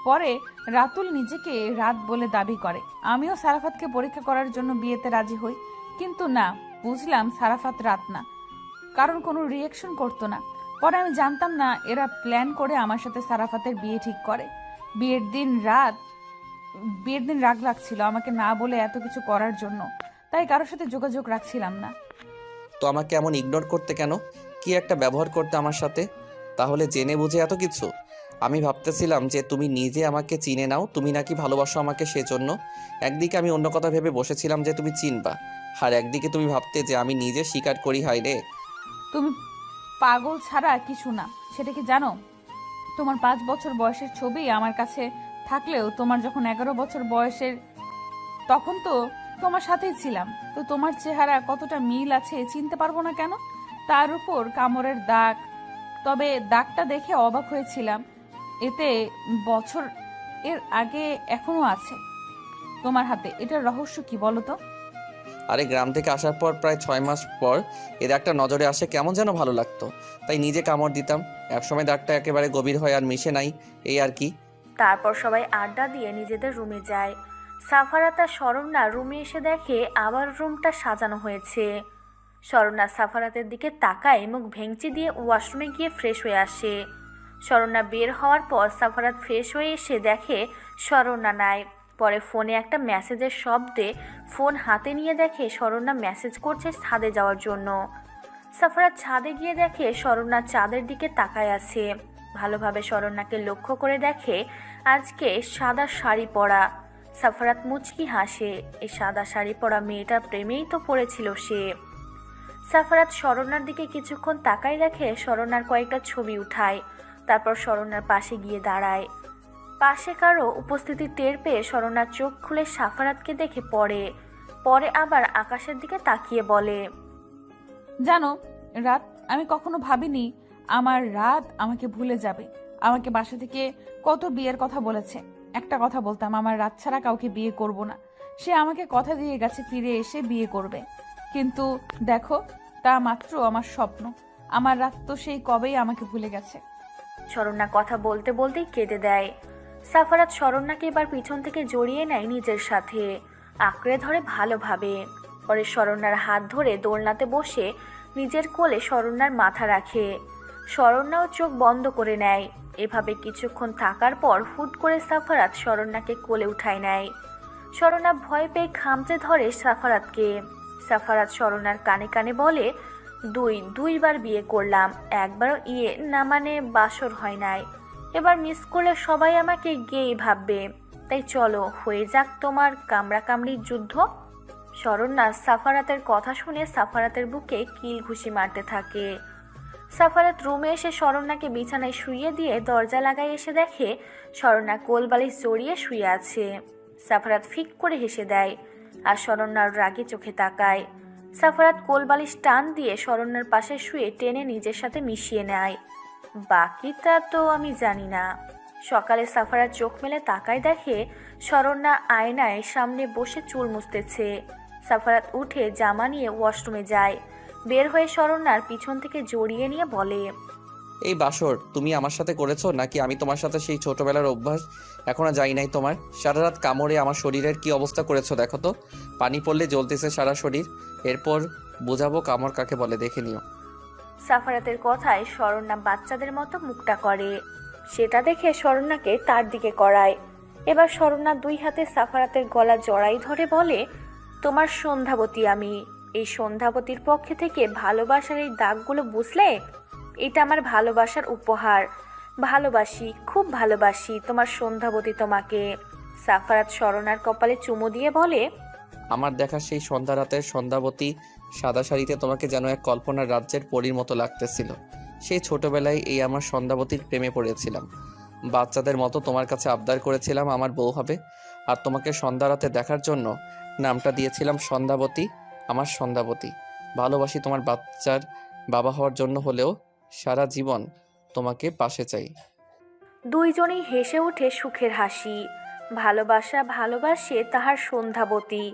পরে রাতুল নিজেকে রাত বলে দাবি করে। আমিও সারাফাতকে পরীক্ষা করার জন্য বিয়েতে রাজি হই। কিন্তু না, বুঝলাম সারাফাত রাত না, কারণ কোনো রিয়াকশন করতো না। পরে আমি জানতাম না এরা প্ল্যান করে আমার সাথে সারাফাতের বিয়ে ঠিক করে। বিয়ের দিন রাগ লাগছিল আমাকে না বলে এত কিছু করার জন্য, তাই কারোর সাথে যোগাযোগ রাখছিলাম না। তো আমাকে এমন ইগনোর করতে কেন? কি একটা ব্যবহার করতে আমার সাথে? তাহলে জেনে বুঝে এত কিছু? আমি ভাবতেছিলাম যে তুমি নিজে আমাকে চিনে নাও, তুমি নাকি ভালোবাসো আমাকে, সেজন্য। একদিকে আমি অন্য কথা ভেবে বসেছিলাম যে তুমি চিনবা, আর একদিকে তুমি ভাবতে যে আমি নিজে স্বীকার করি। হায় রে, তুমি পাগল ছাড়া কিছু না, সেটা কি জানো? তোমার 5 বছর বয়সের ছবি আমার কাছে থাকলেও তোমার যখন 11 বছর বয়সের, তখন তো তোমার সাথেই ছিলাম। তো তোমার চেহারা কতটা মিল আছে চিনতে পারবো না কেন? তার উপর কামড়ের দাগ। তবে দাগটা দেখে অবাক হয়েছিলাম, এতে বছর এর আগে এখনো আছে তোমার হাতে। এটার রহস্য কি বলো তো? আরে গ্রাম থেকে আসার পর প্রায় 6 মাস পর এর একটা নজরে আসে, কেমন যেন ভালো লাগতো, তাই নিজে কামড় দিতাম। একসময় দাগটা একেবারে গভীর হয় আর মিশে নাই, এই আর কি। তারপর সবাই আড্ডা দিয়ে নিজেদের রুমে যায়। সাফারাত আর শরণ্যা রুমে এসে দেখে আবার রুমটা সাজানো হয়েছে। শরণ্যা সাফারাতের দিকে তাকায়, মুখ ভেঙচি দিয়ে ওয়াশরুমে গিয়ে ফ্রেশ হয়ে আসে। শরণ্যা বের হওয়ার পর সাফারাত ফ্রেশ হয়ে এসে দেখে শরণ্যা নাই। পরে ফোনে একটা মেসেজের শব্দে ফোন হাতে নিয়ে দেখে শরণ্যা মেসেজ করছে ছাদে যাওয়ার জন্য। সাফারাত ছাদে গিয়ে দেখে শরণ্যা চাঁদের দিকে তাকায় আছে। ভালোভাবে শরণ্যাকে লক্ষ্য করে দেখে আজকে সাদা শাড়ি পরা। সাফারাত মুচকি হাসে। এই সাদা শাড়ি পরা মেয়েটার প্রেমেই তো পড়েছিল সে। সাফারাত শরণ্যার দিকে কিছুক্ষণ তাকায় দেখে শরণ্যার কয়েকটা ছবি উঠায়। তারপর শরণ্যার পাশে গিয়ে দাঁড়ায়। পাশে কারো উপস্থিতি টের পেয়ে শরণ্যার চোখ খুলে সাফারাতকে দেখে পরে আবার আকাশের দিকে তাকিয়ে বলে, জানো রাত, আমি কখনো ভাবিনি আমার রাত আমাকে ভুলে যাবে। আমাকে বাসা থেকে কত বিয়ের কথা বলেছে। একটা কথা বলতাম, আমার রাত ছাড়া কাউকে বিয়ে করব না। সে আমাকে কথা দিয়ে গেছে ফিরে এসে বিয়ে করবে, কিন্তু দেখো তা মাত্র আমার স্বপ্ন। আমার রাত তো সেই কবেই আমাকে ভুলে গেছে। শরণ্যা কথা বলতে বলতেই কেঁদে দেয়। সাফারাত শরণ্যাকে এবার পিছন থেকে জড়িয়ে নেয় নিজের সাথে, আঁকড়ে ধরে ভালোভাবে। পরে শরণ্যার হাত ধরে দোলনাতে বসে নিজের কোলে শরণ্যার মাথা রাখে। শরণ্যাও চোখ বন্ধ করে নেয়। এভাবে কিছুক্ষণ থাকার পর হুট করে সাফারাত শরণ্যাকে কোলে উঠায় নেয়। শরণ্যা ভয় পেয়ে খামচে ধরে সাফারাতকে। সাফারাত শরণ্যার কানে কানে বলে, দুইবার বিয়ে করলাম, একবারও না মানে বাসর হয় নাই। এবার মিস করলে সবাই আমাকে গেই ভাববে, তাই চলো হয়ে যাক তোমার কামড়াকামড়ির যুদ্ধ। শরণ্যা সাফারাতের কথা শুনে সাফারাতের বুকে কিল ঘুষি মারতে থাকে। সাফারাত রুমে এসে শরণ্যাকে বিছানায় শুইয়ে দিয়ে দরজা লাগাই এসে দেখে শরণ্যা কোলবালিশ জড়িয়ে শুয়ে আছে। সাফারাত ফিক করে হেসে দেয় আর শরণ্যার রাগে চোখে তাকায়। সাফারাত কোলবালিশ টান দিয়ে শরণ্যার পাশে শুয়ে টেনে নিজের সাথে মিশিয়ে নেয়। বাকিটা তো আমি জানি না। সকালে সাফারাত চোখ মেলে তাকায় দেখে শরণ্যা আয়নায় সামনে বসে চুল মুছতেছে। সাফারাত উঠে জামা নিয়ে ওয়াশরুমে যায়। বের হয়ে শরণ্যার পিছন থেকে জড়িয়ে নিয়ে বলে, এই বাসর তুমি আমার সাথে করেছো নাকি আমি তোমার সাথে? সেই ছোটবেলার অভ্যাস এখনো যাই নাই তোমার? সারা রাত কামড়ে আমার শরীরের কি অবস্থা করেছো দেখো তো। পানি পড়লে জ্বলতেছে সারা শরীর। এরপর বোঝাবো কামড় কাকে বলে, দেখে নিও। সাফারাতের কথায় শরণ্যা বাচ্চাদের মতো মুখটা করে। সেটা দেখে শরণ্যাকে তার দিকে করায়। এবার শরণ্যা দুই হাতে সাফারাতের গলা জড়াই ধরে বলে, তোমার সন্ধ্যাবতী আমি। এই সন্ধ্যাবতীর পক্ষে থেকে ভালোবাসার এই দাগগুলো বুঝলে? এটা আমার ভালোবাসার উপহার। ভালোবাসি, খুব ভালোবাসি তোমার সন্ধ্যাবতী তোমাকে। সাফারাত শরণ্যার কপালে চুমু দিয়ে বলে, আমার দেখা সেই সন্ধ্যা রাতের সন্ধ্যাবতী সাদা শাড়িতে তোমাকে যেন এক কল্পনার রাজ্যের পরীর মতো লাগতেছিল। সেই ছোটবেলায় এই আমার সন্ধ্যাবতীর প্রেমে পড়েছিলাম। বাচ্চাদের মতো তোমার কাছে আবদার করেছিলাম আমার বউ হবে, আর তোমাকে সন্ধ্যা রাতে দেখার জন্য নামটা দিয়েছিলাম সন্ধ্যাবতী। আমার সন্ধ্যাবতী, ভালোবাসি তোমার বাচ্চার বাবা হওয়ার জন্য হলেও সারা জীবন তোমাকে পাশে চাই। দুইজনেই হেসে উঠে সুখের হাসি। ভালোবাসা ভালোবাসে তাহার সন্ধ্যাবতী।